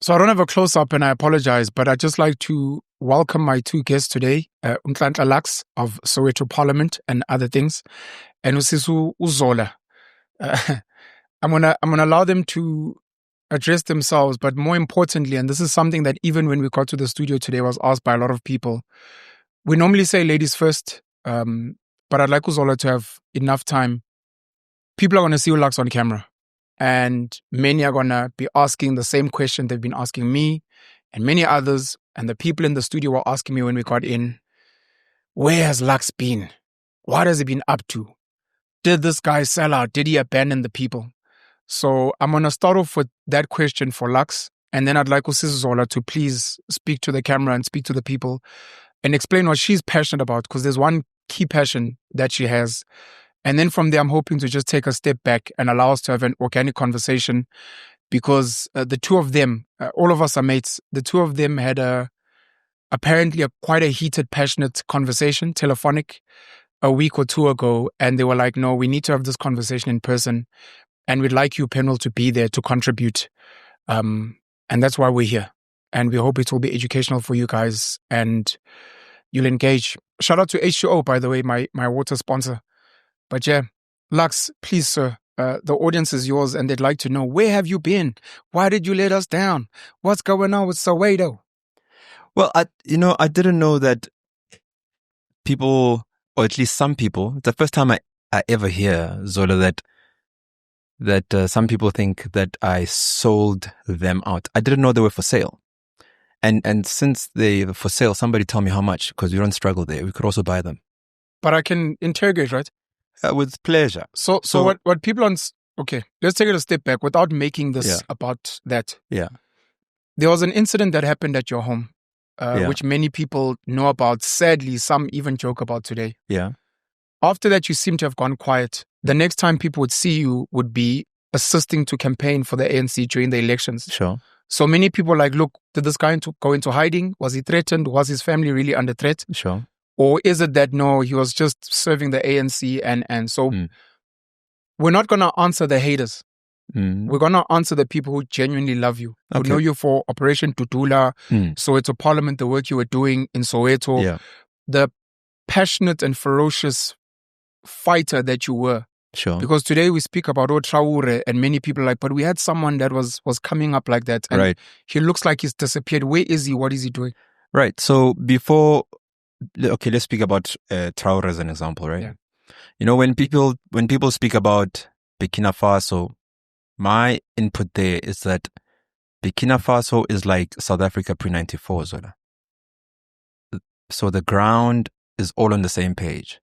So I don't have a close-up and I apologize, but I'd just like to welcome my two guests today, Nhlanhla of Soweto Parliament and other things, and Usisu Zola. I'm gonna allow them to address themselves, but more importantly, and this is something that even when we got to the studio today was asked by a lot of people, we normally say ladies first, but I'd like Uzola to have enough time. People are going to see Lux on camera, and many are going to be asking the same question they've been asking me and many others, and the people in the studio were asking me when we got in, where has Lux been? What has he been up to? Did this guy sell out? Did he abandon the people? So I'm going to start off with that question for Lux, and then I'd like Zola to please speak to the camera and speak to the people and explain what she's passionate about, because there's one key passion that she has. And then from there, I'm hoping to just take a step back and allow us to have an organic conversation, because the two of them, all of us are mates, the two of them had apparently quite a heated, passionate conversation, telephonic, a week or two ago. And they were like, no, we need to have this conversation in person. And we'd like you, panel, to be there to contribute. And that's why we're here. And we hope it will be educational for you guys and you'll engage. Shout out to H2O, by the way, my water sponsor. But yeah, Lux, please, sir, the audience is yours and they'd like to know, where have you been? Why did you let us down? What's going on with Soweto? Well, I didn't know that people, or at least some people, it's the first time I ever hear, Zola, that some people think that I sold them out. I didn't know they were for sale. And since they were for sale, somebody tell me how much, because we don't struggle there. We could also buy them. But I can interrogate, right? With pleasure. So what people on... Okay, let's take it a step back without making this about that. Yeah. There was an incident that happened at your home, which many people know about. Sadly, some even joke about today. Yeah. After that, you seem to have gone quiet. The next time people would see you would be assisting to campaign for the ANC during the elections. Sure. So many people are like, look, did this guy go into hiding? Was he threatened? Was his family really under threat? Sure. Or is it that, no, he was just serving the ANC and so we're not going to answer the haters. We're going to answer the people who genuinely love you, who know you for Operation Tutula, Soweto Parliament, the work you were doing in Soweto, the passionate and ferocious fighter that you were. Sure. Because today we speak about Traore and many people are like, but we had someone that was coming up like that. And he looks like he's disappeared. Where is he? What is he doing? Right. So before... Okay, let's speak about Traore as an example, right? Yeah. You know, when people speak about Burkina Faso, my input there is that Burkina Faso is like South Africa pre-94, Zola. So the ground is all on the same page.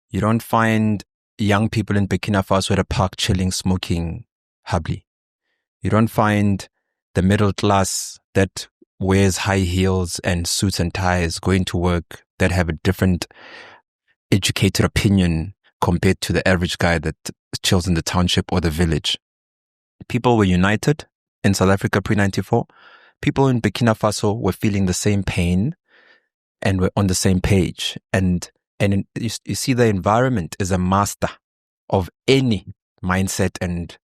You don't find young people in Burkina Faso at a park chilling, smoking habli. You don't find the middle class that wears high heels and suits and ties going to work that have a different educated opinion compared to the average guy that chills in the township or the village. People were united in South Africa pre-94. People in Burkina Faso were feeling the same pain and were on the same page. And you see, the environment is a master of any mindset and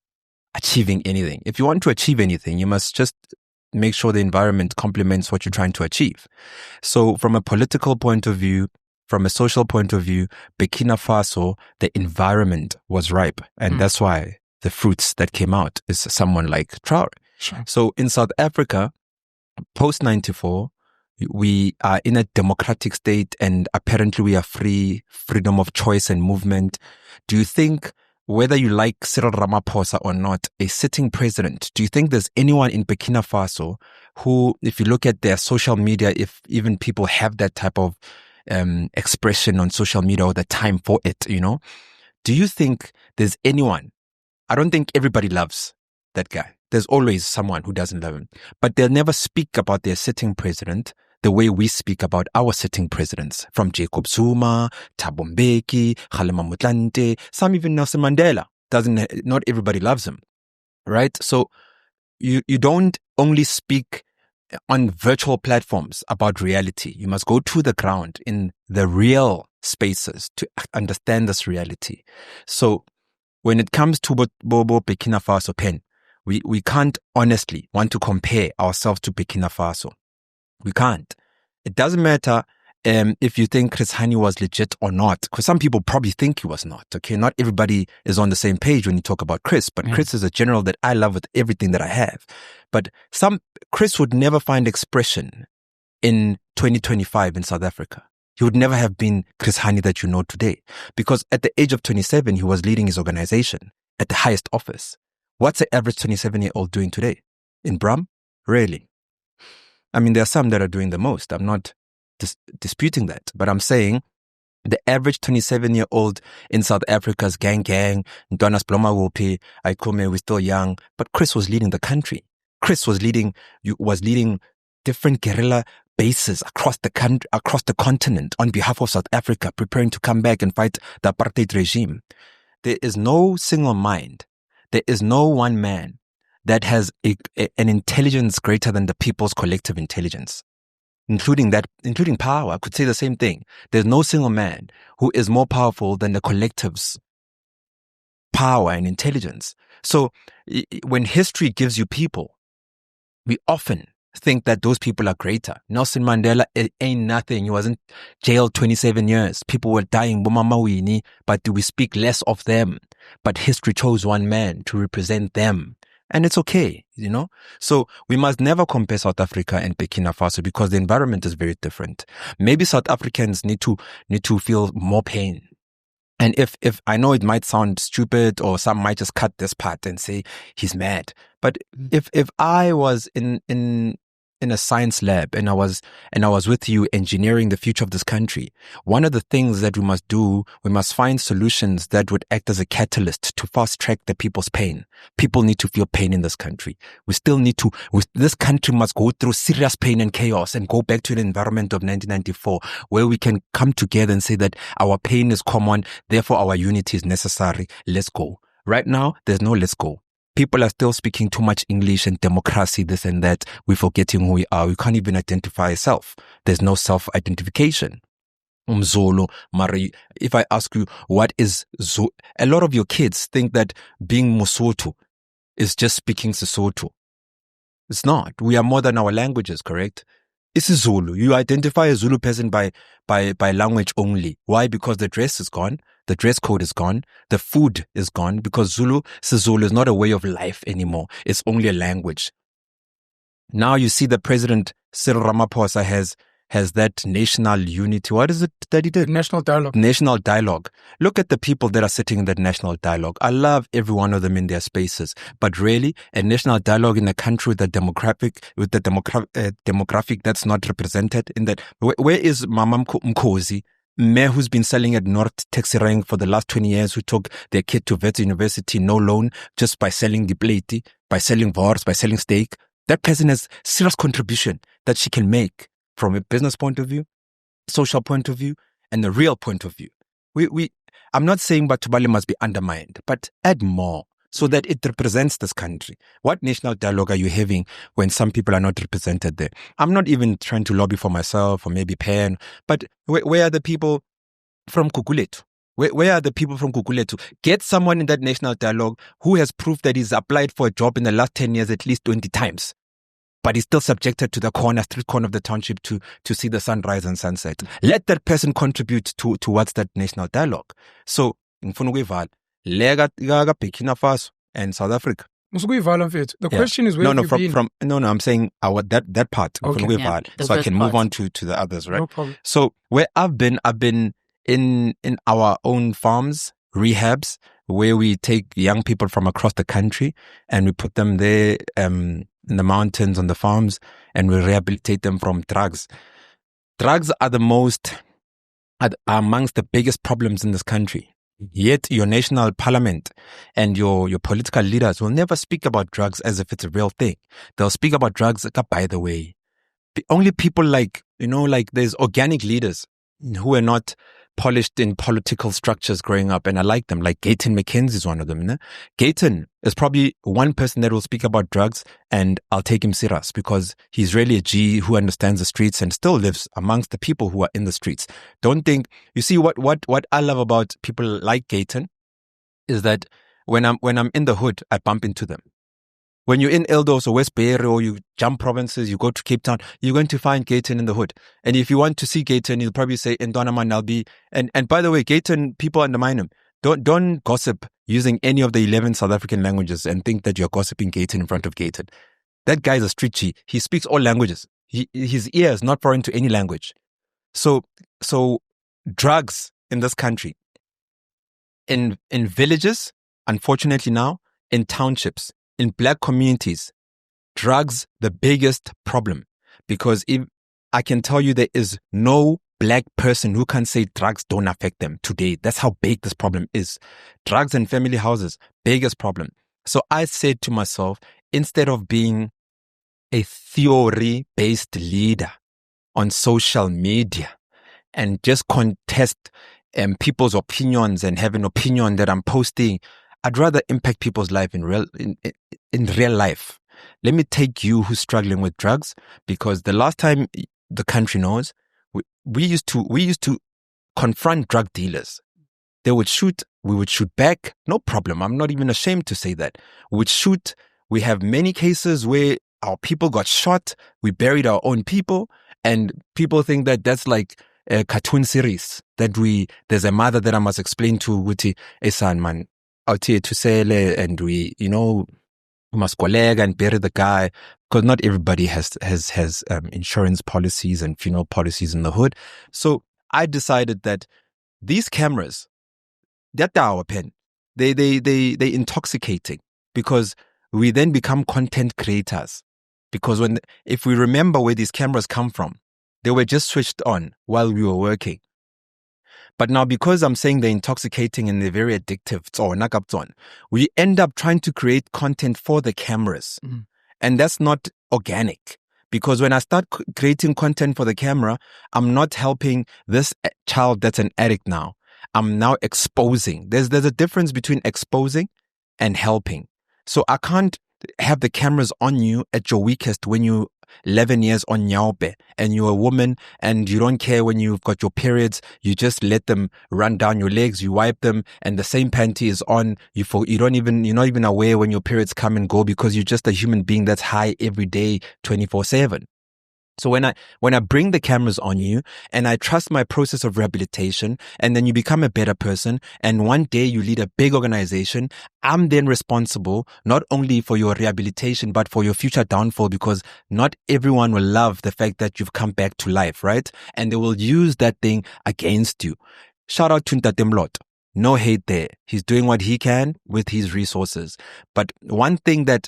achieving anything. If you want to achieve anything, you must just make sure the environment complements what you're trying to achieve. So from a political point of view, from a social point of view, Burkina Faso, the environment was ripe. And that's why the fruits that came out is someone like Traore. Sure. So in South Africa, post-94, we are in a democratic state and apparently we are freedom of choice and movement. Do you think, whether you like Cyril Ramaphosa or not, a sitting president, do you think there's anyone in Burkina Faso who, if you look at their social media, if even people have that type of expression on social media or the time for it, you know, do you think there's anyone? I don't think everybody loves that guy. There's always someone who doesn't love him, but they'll never speak about their sitting president the way we speak about our sitting presidents, from Jacob Zuma, Thabo Mbeki, Kgalema Motlanthe, some even Nelson Mandela. Not everybody loves him, right? So you don't only speak on virtual platforms about reality. You must go to the ground in the real spaces to understand this reality. So when it comes to Bobo Burkina Faso pen, We can't honestly want to compare ourselves to Burkina Faso. We can't. It doesn't matter if you think Chris Hani was legit or not, because some people probably think he was not. Okay, not everybody is on the same page when you talk about Chris, but Chris is a general that I love with everything that I have. But Chris would never find expression in 2025 in South Africa. He would never have been Chris Hani that you know today, because at the age of 27, he was leading his organization at the highest office. What's the average 27-year-old doing today? In Brum? Really? I mean, there are some that are doing the most. I'm not disputing that, but I'm saying the average 27-year-old in South Africa's gang, Ndwanas Bloma Wopi, Aikume, we're still young, but Chris was leading the country. Chris was leading different guerrilla bases across the country, across the continent on behalf of South Africa, preparing to come back and fight the apartheid regime. There is no single mind. There is no one man that has an intelligence greater than the people's collective intelligence, including power. I could say the same thing. There's no single man who is more powerful than the collective's power and intelligence. So when history gives you people, we often think that those people are greater. Nelson Mandela ain't nothing. He wasn't jailed 27 years. People were dying, but do we speak less of them? But history chose one man to represent them. And it's okay, you know? So we must never compare South Africa and Burkina Faso because the environment is very different. Maybe South Africans need to feel more pain. And if I know it might sound stupid, or some might just cut this part and say he's mad. But if I was in a science lab and I was with you engineering the future of this country, one of the things that we must do, we must find solutions that would act as a catalyst to fast track the people's pain. People need to feel pain in this country. This country must go through serious pain and chaos and go back to the environment of 1994, where we can come together and say that our pain is common, therefore our unity is necessary. Let's go. Right now, there's no let's go. People are still speaking too much English and democracy, this and that. We're forgetting who we are. We can't even identify ourselves. There's no self-identification. Zolo, Mari. If I ask you, what is Zolo? A lot of your kids think that being Mosotho is just speaking Sesotho. It's not. We are more than our languages, correct? It's a Zulu. You identify a Zulu person by language only. Why? Because the dress is gone. The dress code is gone. The food is gone, because Zulu is not a way of life anymore. It's only a language. Now you see the President Cyril Ramaphosa has that national unity. What is it that he did? National dialogue. National dialogue. Look at the people that are sitting in that national dialogue. I love every one of them in their spaces. But really, a national dialogue in a country with the demographic that's not represented in that. Where is Mama Mkosi? Mayor who's been selling at North Taxi Rank for the last 20 years, who took their kid to Wits University, no loan, just by selling the plate, by selling bars, by selling steak. That person has serious contribution that she can make from a business point of view, social point of view, and a real point of view. I'm not saying Batubale must be undermined, but add more so that it represents this country. What national dialogue are you having when some people are not represented there? I'm not even trying to lobby for myself or maybe Pen, but where are the people from Kukuletu? Where are the people from Kukuletu? Get someone in that national dialogue who has proved that he's applied for a job in the last 10 years at least 20 times. But he's still subjected to the street corner of the township to see the sunrise and sunset. Let that person contribute towards that national dialogue. So, Burkina Faso and South Africa. The question is where I'm saying that part. Okay. Yeah, so I can move on to the others, right? No problem. So where I've been in our own farms, rehabs, where we take young people from across the country and we put them there in the mountains, on the farms, and we rehabilitate them from drugs. Drugs are amongst the biggest problems in this country. Yet your national parliament and your political leaders will never speak about drugs as if it's a real thing. They'll speak about drugs by the way. Only people like there's organic leaders who are not polished in political structures growing up, and I like them. Like Gayton McKenzie is one of them. Ne? Gayton is probably one person that will speak about drugs, and I'll take him serious because he's really a G who understands the streets and still lives amongst the people who are in the streets. Don't think you see what I love about people like Gayton is that when I'm in the hood, I bump into them. When you're in Eldos or West Bay Area, or you jump provinces, you go to Cape Town, you're going to find Gayton in the hood. And if you want to see Gayton, you'll probably say Ndwana Nalbi. And by the way, Gayton, people undermine him. Don't gossip using any of the 11 South African languages and think that you're gossiping Gayton in front of Gayton. That guy's a street G. He speaks all languages. His ear is not foreign to any language. So drugs in this country, in villages, unfortunately now, in townships, in black communities, drugs, the biggest problem. Because if I can tell you there is no black person who can say drugs don't affect them today. That's how big this problem is. Drugs and family houses, biggest problem. So I said to myself, instead of being a theory-based leader on social media and just contest people's opinions and have an opinion that I'm posting, I'd rather impact people's life in real life. Let me take you who's struggling with drugs, because the last time the country knows, we used to confront drug dealers. They would shoot, we would shoot back, no problem. I'm not even ashamed to say that. We would shoot. We have many cases where our people got shot. We buried our own people, and people think that that's like a cartoon series that there's a mother that I must explain to Wuti, a son man out here to sell, and we must collega and bury the guy, because not everybody has insurance policies and funeral policies in the hood. So I decided that these cameras, they're our pen. They intoxicating, because we then become content creators. Because if we remember where these cameras come from, they were just switched on while we were working. But now, because I'm saying they're intoxicating and they're very addictive, we end up trying to create content for the cameras. Mm. And that's not organic. Because when I start creating content for the camera, I'm not helping this child that's an addict now. I'm now exposing. There's a difference between exposing and helping. So I can't have the cameras on you at your weakest when you're 11 years on Nyaope and you're a woman and you don't care when you've got your periods. You just let them run down your legs, you wipe them, and the same panty is on. You're not even aware when your periods come and go, because you're just a human being that's high every day, 24/7. So when I bring the cameras on you and I trust my process of rehabilitation, and then you become a better person, and one day you lead a big organization, I'm then responsible not only for your rehabilitation, but for your future downfall, because not everyone will love the fact that you've come back to life, right? And they will use that thing against you. Shout out to Ntate Mlot. No hate there. He's doing what he can with his resources. But one thing that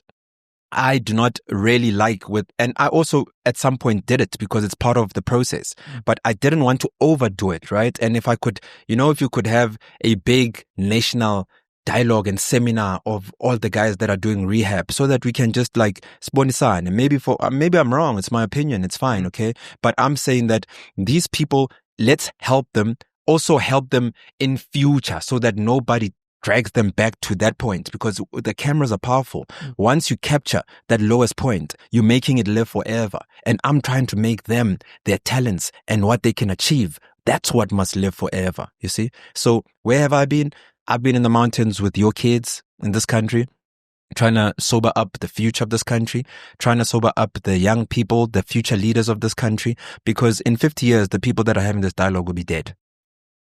I do not really like and I also at some point did it because it's part of the process, but I didn't want to overdo it, right? And if I could, if you could have a big national dialogue and seminar of all the guys that are doing rehab, so that we can just like sponsor, and maybe I'm wrong, it's my opinion, it's fine, okay? But I'm saying that these people, let's help them, also help them in future, so that nobody drags them back to that point, because the cameras are powerful. Once you capture that lowest point, you're making it live forever. And I'm trying to make them, their talents and what they can achieve, that's what must live forever, you see? So where have I been? I've been in the mountains with your kids in this country, trying to sober up the future of this country, trying to sober up the young people, the future leaders of this country, because in 50 years, the people that are having this dialogue will be dead.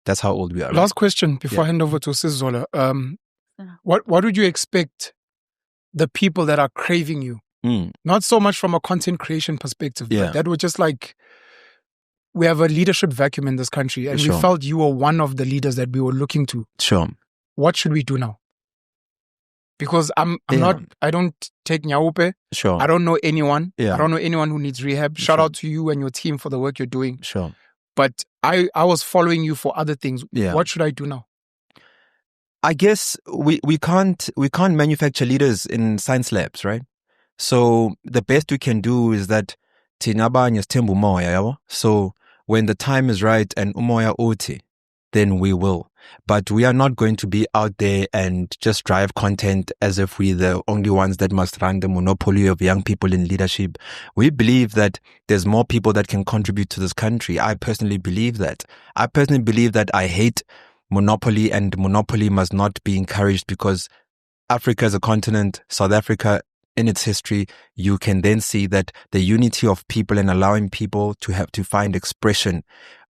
That's how old we are. Last question before I hand over to Sis Zola. What would you expect the people that are craving you? Not so much from a content creation perspective, but that would just like, we have a leadership vacuum in this country, and we felt you were one of the leaders that we were looking to. Sure. What should we do now? Because I don't take Nyaope. Sure. I don't know anyone. Yeah. I don't know anyone who needs rehab. Shout out to you and your team for the work you're doing. Sure. But I was following you for other things. Yeah. What should I do now? I guess we can't manufacture leaders in science labs, right? So the best we can do is that tinabanya stembu moya. So when the time is right and umoya oti, then we will. But we are not going to be out there and just drive content as if we're the only ones that must run the monopoly of young people in leadership. We believe that there's more people that can contribute to this country. I personally believe that. I hate monopoly, and monopoly must not be encouraged, because Africa is a continent. South Africa in its history, you can then see that the unity of people and allowing people to have to find expression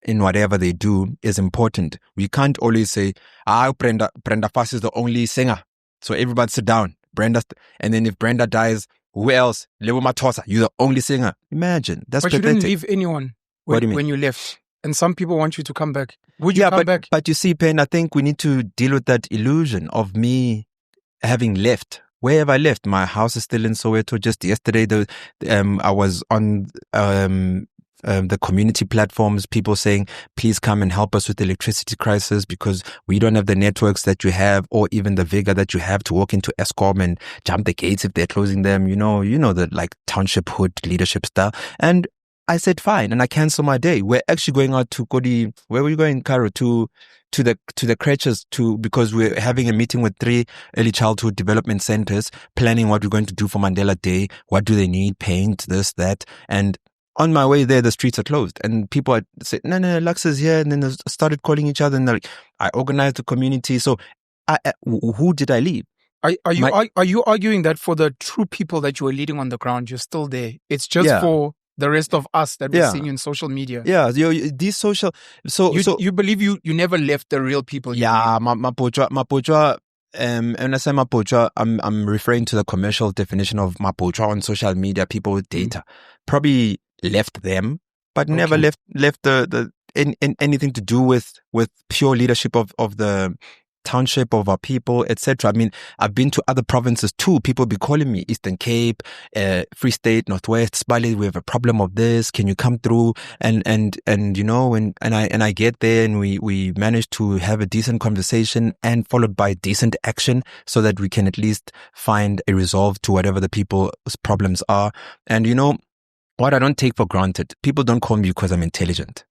in whatever they do is important. We can't always say, Brenda Fassie is the only singer, so everybody sit down. And then if Brenda dies, who else? Lebo Mathosa, you're the only singer. Imagine, that's but pathetic. You didn't leave anyone What do you mean? when you left. And some people want you to come back. Would you come back? But you see, Pen, I think we need to deal with that illusion of me having left. Where have I left? My house is still in Soweto. Just yesterday, I was on the community platforms, people saying, please come and help us with the electricity crisis because we don't have the networks that you have or even the vigor that you have to walk into Eskom and jump the gates if they're closing them. You know the like township hood leadership style. And I said, fine. And I cancel my day. We're actually going out to Kodi. Where were you going, Karo? To the creches because we're having a meeting with 3 early childhood development centers, planning what we're going to do for Mandela Day. What do they need? Paint, this, that. And on my way there, the streets are closed. And people had said, no, Lux is here. And then they started calling each other. And they're like, I organized the community. So who did I leave? Are you arguing that for the true people that you were leading on the ground, you're still there? It's just for the rest of us that we're seeing in social media. Yeah, these social. So you believe you never left the real people. Yeah, mapochwa. And when I say mapochwa, I'm referring to the commercial definition of mapochwa on social media. People with data probably left them, but never left the anything to do with pure leadership of the township, of our people, etc. I mean, I've been to other provinces too. People be calling me, Eastern Cape, Free State, Northwest, Spali, we have a problem of this. Can you come through? And you know, and I get there and we manage to have a decent conversation and followed by decent action so that we can at least find a resolve to whatever the people's problems are. And you know, what I don't take for granted, people don't call me because I'm intelligent.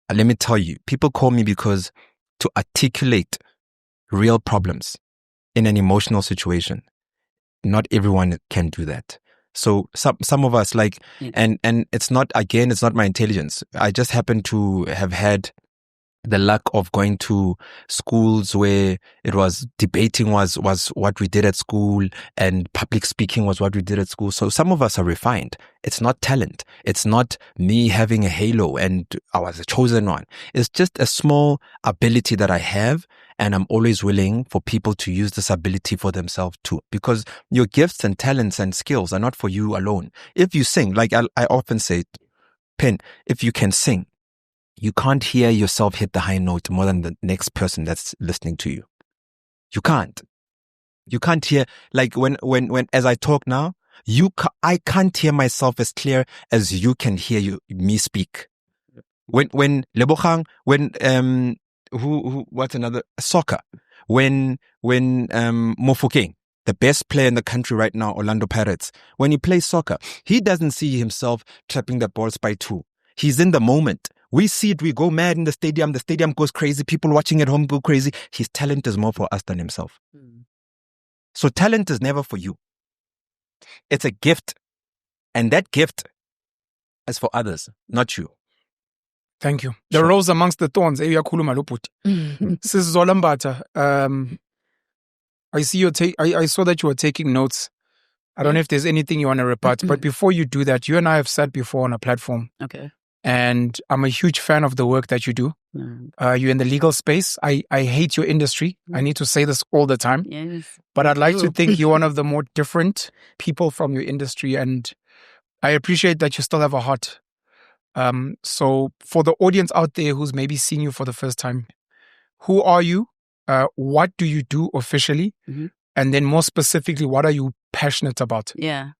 And let me tell you, people call me because to articulate real problems in an emotional situation. Not everyone can do that. So some of us and it's not my intelligence. I just happen to have had the luck of going to schools where it was debating was what we did at school and public speaking was what we did at school. So some of us are refined. It's not talent. It's not me having a halo and I was a chosen one. It's just a small ability that I have. And I'm always willing for people to use this ability for themselves too. Because your gifts and talents and skills are not for you alone. If you sing, like I often say, Pen, if you can sing, you can't hear yourself hit the high note more than the next person that's listening to you. You can't. You can't hear, like when as I talk now, I can't hear myself as clear as you can hear me speak. When Lebogang, what's another? Soccer. When Mofokeng, the best player in the country right now, Orlando Pirates, when he plays soccer, he doesn't see himself trapping the balls by 2. He's in the moment. We see it, we go mad in the stadium goes crazy, people watching at home go crazy. His talent is more for us than himself. So talent is never for you. It's a gift. And that gift is for others, not you. Thank you. The rose amongst the thorns. This is Zola Mbatha. I see I saw that you were taking notes. I don't know if there's anything you want to rebut, but before you do that, you and I have sat before on a platform. Okay. And I'm a huge fan of the work that you do. You're in the legal space. I hate your industry. I need to say this all the time. Yes. But I'd like to think you're one of the more different people from your industry. And I appreciate that you still have a heart. So for the audience out there who's maybe seen you for the first time, who are you? What do you do officially? And then more specifically, what are you passionate about? Yeah.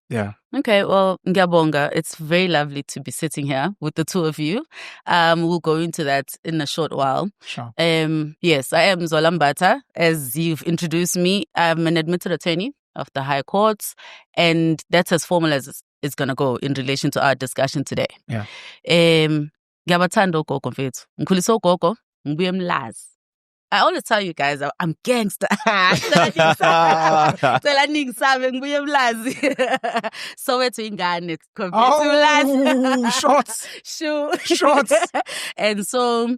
Okay, well, Ngiyabonga, it's very lovely to be sitting here with the two of you. We'll go into that in a short while. Sure. Yes, I am Zola Mbatha. As you've introduced me, I'm an admitted attorney of the High Courts, and that's as formal as it's going to go in relation to our discussion today. Yeah. Ngiyabathanda ogogo mfethu. Ngikhulisa ogogo, ngibuye emlazi. I always tell you guys, I'm gangster. Soweto ingane compared to Mlazi. Shots. Shots. Shots. And so,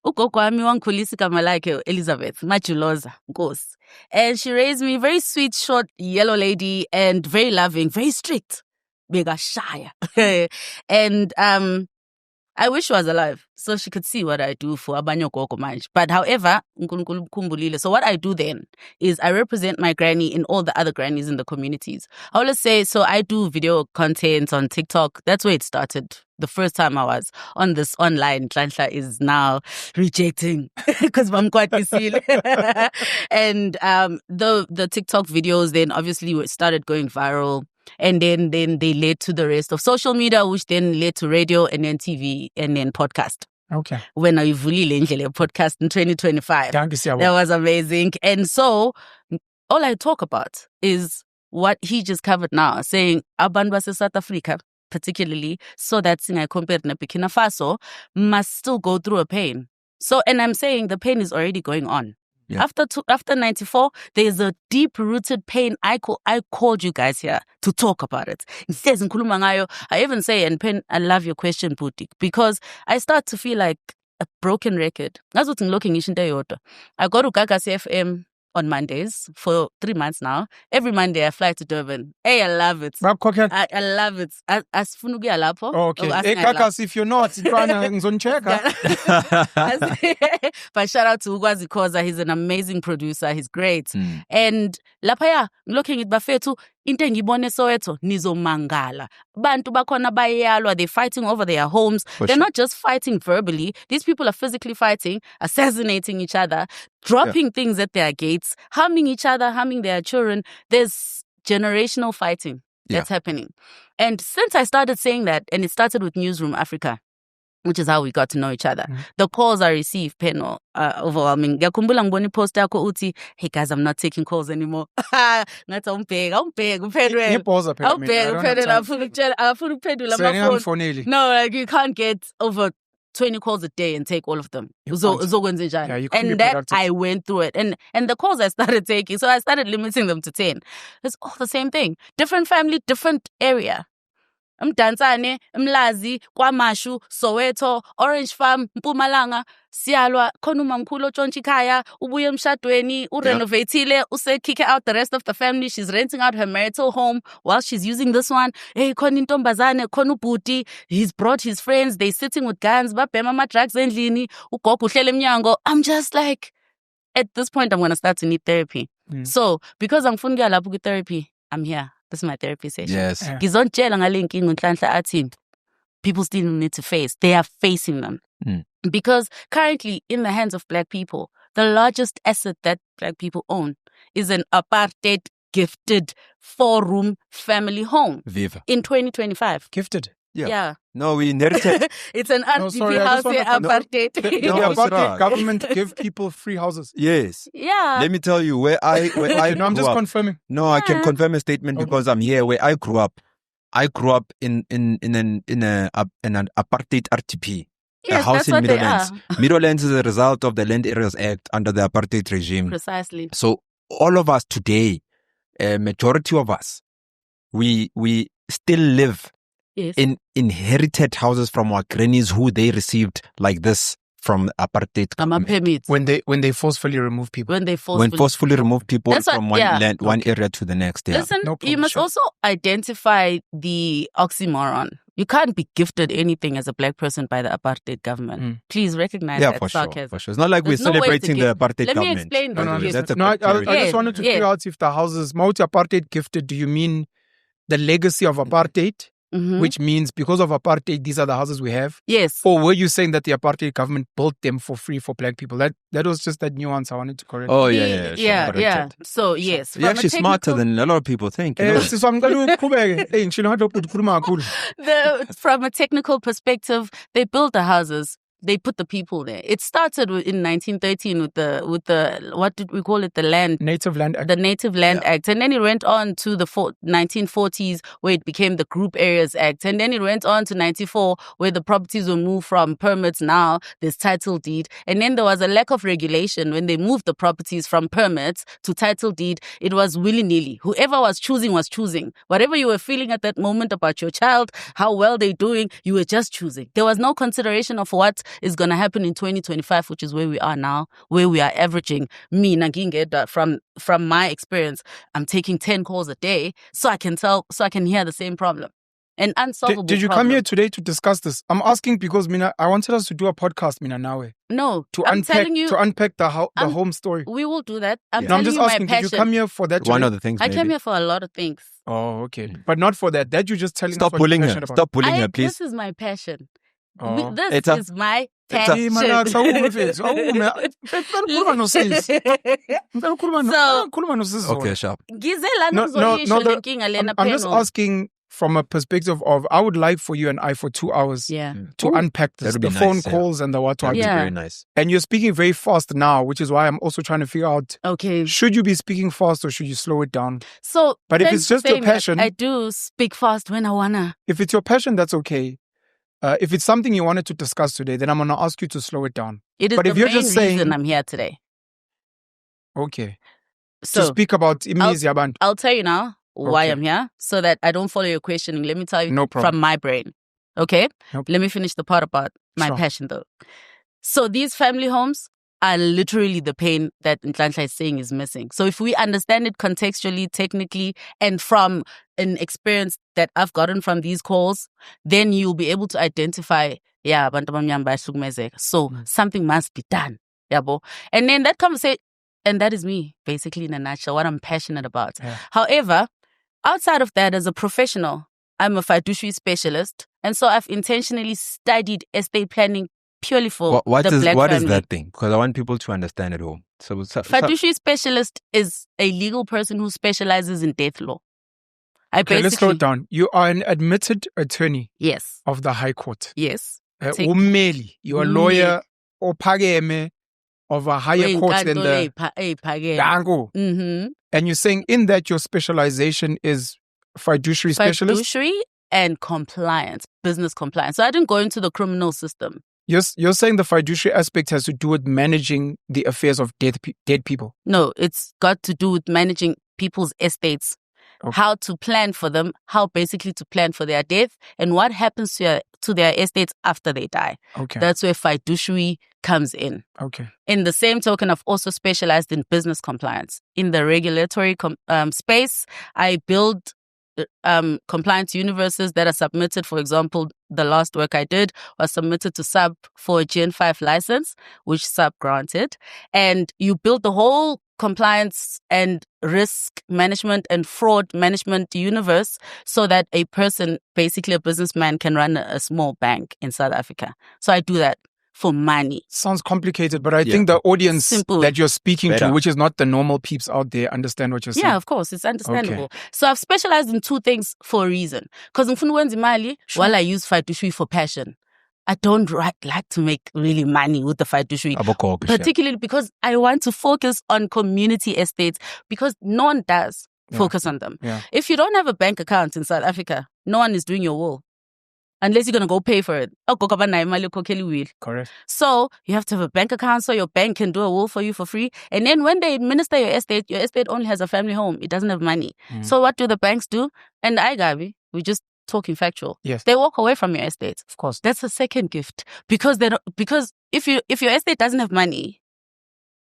ugogo wami wangikhulisa igama lakhe Elizabeth Majuloza Nkosi. And she raised me, very sweet, short, yellow lady, and very loving, very strict. Bega shy. And I wish she was alive so she could see what I do for abanye gogo manje. But however, uNkulunkulu mkhumbulile. So what I do then is I represent my granny in all the other grannies in the communities. I always say, so I do video content on TikTok. That's where it started. The first time I was on this online, Nhlanhla is now rejecting because I'm quite busy. And the TikTok videos then obviously started going viral. And then they led to the rest of social media, which then led to radio and then TV and then podcast. Okay. When I vulile a podcast in 2025. That was amazing. And so all I talk about is what he just covered now, saying abantu base South Africa, particularly, so that I compared to Burkina Faso, must still go through a pain. So, and I'm saying the pain is already going on. Yeah. After 94, there's a deep-rooted pain. I called you guys here to talk about it. I even say, and Pen, I love your question, Butik, because I start to feel like a broken record. That's what I'm looking at. I go to Gaga CFM on Mondays for 3 months now. Every Monday I fly to Durban. Hey, I love it. I love it. Okay. Hey, Kakas, if you're not, but shout out to Ugwazi Koza. He's an amazing producer. He's great. And lapaya, looking at Bafetu, into ngibone Soweto nizomangala. Bantu bakhona bayalwa, they're fighting over their homes. They're not just fighting verbally. These people are physically fighting, assassinating each other, dropping things at their gates, harming each other, harming their children. There's generational fighting that's happening. And since I started saying that, and it started with Newsroom Africa, which is how we got to know each other. The calls I received, Peno, overwhelming. Ngiyakhumbula ngibona ipost yakho uthi, hey guys, I'm not taking calls anymore. Ngathi awumbheka. No, like you can't get over 20 calls a day and take all of them. And that I went through it. And the calls I started taking, so I started limiting them to 10. It's all the same thing. Different family, different area. Mdantsane, Mlazi, KwaMashu, Soweto, Orange Farm, Mpumalanga, Siyalwa, khona umamkhulu otshontsha ubuye emshadweni, urenovatile, kick out the rest of the family. She's renting out her marital home while she's using this one. Hey, khona intombazane, khona ubhuti, he's brought his friends, they sitting with guns, babhema ama-drugs endlini, ugogo uhlele emnyango. I'm just like, at this point, I'm going to start to need therapy. So, because I'm ngifuna ukuya lapho therapy, I'm here. This is my therapy session. Yes. Ngizontshela ngale nkinga uNhlanhla athi people still need to face. They are facing them. Because currently, in the hands of Black people, the largest asset that Black people own is an apartheid gifted 4-room family home. Viva. In 2025. Gifted? Yeah. No, we inherited. It's an RDP house here, apartheid. The apartheid government give people free houses. Yes. Yeah. Let me tell you where I no, I'm just confirming. No, I can confirm a statement because I'm here. Where I grew up in an apartheid RTP. Yes, a house that's in Meadowlands. Meadowlands is a result of the Land Areas Act under the apartheid regime. Precisely. So all of us today, a majority of us, we still live in inherited houses from our grannies who they received like this from apartheid. When they forcefully remove people. When forcefully remove people from one area to the next. Yeah. Listen, you must also identify the oxymoron. You can't be gifted anything as a Black person by the apartheid government. Please recognize that sarcasm. For sure. It's not like we're celebrating the apartheid government. Let me explain. I just wanted to figure out if the houses multi-apartheid gifted, do you mean the legacy of apartheid? Which means because of apartheid, these are the houses we have? Yes. Or were you saying that the apartheid government built them for free for Black people? That was just that nuance I wanted to correct. Oh, yeah. So, yes. You're actually smarter than a lot of people think. You know? From a technical perspective, they built the houses. They put the people there. It started in 1913 with the what did we call it? The Native Land Act. The Native Land Act. And then it went on to the 1940s where it became the Group Areas Act. And then it went on to 94 where the properties were moved from permits. Now there's title deed. And then there was a lack of regulation when they moved the properties from permits to title deed. It was willy-nilly. Whoever was choosing was choosing. Whatever you were feeling at that moment about your child, how well they're doing, you were just choosing. There was no consideration of what is going to happen in 2025, which is where we are now, where we are averaging me, Nagingeda, from my experience, I'm taking 10 calls a day so I can hear the same problem. An unsolvable Did you problem. come here today to discuss this? I'm asking because Mina, I wanted us to do a podcast, Mina, now. No, I'm telling you, to unpack the home story. We will do that. I'm just asking, did you come here for that today? One of the things, I came here for a lot of things. Oh, okay. But not for that. That you just telling Stop us bullying her. about. Stop bullying her, please. This is my passion. Oh. This is my passion. Okay, sharp. I'm just asking from a perspective of, I would like for you and I for 2 hours to unpack this, the phone calls and the what. That would be very nice. And you're speaking very fast now, which is why I'm also trying to figure out, should you be speaking fast or should you slow it down? But if it's just your passion, I do speak fast when I wanna. If it's your passion, that's okay. If it's something you wanted to discuss today, then I'm going to ask you to slow it down. It is the main reason I'm here today. Okay. So, to speak about Imizi Yabantu. I'll tell you now why I'm here so that I don't follow your questioning. Let me tell you from my brain. Okay? Let me finish the part about my passion though. So these family homes are literally the pain that Nhlanhla is saying is missing. So if we understand it contextually, technically, and from an experience that I've gotten from these calls, then you'll be able to identify, so something must be done. And then that conversation, and that is me, basically in a nutshell, what I'm passionate about. Yeah. However, outside of that, as a professional, I'm a fiduciary specialist. And so I've intentionally studied estate planning purely for what the black what family. Is that thing? Because I want people to understand it all. So fiduciary specialist is a legal person who specializes in death law. Let's slow it down. You are an admitted attorney. Yes. Of the High Court. Yes. You're a lawyer or pageme of a higher court than the Dango. And you're saying in that your specialization is fiduciary specialist? Fiduciary and compliance, business compliance. So I didn't go into the criminal system. You're saying the fiduciary aspect has to do with managing the affairs of dead people? No, it's got to do with managing people's estates, how to plan for them, how basically to plan for their death, and what happens to their estates after they die. That's where fiduciary comes in. In the same token, I've also specialized in business compliance. In the regulatory space, I build compliance universes that are submitted. For example, the last work I did was submitted to SAB for a Gen 5 license, which SAB granted. And you build the whole compliance and risk management and fraud management universe so that a person, basically a businessman, can run a small bank in South Africa. So I do that for money. Sounds complicated, but I think the audience that you're speaking to, which is not the normal peeps out there, understand what you're saying. Yeah, of course, it's understandable. So I've specialized in two things for a reason. Because while I use fiduciary for passion, I don't like to make really money with the fiduciary, particularly because I want to focus on community estates because no one does focus on them. If you don't have a bank account in South Africa, no one is doing your will. Unless you're going to go pay for it. Correct. So you have to have a bank account so your bank can do a will for you for free. And then when they administer your estate only has a family home. It doesn't have money. So what do the banks do? And Gabi, we're just talking factual. Yes. They walk away from your estate. Of course. That's a second gift. Because if your estate doesn't have money,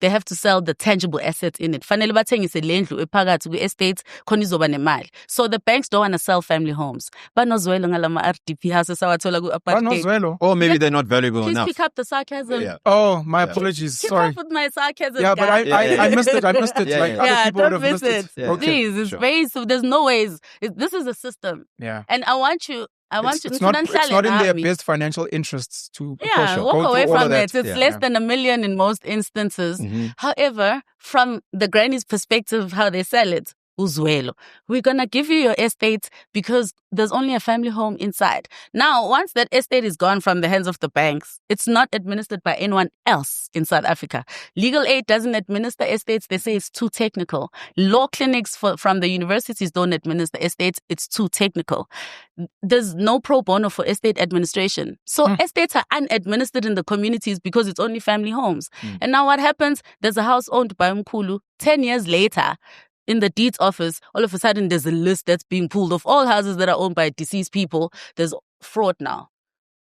they have to sell the tangible assets in it. Fanele bathengise lendlu ephakathi kwi-estate khona izoba nemali. So the banks don't want to sell family homes. Banozwelo ngalama RDP houses sawathola ku-apartheid. Or maybe they're not valuable enough. Please pick up the sarcasm. Yeah. Oh, my apologies. Keep Sorry. up with my sarcasm. Yeah, but I missed it. Like other people would have missed it. Please, it's very. So there's no ways. This is a system. Yeah. And I want you. It's not in their best financial interests to walk away from it. It's less than $1 million in most instances. However, from the granny's perspective, how they sell it, Uzwelo, we're going to give you your estate because there's only a family home inside. Now, once that estate is gone from the hands of the banks, it's not administered by anyone else in South Africa. Legal aid doesn't administer estates. They say it's too technical. Law clinics from the universities don't administer estates. It's too technical. There's no pro bono for estate administration. So estates are unadministered in the communities because it's only family homes. And now what happens? There's a house owned by Mkulu. 10 years later, in the deeds office, all of a sudden there's a list that's being pulled of all houses that are owned by deceased people. There's fraud now.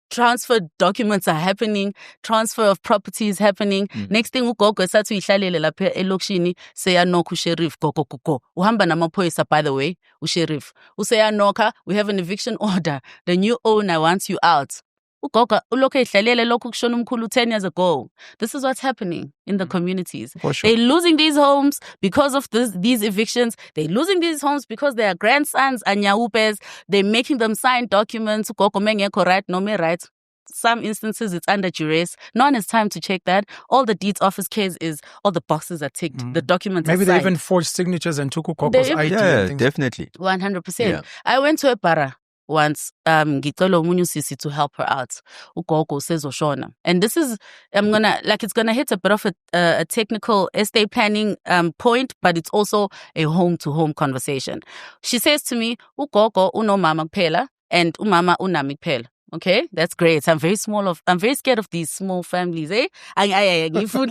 transfer documents are happening, transfer of property is happening. Next thing ugogo esathi uyihlalele lapha elokishini seyanokha usheriff gogo gogo. Uhamba namaphoyisa by the way, usheriff. Useyanokha, we have an eviction order. The new owner wants you out. Ugogo ulokhu ehlalele lokhu kushona umkhulu 10 years ago. This is what's happening in the communities. For sure. They're losing these homes because of these evictions. They're losing these homes because their grandsons are nyaupes. They're making them sign documents. Ugogo mengekho right, no me right. Some instances it's under duress. No one has time to check that. All the deeds office cares is all the boxes are ticked. The documents Maybe are they signed. even forged signatures and took Ugogo's ID. Yeah, and things. definitely. 100%. Yeah. I went to a para once, ngicela omunye usisi to help her out. Ugogo sezoshona. And this is, it's gonna hit a bit of a technical estate planning point, but it's also a home-to-home conversation. She says to me, Ugogo unomama kuphela and umama unami kuphela. Okay, that's great. I'm very scared of these small families, eh? What happens when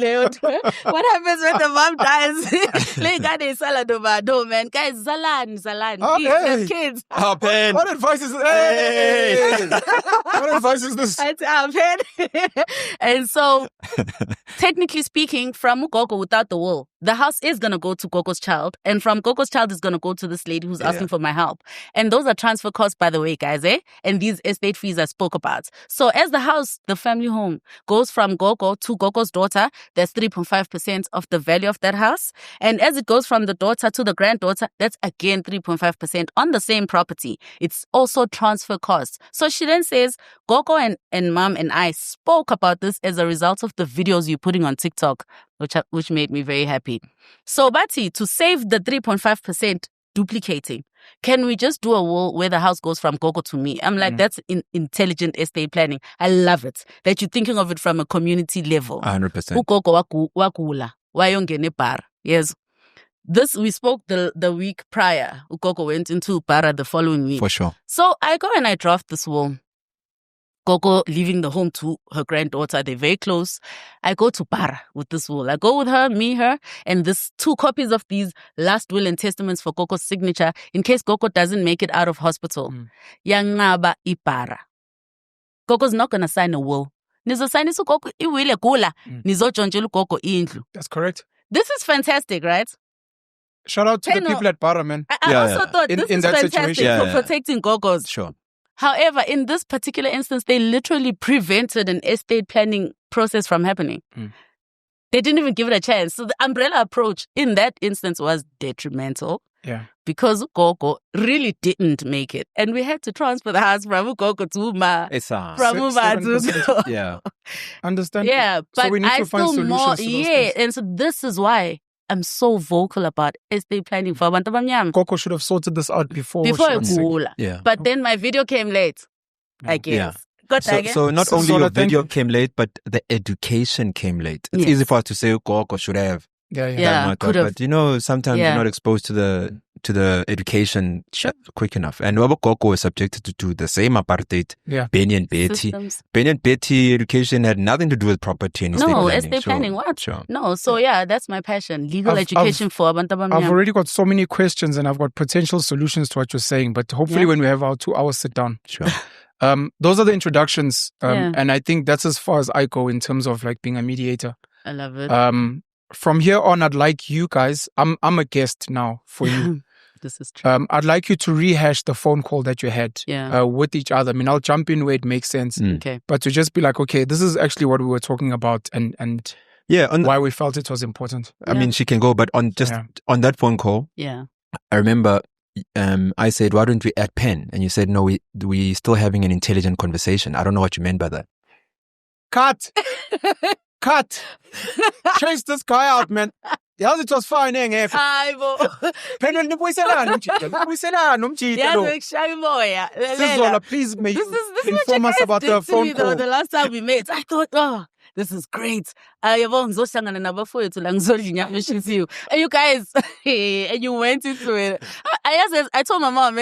the mom dies? Man, guys, Zalan. Oh, Please, hey. have kids. Pen. What advice is What advice is this? And so, technically speaking, from Ugogo without the will, the house is going to go to Gogo's child. And from Gogo's child is going to go to this lady who's asking for my help. And those are transfer costs, by the way, guys, eh? And these estate fees I spoke about. So as the house, the family home, goes from Gogo to Gogo's daughter, that's 3.5% of the value of that house. And as it goes from the daughter to the granddaughter, that's again 3.5% on the same property. It's also transfer costs. So she then says, Gogo and mom and I spoke about this as a result of the videos you're putting on TikTok, which made me very happy. So, Bati, to save the 3.5% duplicating, can we just do a will where the house goes from Gogo to me? I'm like, that's intelligent estate planning. I love it. That you're thinking of it from a community level. 100%. Ugogo wakula, wayongene bar. Yes. This, we spoke the week prior. Ugogo went into Para the following week. For sure. So I go and I draft this will. Gogo leaving the home to her granddaughter. They're very close. I go to Para with this will. I go with her, her, and this 2 copies of these last will and testaments for Gogo's signature in case Gogo doesn't make it out of hospital. Yangaba ipara. Gogo's not going to sign a will. Nizosign Gogo iwile kula. Nizotshontshela Gogo indlu. That's correct. This is fantastic, right? Shout out to the people at Para, man. I also thought this is fantastic situation. for protecting Gogos. Sure. However, in this particular instance, they literally prevented an estate planning process from happening. They didn't even give it a chance. So the umbrella approach in that instance was detrimental. Yeah. Because Gogo really didn't make it. And we had to transfer the house from Gogo to Uma. From Uma to... Yeah. Understand? Yeah, but so we need to find solutions to those things. And so this is why I'm so vocal about estate planning for abantu abamnyama. Gogo should have sorted this out before it grew. Yeah. But then my video came late, I guess. Yeah. So not only your video came late, but the education came late. It's easy for us to say Gogo should have. Yeah, could have. But sometimes you're not exposed to the education quick enough. And Gogo was subjected to the same apartheid. Benny and Betty. Benny and Betty education had nothing to do with property and estate planning. No, estate planning, what? Sure. No, so that's my passion. Legal education for abantu abamnyama. I've already got so many questions and I've got potential solutions to what you're saying, but hopefully when we have our 2 hours sit down. Sure. Those are the introductions. And I think that's as far as I go in terms of like being a mediator. I love it. From here on, I'd like you guys, I'm a guest now for you. This is true. I'd like you to rehash the phone call that you had with each other. I mean, I'll jump in where it makes sense. Okay. But to just be like, okay, this is actually what we were talking about and why we felt it was important. I mean, she can go, but on that phone call, I remember I said, why don't we add pen? And you said, no, we still having an intelligent conversation. I don't know what you meant by that. Cut! Chase this guy out, man. Yazi it was fine, Zola, please may you inform us about the phone call. The last time we met, I thought, this is great. And you guys, and you went into it. I told my mom,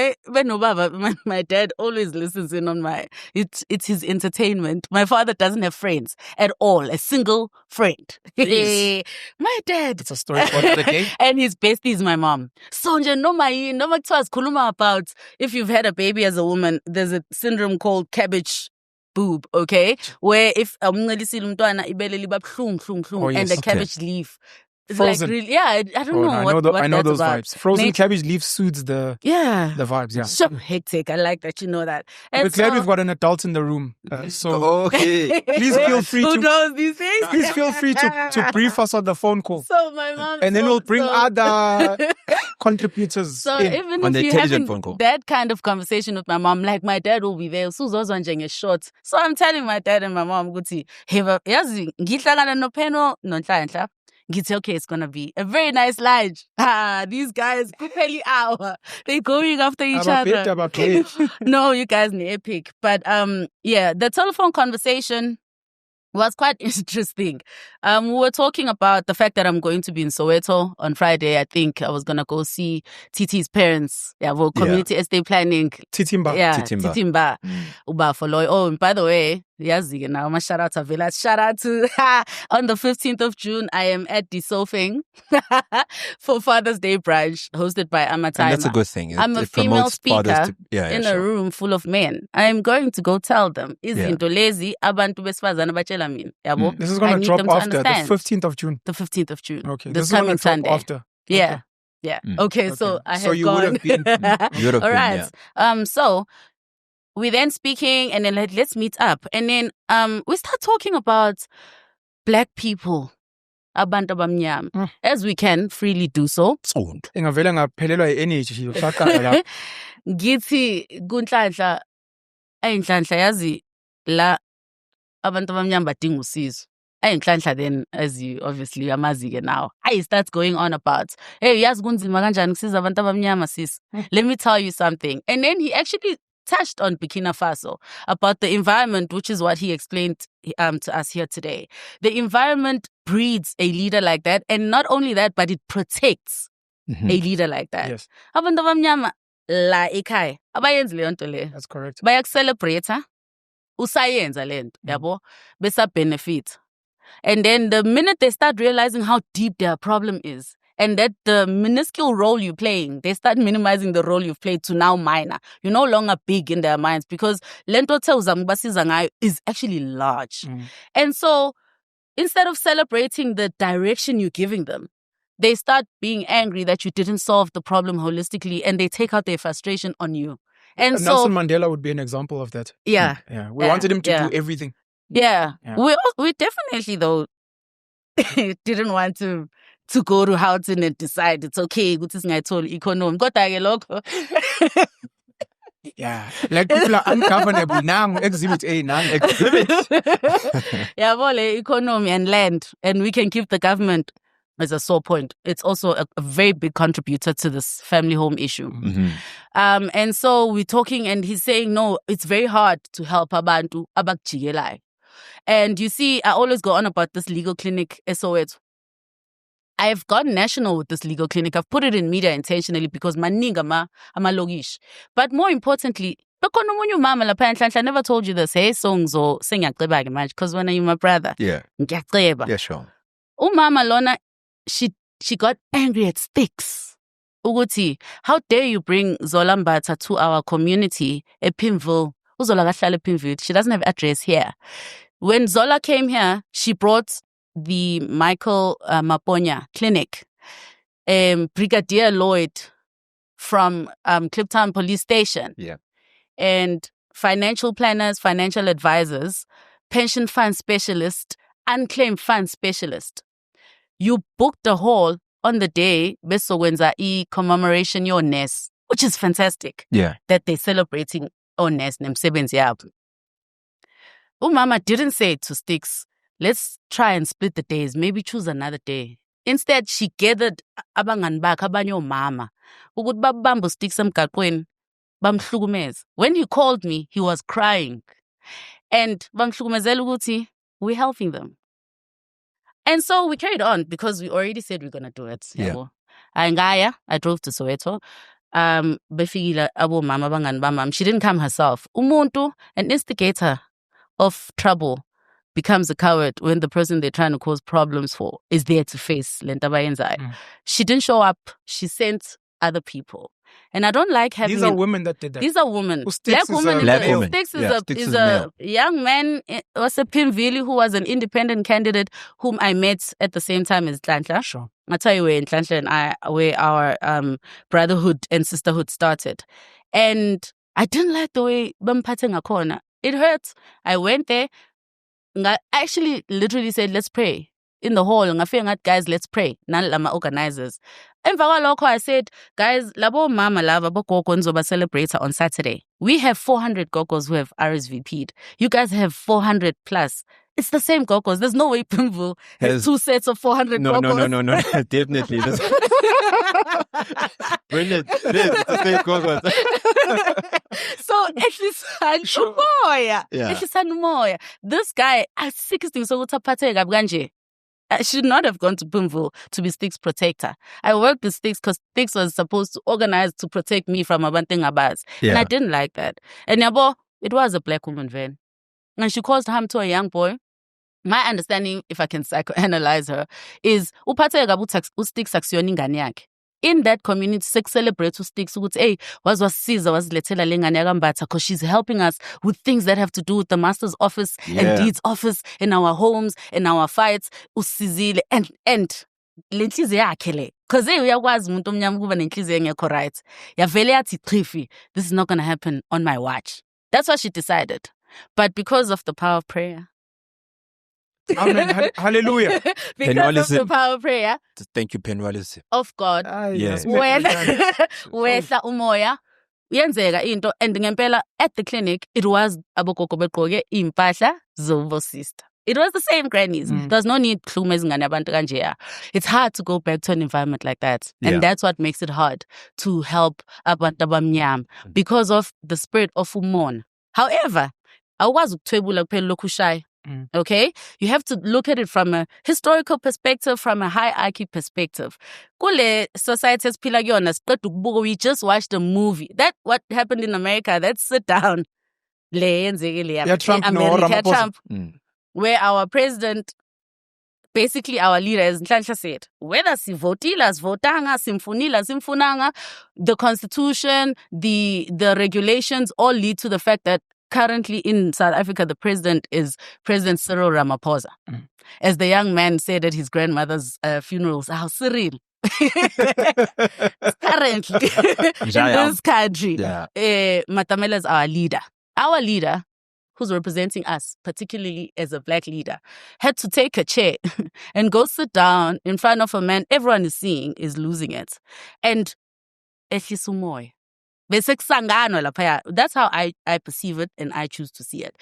my dad always listens in on it's his entertainment. My father doesn't have friends at all, a single friend. My dad. It's a story for the day. And his bestie is my mom. So, about if you've had a baby as a woman, there's a syndrome called cabbage boob, okay? Where if umntwana ibele liba buhlungu, and the yes. cabbage leaf. It's Frozen. like really, yeah, I don't know I know that's those about. vibes. Frozen Maybe- cabbage leaf soothes the vibes, yeah. So hectic. I like that you know that. We're And glad so, we've got an adult in the room. So Okay. please feel free who to knows these things? please feel free to brief us on the phone call. So my mom, And then we'll bring so- other contributors So in. even On if the you're intelligent having phone call. that kind of conversation with my mom, like my dad will be there, Suzozwa njenge short. So I'm telling my dad and my mom, Guti, yazi ngihlangana noPheno noNhlanhla. Ngithi, okay, it's gonna be a very nice lunch. These guys, kupheli hour. They're going after each Ababhede, other. ababhede. No, you guys are epic. But yeah, the telephone conversation was quite interesting. We were talking about the fact that I'm going to be in Soweto on Friday. I think I was gonna go see TT's parents. Yeah, well, community estate planning. Titimba. Yeah, Titimba. Titimba. Uba for Loy. Oh, and by the way, yazi now my shout out to Village. Shout out to on the 15th of June. I am at the Sofing for Father's Day brunch hosted by Amataima. And that's a good thing. I'm a It female promotes fathers speaker in a sure. room full of men. I'm going to go tell them, Yeah. izinto lezi abantu besifazane batshela mina, yabo? This is I going to need drop them to after the understand. 15th of June. The 15th of June. Okay. This This is going coming to drop Sunday. after. Yeah. Okay. Yeah. Mm. Okay, so Okay. I So have you would gone. have been- You would have All been, right. yeah. So we then speaking and then let's meet up. And then we start talking about black people, abantu abamnyama, as we can freely do so. Ingavele ngaphelelwa yi-energy. Usaqala lapho. Ngithi kuNhlanhla, Nhlanhla yazi la abantu abamnyama badinga usizo. Nhlanhla then, as you obviously amazi-ke now, I starts going on about, hey, yazi kunzima kanjani ukusiza abantu abamnyama sis. Let me tell you something. And then he actually touched on Burkina Faso about the environment, which is what he explained to us here today. The environment breeds a leader like that, and not only that, but it protects a leader like that. Yes, Abantu abamnyama la ekhaya abayenzi leyo nto leyo. that's correct. Bayakucelebrate usayenza lento, yabo, besa benefit. And then the minute they start realizing how deep their problem is, and that the minuscule role you're playing, they start minimizing the role you've played to now minor. You're no longer big in their minds because lento tewuzamubasiza ngayo is actually large. And so instead of celebrating the direction you're giving them, they start being angry that you didn't solve the problem holistically, and they take out their frustration on you. And so Nelson Mandela would be an example of that. yeah. Yeah. We wanted him to do everything. Yeah. Yeah. We definitely though didn't want to go to Houghton and decide it's okay ukuthi singayitholi economy. Kodwa-ke lokho Yeah. Like people are ungovernable. Now, exhibit A, now, exhibit. yabo le economy and land, and we can keep the government as a sore point. It's also a very big contributor to this family home issue. And so we're talking, and he's saying, no, it's very hard to help abantu abakujikelayo. And you see, I always go on about this legal clinic, SOS. I've gone national with this legal clinic. I've put it in media intentionally because maningi amalogish. But more importantly, bekhona omunye umama lapha Nhlanhla, I never told you this, hey, so sengiyaceba-ke manje, because when you're my brother, Yeah. ngiyaceba. Yeah, sure. Umama lona, she got angry at Sticks. Ukuthi, how dare you bring Zola Mbatha to our community at Pimville? Uzola kahlala ePimville. She doesn't have address here. When Zola came here, she brought the Michael Maponya clinic, Brigadier Lloyd from Kliptown Police Station, Yeah. and financial planners, financial advisors, pension fund specialist, unclaimed fund specialist. You booked the hall on the day besokwenza commemoration yoNES, which is fantastic. Yeah. That they're celebrating oNES nemsebenzi yabo. Umama didn't say to Sticks, let's try and split the days, maybe choose another day. Instead, she gathered abangani bakhe abanye omama ukuthi babambe Sticks emgaqweni bamhlukumeze. When he called me, he was crying. And bamhlukumezela ukuthi we're helping them. And so we carried on because we already said we're going to do it. Yeah. Yabo. I drove to Soweto. Befikile abomama abangani bamama. She didn't come herself. Umuntu, an instigator of trouble, becomes a coward when the person they're trying to cause problems for is there to face lento abayenzayo. She didn't show up. She sent other people. And I don't like having These are women that did that. These are women. Who Sticks Black is woman a is Black a woman. Sticks is Yeah, a Sticks is is a male. young man. Was a Pimvili who was an independent candidate whom I met at the same time as Nhlanhla. Sure. I'll tell you where Nhlanhla and where our brotherhood and sisterhood started. And I didn't like the way bamphathe ngakhona. It hurts. I went there. I actually literally said, let's pray. In the hall, ngafika ngathi, guys, let's pray. Nani lama organizers. Emva kwalokho, I said, guys, labo mama lava bogogo nzoba celebrator on Saturday. We have 400 gogos who have RSVP'd. You guys have 400 plus. It's the same gogos. There's no way Pimville has 2 sets of 400 No, gogos. no. Definitely. Brilliant. It is. It's the same gogos. So Sure. ehlisani umoya. This guy at 60 sokuthi aphatheke kabi kanje. I should not have gone to Pimville to be Sticks protector. I worked with Sticks because Sticks was supposed to organize to protect me from Abantu Ngabaz. And I didn't like that. And yabo, it was a black woman van. And she caused harm to a young boy. My understanding, if I can psychoanalyze her, is uphatheke kabi uSticks akusiyona ingane yakhe. In that community, sex celebrates uSticks ukuthi hey, wazilethela le ngane yaMbatha because she's helping us with things that have to do with the master's office and deeds office in our homes, in our fights. Usizile and le nhliziyo yakhe le. Because uyakwazi umuntu omnyama ukuba nenhliziyo engekho right. Yavele yathi chifi, this is not going to happen on my watch. That's what she decided. But because of the power of prayer. Amen. Hallelujah. Because of the power of prayer. Thank you, Penwalisi. Of God. Yes. Wehla umoya. Yenzeka into and ngempela at the clinic it was abogogo begqoke impahla zobo sister. It was the same grannies. There's no need khuluma izingane abantu kanje. It's hard to go back to an environment like that. And that's what makes it hard to help abantu abamnyama because of the spirit of umona. However, awukwazi ukuthwebula kuphela lokhu ushaya. Okay? You have to look at it from a historical perspective, from a hierarchy perspective. Kule society esiphila kuyona siqeda ukubuka, we just watched a movie. That what happened in America, that's sit down. Le yenzekile Trump. Where our president, basically our leader, as Nhlanhla said, whether sivotile, asivotanga, simfunile, simfunanga, the constitution, the regulations all lead to the fact that currently in South Africa, the president is President Cyril Ramaphosa. As the young man said at his grandmother's funerals, Cyril. Currently in this country, Matamela is our leader. Our leader, who's representing us, particularly as a black leader, had to take a chair and go sit down in front of a man everyone is seeing is losing it. And ehlisa umoya. That's how I perceive it and I choose to see it.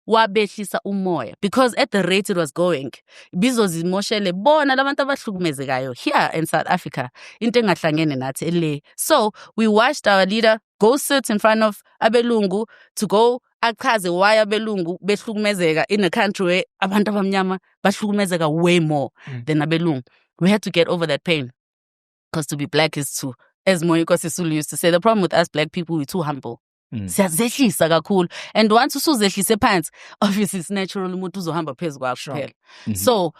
Wabehlisa umoya. Because at the rate it was going, bizozimoshele bona labantu abahlukumezekayo here in South Africa. Into engahlangene nathi le. So we watched our leader go sit in front of abelungu to go achaze why abelungu behlukumezeka in a country where abantu abamnyama bahlukumezeka way more than abelungu. We had to get over that pain. Because to be black is to, as Moyiko Sisulu used to say, the problem with us black people, we're too humble. Siyazehlisa kakhulu. And once usuzehlise phansi, obviously it's natural umuntu uzohamba phezu kwakho kuphela. So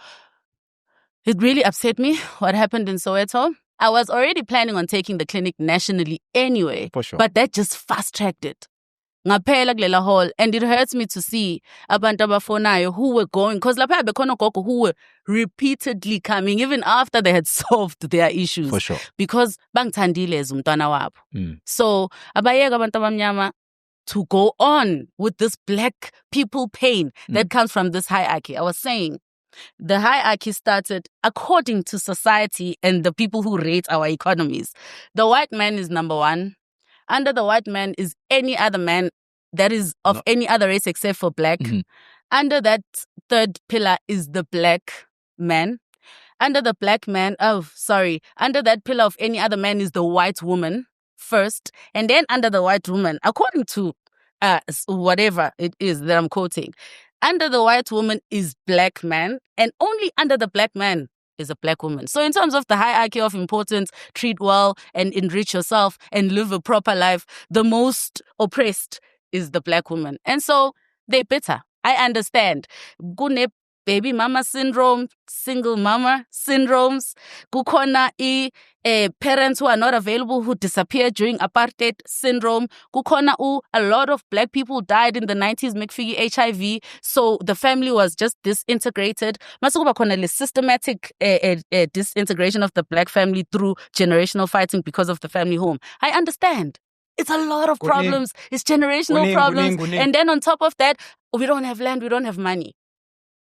it really upset me what happened in Soweto. I was already planning on taking the clinic nationally anyway. For sure. But that just fast-tracked it. Ngaphela kulela hall, and it hurts me to see abantu abafonayo who were going, because lapha bekhona gogo who were repeatedly coming even after they had solved their issues. For sure. Because bangithandile as umntwana wabo. So abayeka abantu abamnyama to go on with this black people pain that comes from this hierarchy. I was saying the hierarchy started according to society and the people who rate our economies. The white man is number one. Under the white man is any other man that is of any other race except for black. Under that third pillar is the black man. Under the black man, under that pillar of any other man is the white woman first. And then under the white woman, according to whatever it is that I'm quoting, under the white woman is black man. And only under the black man is a black woman. So in terms of the hierarchy of importance, treat well and enrich yourself and live a proper life, the most oppressed is the black woman. And so they're bitter. I understand. Kune baby mama syndrome, single mama syndromes, kukhona parents who are not available, who disappeared during apartheid syndrome. Kukhona a lot of black people died in the 90s, McFiggy HIV, so the family was just disintegrated. Masukuba khona le systematic disintegration of the black family through generational fighting because of the family home. I understand. It's a lot of problems. It's generational problems. And then on top of that, we don't have land, we don't have money.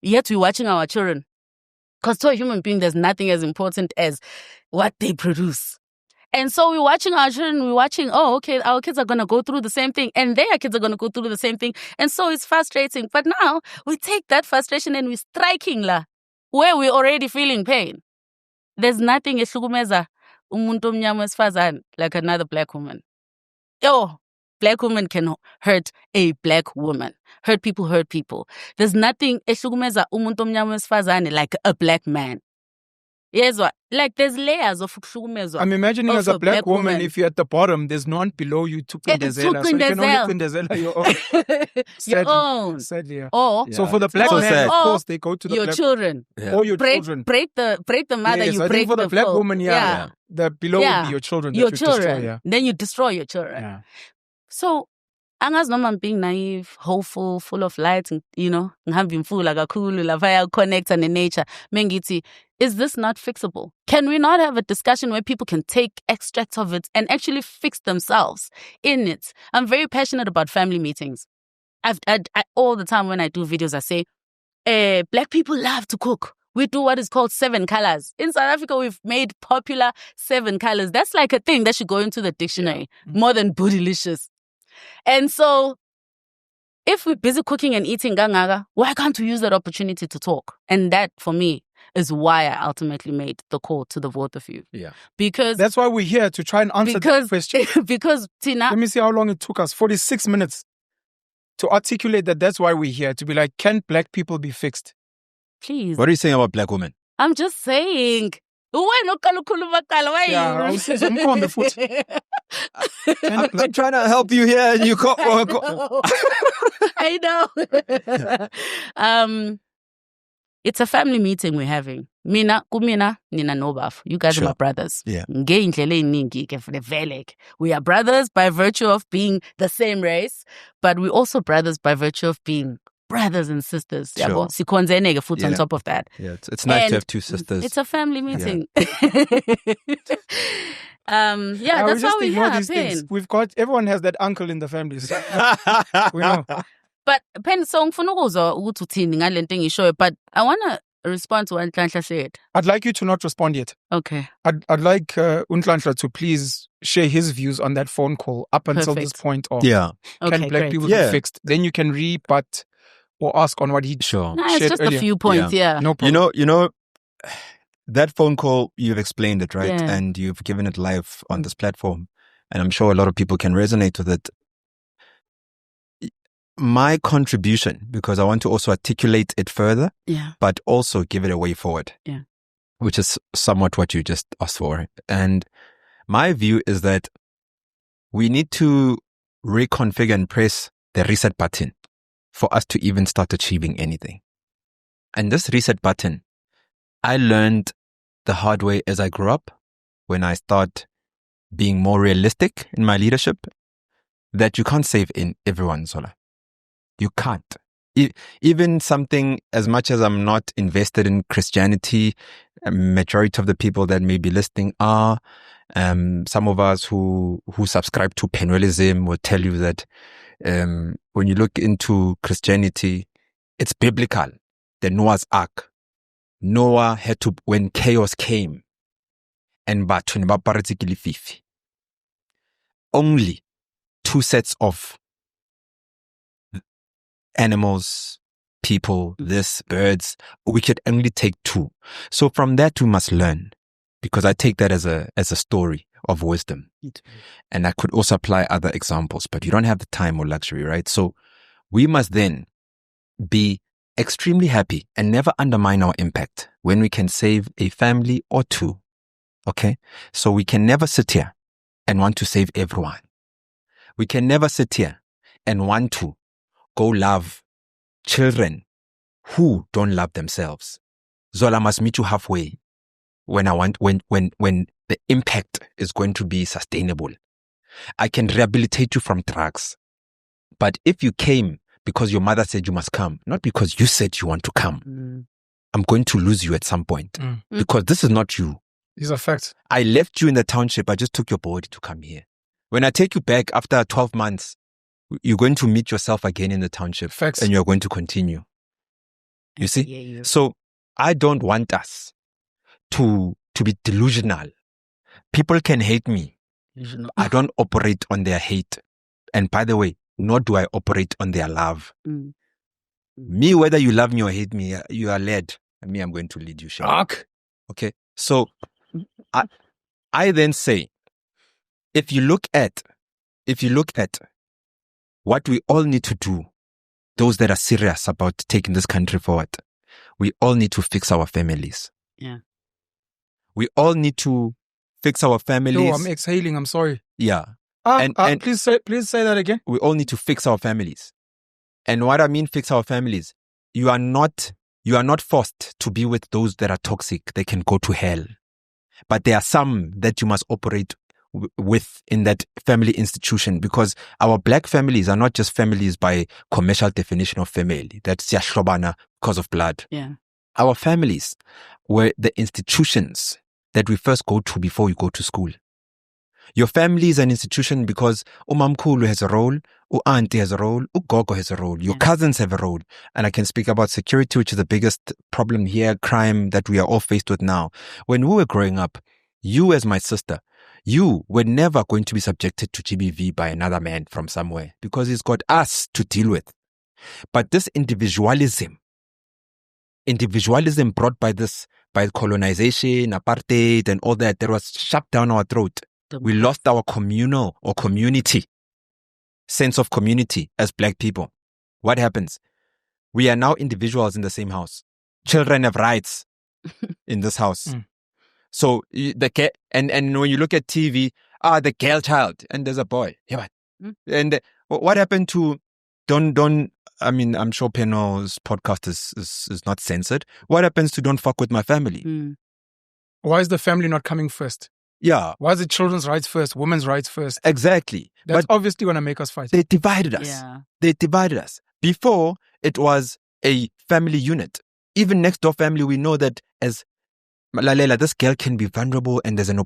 Yet we're watching our children. Because to a human being, there's nothing as important as what they produce. And so we're watching our children, we're watching, oh, okay, our kids are going to go through the same thing, and their kids are going to go through the same thing. And so it's frustrating. But now we take that frustration and we're striking la, where we're already feeling pain. There's nothing eshukumeza umuntu omnyama wesifazane like another black woman. Oh, black women can hurt a black woman. Hurt people. There's nothing eshukumeza umuntu omnyama wesifazane like a black man. Yes, what? Like there's layers of kushukumezwa. I'm imagining as a black woman, if you're at the bottom, there's no one below you to Kundezela. So you can only Kundezela your own. Your own. Sadly, yeah. Or so for the black man, of course, they go to the your black children. Yeah. Or your children. Break the mother, yes, you I break think for the black foe. woman, the below would be your children. Your children. Destroy, yeah. Then you destroy your children. Yeah. So angazi noma I'm being naive, hopeful, full of light, ngihamba imfula kakhulu lavaya connect and nature. Mengithi, is this not fixable? Can we not have a discussion where people can take extracts of it and actually fix themselves in it? I'm very passionate about family meetings. I all the time when I do videos, I say, black people love to cook. We do what is called 7 colors. In South Africa, we've made popular 7 colors. That's like a thing that should go into the dictionary, more than bootylicious. And so, if we're busy cooking and eating gangaga, why can't we use that opportunity to talk? And that, for me, is why I ultimately made the call to the both of you. Yeah. Because that's why we're here, to try and answer that question. Because, Tina... Let me see how long it took us. 46 minutes to articulate that. That's why we're here, to be like, can black people be fixed? Please. What are you saying about black women? I'm just saying... Yeah, I'm on the foot. I'm trying to help you here, and you go. I know. It's a family meeting we're having. Mina, kumina, nina nobaf. You guys are my brothers. Yeah. We are brothers by virtue of being the same race, but we're also brothers by virtue of being brothers and sisters. Sure. On top of that. Yeah, it's nice to have 2 sisters. It's a family meeting. Yeah. That's how we have these things. We've got, everyone has that uncle in the family. So we know. But Pen song but I want to respond to what Nhlanhla said. I'd like you to not respond yet. Okay. I'd like Nhlanhla to please share his views on that phone call up until this point. Of can black people be fixed? Then you can rebut or ask on what he shared it's just earlier. A few points, No problem. You know, that phone call, you've explained it, right? Yeah. And you've given it live on this platform. And I'm sure a lot of people can resonate with it. My contribution, because I want to also articulate it further, but also give it a way forward, which is somewhat what you just asked for. And my view is that we need to reconfigure and press the reset button for us to even start achieving anything. And this reset button, I learned the hard way as I grew up, when I start being more realistic in my leadership, that you can't save everyone, Zola. You can't. Even something, as much as I'm not invested in Christianity, a majority of the people that may be listening are. Some of us who subscribe to Penuelism will tell you that when you look into Christianity, it's biblical. The Noah's Ark. Noah had to, when chaos came, and only 2 sets of animals, people, birds, we could only take 2. So from that we must learn, because I take that as a story of wisdom. And I could also apply other examples, but you don't have the time or luxury, right? So we must then be extremely happy and never undermine our impact when we can save a family or 2. Okay? So we can never sit here and want to save everyone. We can never sit here and want to go love children who don't love themselves. Zola must meet you halfway when the impact is going to be sustainable. I can rehabilitate you from drugs. But if you came because your mother said you must come, not because you said you want to come, I'm going to lose you at some point because this is not you. These are facts. I left you in the township. I just took your body to come here. When I take you back after 12 months, you're going to meet yourself again in the township. Facts. And you're going to continue. You see? Yeah. So I don't want us to be delusional. People can hate me. I don't operate on their hate. And by the way, nor do I operate on their love. Me, whether you love me or hate me, you are led. And me, I'm going to lead you. Okay? So I then say, if you look at what we all need to do, those that are serious about taking this country forward, we all need to fix our families. Yeah. We all need to fix our families. No, I'm exhaling. I'm sorry. Yeah. And please say that again. We all need to fix our families. And what I mean fix our families, you are not forced to be with those that are toxic. They can go to hell. But there are some that you must operate with in that family institution, because our black families are not just families by commercial definition of family. That's siyashlobana because of blood. Yeah. Our families were the institutions that we first go to before we go to school. Your family is an institution because umamkhulu has a role, auntie has a role, gogo has a role, your cousins have a role. And I can speak about security, which is the biggest problem here, crime that we are all faced with now. When we were growing up, you as my sister, you were never going to be subjected to GBV by another man from somewhere because he's got us to deal with. But this individualism brought by colonization, apartheid, and all that was shoved down our throat. We lost our communal or community sense of community as black people. What happens? We are now individuals in the same house. Children have rights in this house. So and when you look at TV, the girl child and there's a boy. Yeah, and what happened to don't I mean, I'm sure Peno's podcast is not censored. What happens to don't fuck with my family? Why is the family not coming first? Yeah. Why is it children's rights first, women's rights first? Exactly. That's obviously going to make us fight. They divided us. Yeah. They divided us. Before, it was a family unit. Even next door family, we know that as Lalela, this girl can be vulnerable and there's an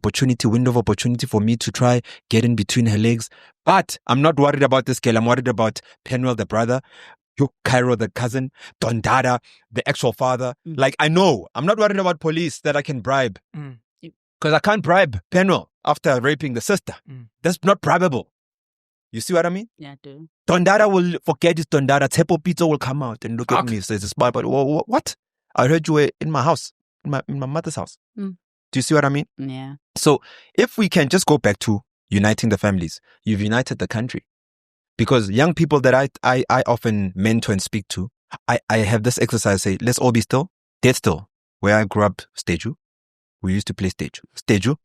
window of opportunity for me to try get in between her legs. But I'm not worried about this girl. I'm worried about Penuel, the brother, Cairo, the cousin, Dondada, the actual father. Like, I know. I'm not worried about police that I can bribe. Because I can't bribe Penuel after raping the sister. That's not bribable. You see what I mean? Yeah, I do. Dondada will forget his Dondada. Tepo Pizza will come out and look at me and say, but what? I heard you were in my house. In my mother's house. Do you see what I mean? Yeah. So if we can just go back to uniting the families, you've united the country. Because young people that I often mentor and speak to, I have this exercise, say, let's all be still, dead still. Where I grew up, Steju, we used to play Steju.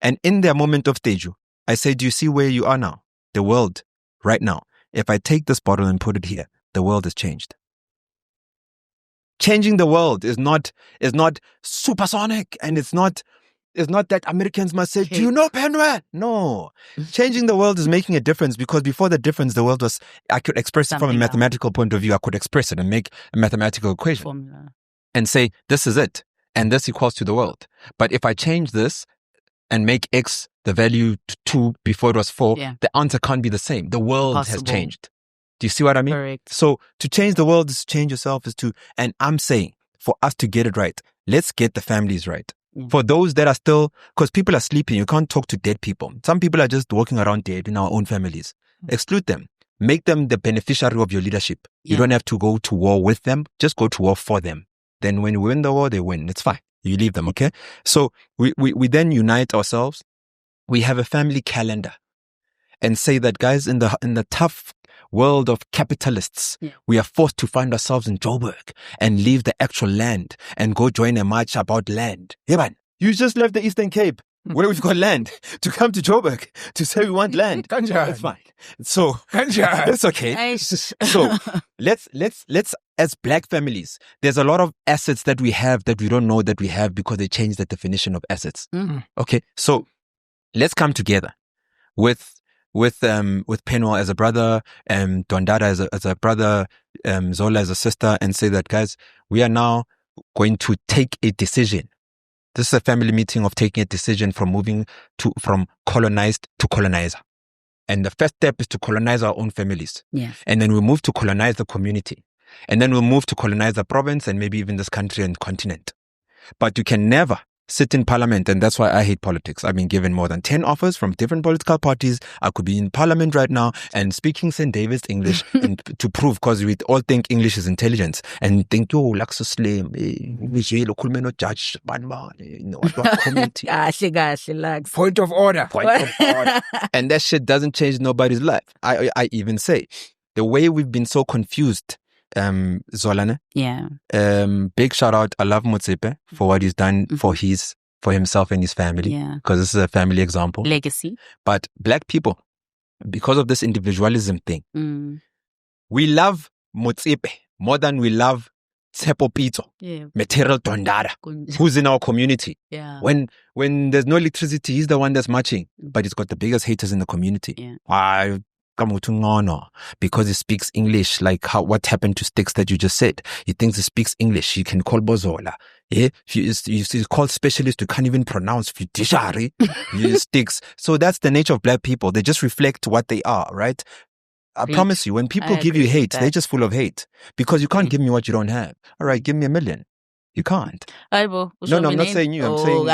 And in their moment of Steju, I say, do you see where you are now? The world, right now. If I take this bottle and put it here, the world has changed. Changing the world is not supersonic, and it's not that Americans must say, do you know Penwa? No. Changing the world is making a difference, because before the difference, the world was, I could express it from a mathematical point of view. I could express it and make a mathematical equation Formula. And say, this is it. And this equals to the world. But if I change this and make X the value to 2 before it was 4, the answer can't be the same. The world has changed. Do you see what I mean? Correct. So to change the world is to change yourself, and I'm saying for us to get it right, let's get the families right. For those that are still, because people are sleeping, you can't talk to dead people. Some people are just walking around dead in our own families. Exclude them. Make them the beneficiary of your leadership. You don't have to go to war with them. Just go to war for them. Then when you win the war, they win. It's fine. You leave them, okay? So we then unite ourselves. We have a family calendar and say that, guys, in the tough world of capitalists, we are forced to find ourselves in Joburg and leave the actual land and go join a march about land. Yeah, man. You just left the Eastern Cape. where we've got land, to come to Joburg to say we want land. Kanjani? It's fine. So Kanjani? it's okay. Eish. So let's as black families, there's a lot of assets that we have that we don't know that we have because they changed the definition of assets. Mm. Okay, so let's come together with Penwell as a brother, Dondada as a brother, Zola as a sister, and say that, guys, we are now going to take a decision. This is a family meeting of taking a decision from moving from colonized to colonizer. And the first step is to colonize our own families. Yes. And then we'll move to colonize the community. And then we'll move to colonize the province and maybe even this country and continent. But you can never sit in parliament, and that's why I hate politics. I've been given more than 10 offers from different political parties. I could be in parliament right now and speaking St. David's English and to prove, because we all think English is intelligence and think, yo, like so slim, judge, community. Point of order. And that shit doesn't change nobody's life. I even say, the way we've been so confused, Zola, Yeah. big shout out, I love Motsepe for what he's done for himself and his family. Yeah. Because this is a family example. Legacy. But black people, because of this individualism thing, we love Motsepe more than we love Tsepo Pito, Yeah. Material Tondara, who's in our community. Yeah. When there's no electricity, he's the one that's marching, but he's got the biggest haters in the community. Yeah. Why? Because he speaks English, like what happened to Sticks that you just said. He thinks he speaks English. You can call Bozola. Yeah? He's called specialist. You can't even pronounce judiciary. Sticks. So that's the nature of black people. They just reflect what they are, right? I promise you, when people give you hate, they're just full of hate. Because you can't give me what you don't have. All right, give me $1 million. You can't. No, I'm not saying you. I'm saying...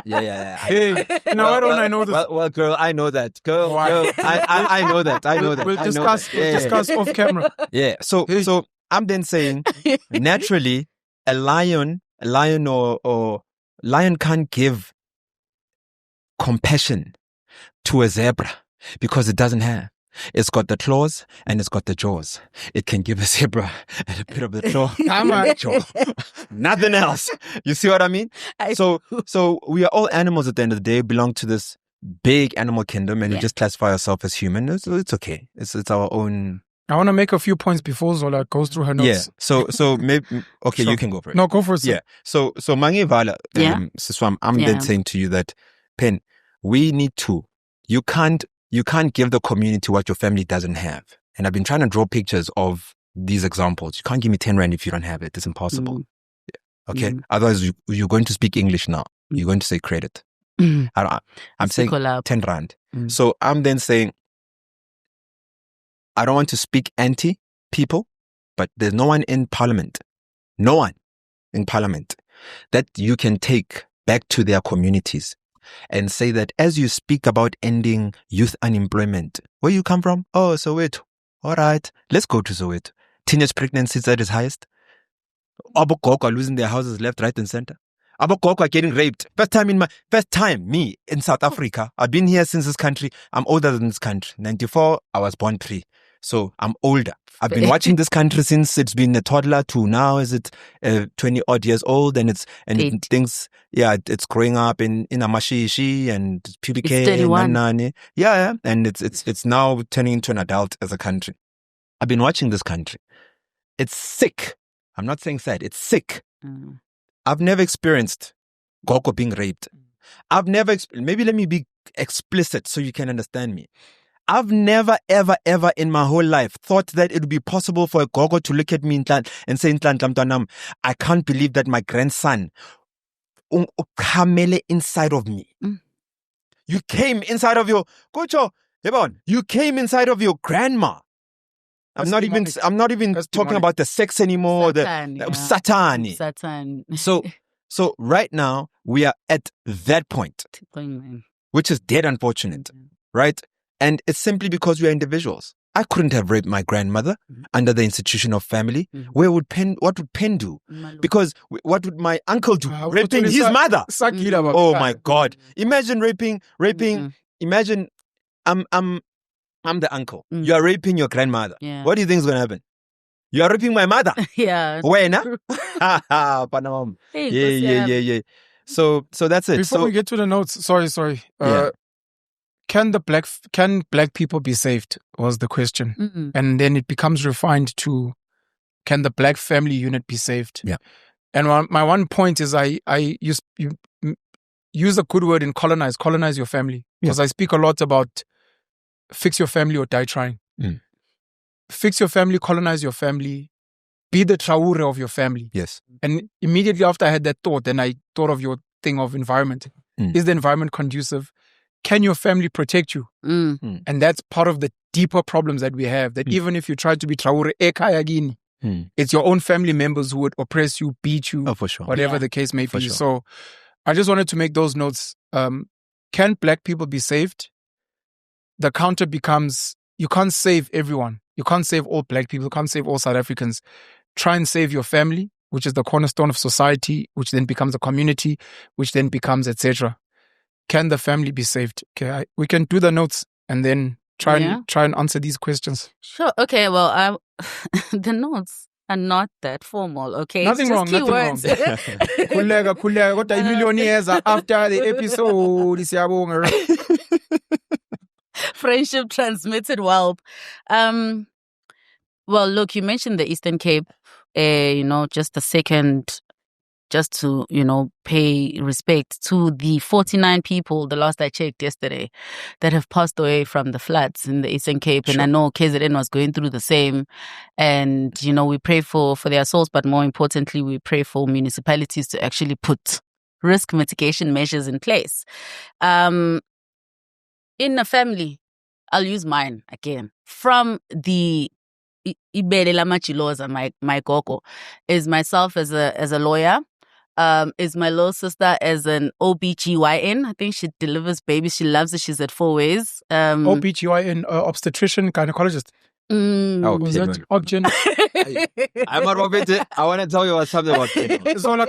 Yeah. Hey, now why don't I know this? Well, girl, I know that. Girl, I know that. I know that. We'll discuss off camera. Yeah. So I'm then saying, naturally, a lion or lion can't give compassion to a zebra because it doesn't have. It's got the claws and it's got the jaws. It can give a zebra a bit of the claw and the jaw. Nothing else. You see what I mean? So we are all animals at the end of the day, belong to this big animal kingdom, and we just classify ourselves as human. It's okay. It's our own. I want to make a few points before Zola goes through her notes. Yeah. So maybe okay, sure. You can go for it. No, go for it. Yeah. So Mangivala, Siswam, I'm then saying to you that, Pen, we need to. You can't give the community what your family doesn't have. And I've been trying to draw pictures of these examples. You can't give me 10 rand if you don't have it. It's impossible. Okay? Otherwise, you're going to speak English now. You're going to say credit. I'm saying 10 rand. So I'm then saying, I don't want to speak anti-people, but there's no one in parliament that you can take back to their communities and say that as you speak about ending youth unemployment, where you come from? Oh, Soweto. All right, let's go to Soweto. Teenage pregnancies at its highest. Abogogo are losing their houses left, right, and center. Abogogo are getting raped. First time me in South Africa. I've been here since this country. I'm older than this country. 94, I was born pre. So I'm older. I've been watching this country since it's been a toddler to now is it 20 odd years old, and it thinks it's growing up in Amashishi and pubic hair and nanani. Yeah, and it's now turning into an adult as a country. I've been watching this country. It's sick. I'm not saying sad. It's sick. I've never experienced Gogo being raped. Maybe let me be explicit so you can understand me. I've never, ever, ever in my whole life thought that it would be possible for a gogo to look at me and say, I can't believe that my grandson inside of me. You came inside of your you came inside of your grandma. I'm not even talking about the sex anymore. Satan. So right now we are at that point, which is dead unfortunate, right? And it's simply because we are individuals. I couldn't have raped my grandmother under the institution of family. What would Penn do? Because what would my uncle do? Raping his mother. Oh my God. Imagine raping. Imagine I'm the uncle. You are raping your grandmother. Yeah. What do you think is going to happen? You are raping my mother. Yeah. When? Hey, yeah. So that's it. Before we get to the notes, sorry. Yeah. Can black people be saved? Was the question. Mm-mm. And then it becomes refined to, can the black family unit be saved? Yeah. And my one point is I use a good word in colonize your family. Because I speak a lot about fix your family or die trying. Fix your family, colonize your family, be the traure of your family. Yes. And immediately after I had that thought, then I thought of your thing of environment. Is the environment conducive? Can your family protect you? And that's part of the deeper problems that we have, that even if you try to be traure ekayagini, it's your own family members who would oppress you, beat you, for sure. whatever the case may For be. sure. So I just wanted to make those notes. Can black people be saved? The counter becomes, you can't save everyone. You can't save all black people. You can't save all South Africans. Try and save your family, which is the cornerstone of society, which then becomes a community, which then becomes etc. Can the family be saved? Okay, we can do the notes and then try and answer these questions. Sure. Okay. Well, the notes are not that formal. Okay. Nothing It's wrong. just Nothing wrong. keywords. Khuleka. What a million years after the episode. Siyabonga. Friendship transmitted wealth. Well, look, you mentioned the Eastern Cape. Just a second, just to pay respect to the 49 people, the last I checked yesterday, that have passed away from the floods in the Eastern Cape. Sure. And I know KZN was going through the same. And we pray for their souls, but more importantly, we pray for municipalities to actually put risk mitigation measures in place. In a family, I'll use mine again. From the Ibele Lamachiloza, my gogo, is myself as a lawyer, is my little sister as an OBGYN. I think she delivers babies. She loves it. She's at 4 ways. OBGYN, obstetrician, gynecologist. Was that option? I'm not about it. I want to tell you something about Penwell. Zola,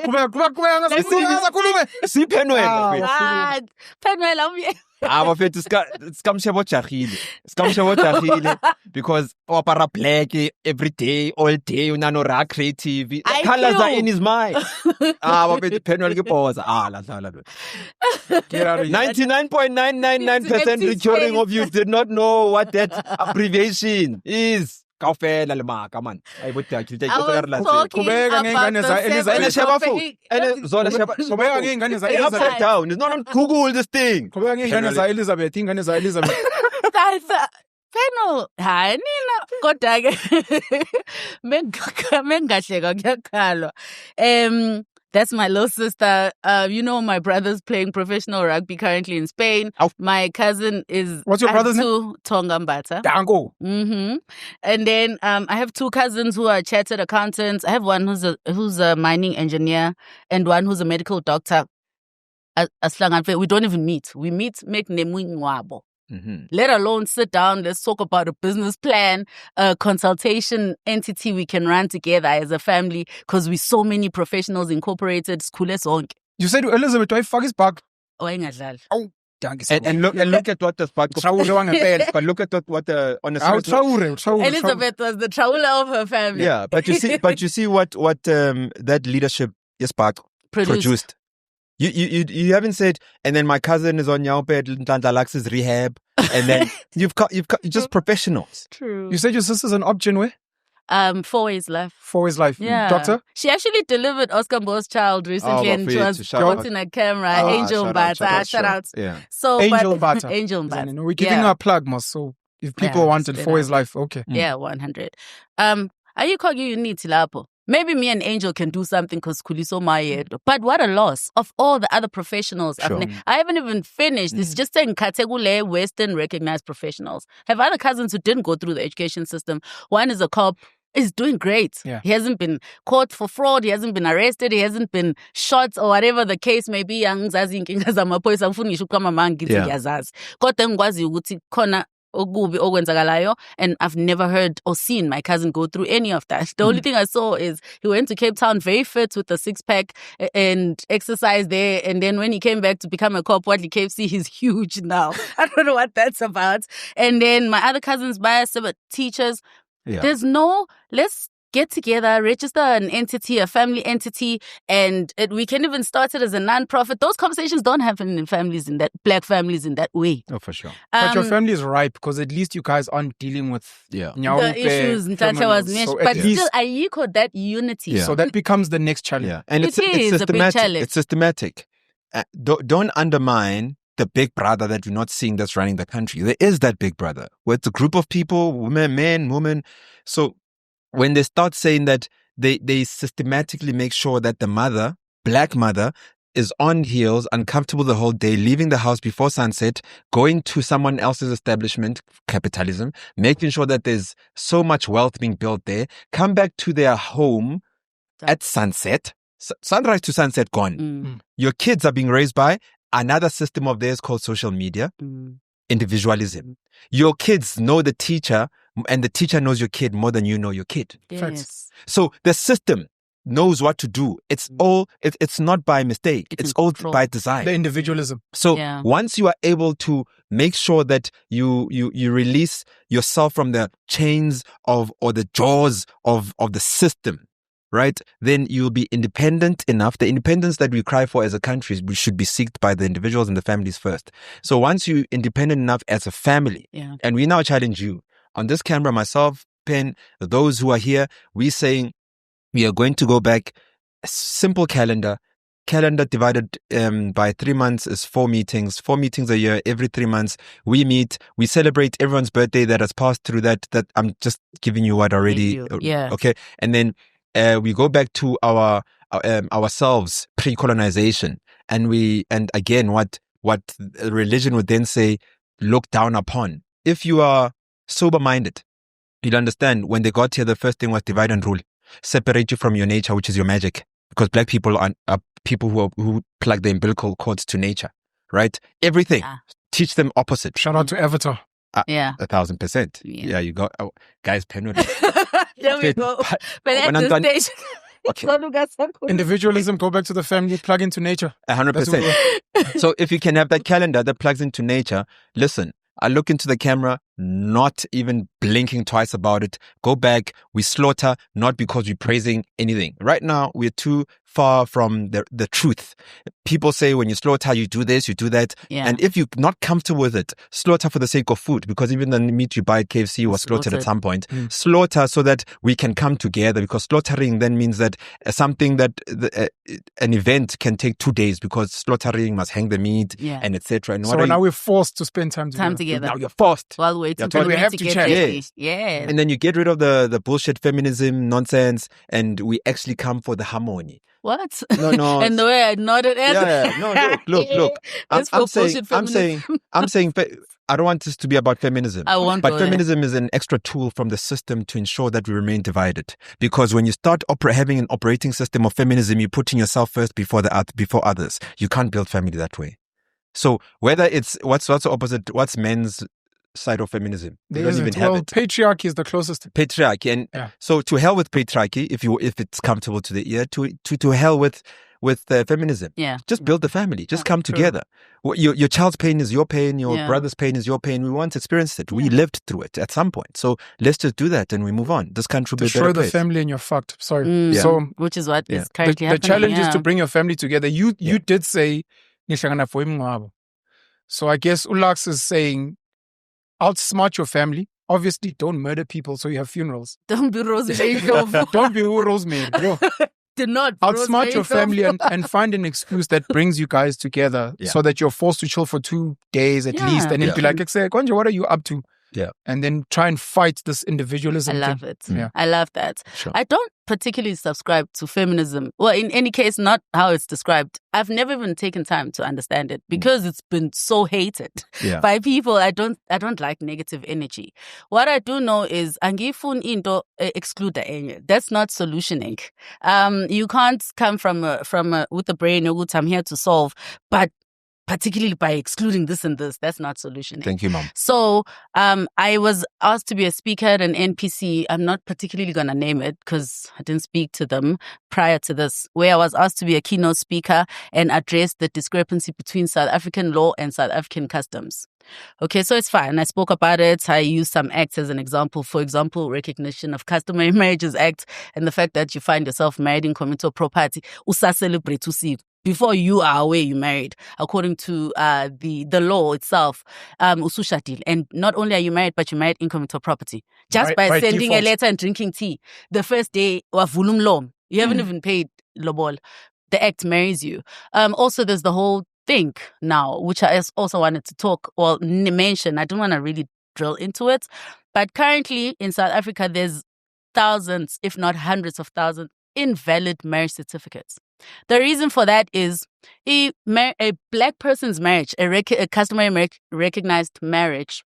See Penwell. Penwell, love you. I'm afraid it's kamshebo chahile because opera black every day, all day, unanora creative. The colors are in his mind. I'm afraid Penwell ke pause. La. 99.999% recurring of you did not know what that abbreviation is. Kaufela le maka man. I would tell you. I was talking about upside down. It's not on Google, this thing. Elizabeth. Panel, hayi nina kodwa ke mengahleka kuyakhalwa. That's my little sister. My brother's playing professional rugby currently in Spain. My cousin is... What's your brother's name? Tonga Mbatha. Dango. And then I have 2 cousins who are chartered accountants. I have one who's a mining engineer and one who's a medical doctor. We don't even meet. We meet, make nemuingwabo. Let alone sit down, let's talk about a business plan, a consultation entity we can run together as a family, because we're so many professionals incorporated. You said Elizabeth, do I fuck his back? Oh, engadlala. Oh, and look at what the spark. But look at what the on the Elizabeth was the traula of her family. Yeah, but you see what that leadership produced. You haven't said, and then my cousin is on Nyaupe, Nhlanhla rehab, and then you've got just professionals. True. You said your sister's an option where? 4 Ways Life. 4 Ways Life. Yeah. Doctor? She actually delivered Oscar Mbo's child recently, and she was watching a camera. Angel Mbatha. Shout out. Yeah. So, Angel Mbatha. Angel Mbatha. We're giving her a plug, Moss. So if people wanted 4 Ways Life, okay. Yeah, 100. Are you calling you need Tilapo? Maybe me and Angel can do something because Kuliso Maye. But what a loss of all the other professionals. Sure. I haven't even finished. It's just saying Kategule, Western recognized professionals. Have other cousins who didn't go through the education system. One is a cop. Is doing great. Yeah. He hasn't been caught for fraud. He hasn't been arrested. He hasn't been shot or whatever the case may be. And I've never heard or seen my cousin go through any of that. The only thing I saw is he went to Cape Town very fit with a 6-pack and exercised there. And then when he came back to become a cop, what he KFC, he's huge now. I don't know what that's about. And then my other cousins, bias, but teachers. Yeah. There's no, let's get together, register an entity, a family entity, and we can even start it as a non-profit. Those conversations don't happen in families black families in that way. Oh, for sure. But your family is ripe because at least you guys aren't dealing with the issues Nhlanhla was mentioned. So but still, I equal that unity. Yeah. So that becomes the next challenge. Yeah. And it's a big challenge. It's systematic. Don't undermine the big brother that you're not seeing that's running the country. There is that big brother with a group of people, men, women. So when they start saying that they systematically make sure that the mother, black mother, is on heels, uncomfortable the whole day, leaving the house before sunset, going to someone else's establishment, capitalism, making sure that there's so much wealth being built there, come back to their home at sunset, sunrise to sunset gone. Your kids are being raised by another system of theirs called social media, individualism. Your kids know the teacher, and the teacher knows your kid more than you know your kid. Yes. So the system knows what to do. It's it's not by mistake. It's all by design. The individualism. So once you are able to make sure that you release yourself from the chains or the jaws of the system, right? Then you'll be independent enough. The independence that we cry for as a country should be sought by the individuals and the families first. So once you're independent enough as a family, and we now challenge you on this camera, myself, Pen, those who are here, we're saying we are going to go back. A simple calendar divided by 3 months is 4 meetings. 4 meetings a year. Every 3 months we meet. We celebrate everyone's birthday that has passed through that I'm just giving you what already. Okay. And then we go back to ourselves pre-colonization, and again what religion would then say, look down upon. If you are sober-minded, you'll understand when they got here, the first thing was divide and rule, separate you from your nature, which is your magic, because black people are people who plug the umbilical cords to nature, right? Everything. Teach them opposite. Shout out to Avatar. 1,000%. Yeah, you got guys. Penalty. There we go. But at this stage, individualism, go back to the family, plug into nature. 100%. So if you can have that calendar that plugs into nature, listen, I look into the camera, not even blinking twice about it. Go back. We slaughter, not because we're praising anything. Right now, we're too far from the truth. People say when you slaughter, you do this, you do that. Yeah. And if you're not comfortable with it, slaughter for the sake of food, because even the meat you buy at KFC was slaughtered at some point. Slaughter so that we can come together, because slaughtering then means that something that an event can take 2 days, because slaughtering must hang the meat and etc. And so now we're forced to spend time together. Now you're forced. While waiting for we have to chat. Yes. And then you get rid of the bullshit feminism nonsense, and we actually come for the harmony. What? No. And the way I nodded. No, look. I'm saying, I don't want this to be about feminism. I won't. But feminism is an extra tool from the system to ensure that we remain divided. Because when you start having an operating system of feminism, you're putting yourself first before others. You can't build family that way. So whether it's what's the opposite, what's men's side of feminism? They don't even have it. Patriarchy is the closest. Patriarchy, and so to hell with patriarchy, if it's comfortable to the ear. To hell with feminism. Yeah, just build the family. Just come together. Your child's pain is your pain. Your brother's pain is your pain. We once experienced it. We lived through it at some point. So let's just do that and we move on. This country will be a better place. Destroy the family and you're fucked. Sorry. So which is what is currently happening. The challenge is to bring your family together. You did say Nhlanhla for imngcwabo. So I guess Ulax is saying, outsmart your family. Obviously, don't murder people so you have funerals. Don't be Rosemary. Don't be Rosemary, bro. Do not outsmart your family and find an excuse that brings you guys together so that you're forced to chill for 2 days at least. And then be like, Konja, what are you up to? Yeah. And then try and fight this individualism. I love it. Yeah. I love that. Sure. I don't particularly subscribe to feminism. Well, in any case, not how it's described. I've never even taken time to understand it because it's been so hated by people. I don't like negative energy. What I do know is angifun into exclude the enye. That's not solutioning. You can't come from with the brain I'm here to solve, but particularly by excluding this and this, that's not solutioning. Thank you, Mom. So I was asked to be a speaker at an NPC. I'm not particularly going to name it because I didn't speak to them prior to this, where I was asked to be a keynote speaker and address the discrepancy between South African law and South African customs. Okay, so it's fine. I spoke about it. I used some acts as an example. For example, Recognition of Customary Marriages Act and the fact that you find yourself married in communal property. Usa celebrate usiko. Before you are aware you married, according to the law itself, usushadile. And not only are you married, but you're married in communal property. Just by sending default. a letter and drinking tea. The first day, wavulum lom. You haven't even paid lobol. The act marries you. Also, there's the whole thing now, which I also wanted to talk or mention. I don't want to really drill into it. But currently in South Africa, there's thousands, if not hundreds of thousands, invalid marriage certificates. The reason for that is a black person's marriage, a customary recognized marriage,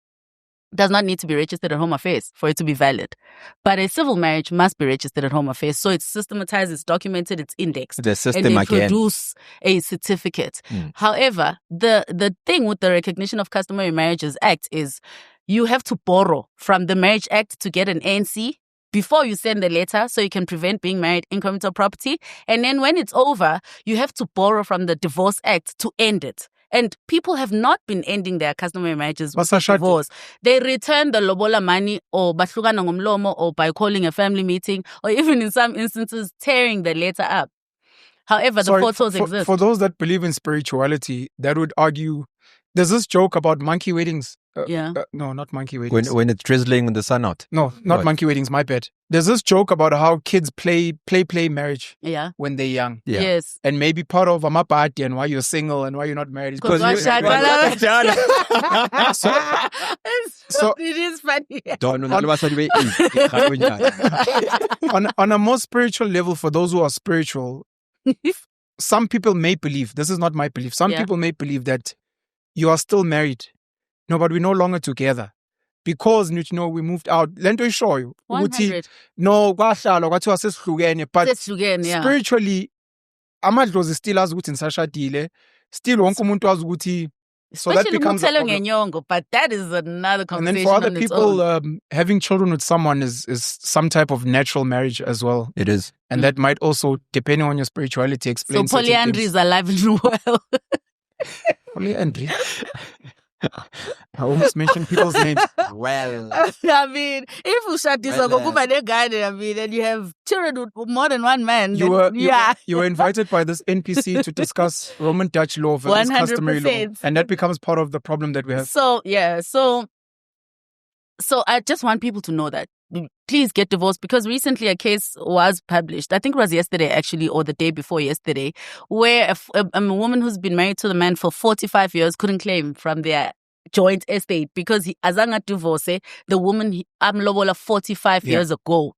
does not need to be registered at Home Affairs for it to be valid. But a civil marriage must be registered at Home Affairs. So it's systematized, it's documented, it's indexed. The system and they again. produce a certificate. However, the thing with the Recognition of Customary Marriages Act is you have to borrow from the Marriage Act to get an ANC before you send the letter so you can prevent being married in communal property. And then when it's over, you have to borrow from the Divorce Act to end it. And people have not been ending their customary marriages with divorce. They return the lobola money or bahlukana ngomlomo or by calling a family meeting or even in some instances tearing the letter up. However, the photos exist. For those that believe in spirituality, that would argue there's this joke about monkey weddings. No, not monkey weddings. When it's drizzling the sun out. No, not monkey weddings, my bad. There's this joke about how kids play marriage when they're young. Yeah. Yes. And maybe part of Mbatha and why you're single and why you're not married is because so it is funny. on a more spiritual level, for those who are spiritual, some people may believe, this is not my belief, some people may believe that you are still married. No, but we're no longer together. Because, we moved out. Let me show you. 100. No, but spiritually, amadlozi still azi ukuthi nisashadile. Still wonke umuntu azi ukuthi, so that becomes a problem. But that is another conversation. And then for other people, having children with someone is some type of natural marriage as well. It is. And that might also, depending on your spirituality, explain. So polyandry is alive and well. Polyandry. I almost mentioned people's names. Well, I mean, if you shut this up, and you have children with more than one man. You were invited by this NPC to discuss Roman Dutch law versus 100%. customary law, and that becomes part of the problem that we have. So I just want people to know that. Please get divorced, because recently a case was published, I think it was yesterday actually, or the day before yesterday, where a woman who's been married to the man for 45 years couldn't claim from their joint estate because he azanga divorce the woman amlobola 45 years ago.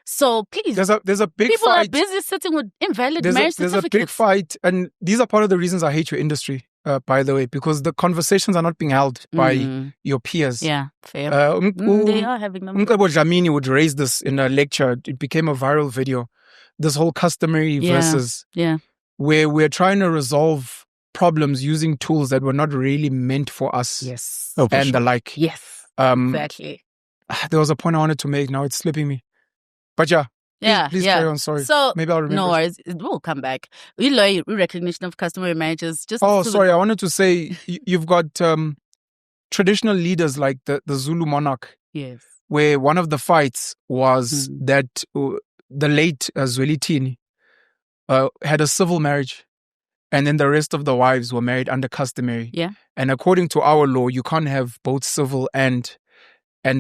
So please, there's a big people fight. Are busy sitting with invalid marriage certificates. There's a big fight, and these are part of the reasons I hate your industry. By the way, because the conversations are not being held by your peers. Yeah, fair. They are having them. Mqebo Dlamini would raise this in a lecture. It became a viral video. This whole customary versus where we're trying to resolve problems using tools that were not really meant for us. Yes. And the like. Yes. Exactly. There was a point I wanted to make. Now it's slipping me. But please carry on. Sorry. So, maybe I'll remember. No worries. It will come back. Recognition of customary marriages. Sorry. I wanted to say you've got traditional leaders like the Zulu monarch. Yes. Where one of the fights was that the late Zwelithini had a civil marriage, and then the rest of the wives were married under customary. Yeah. And according to our law, you can't have both civil and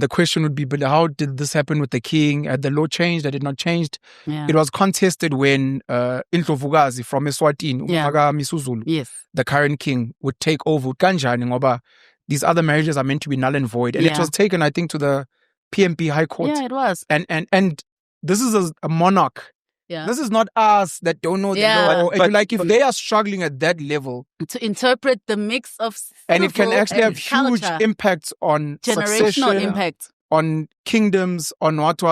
the question would be, but how did this happen with the king? Had the law changed? Had it not changed? Yeah. It was contested when Ndlovukazi from Eswatini, yes, the current king, would take over. Kanjani ngoba these other marriages are meant to be null and void. And it was taken, I think, to the PMP High Court. Yeah, it was. And this is a monarch. Yeah. This is not us that don't know the law. But if they are struggling at that level to interpret the mix of and it can actually have huge impacts on generational impact on kingdoms, on what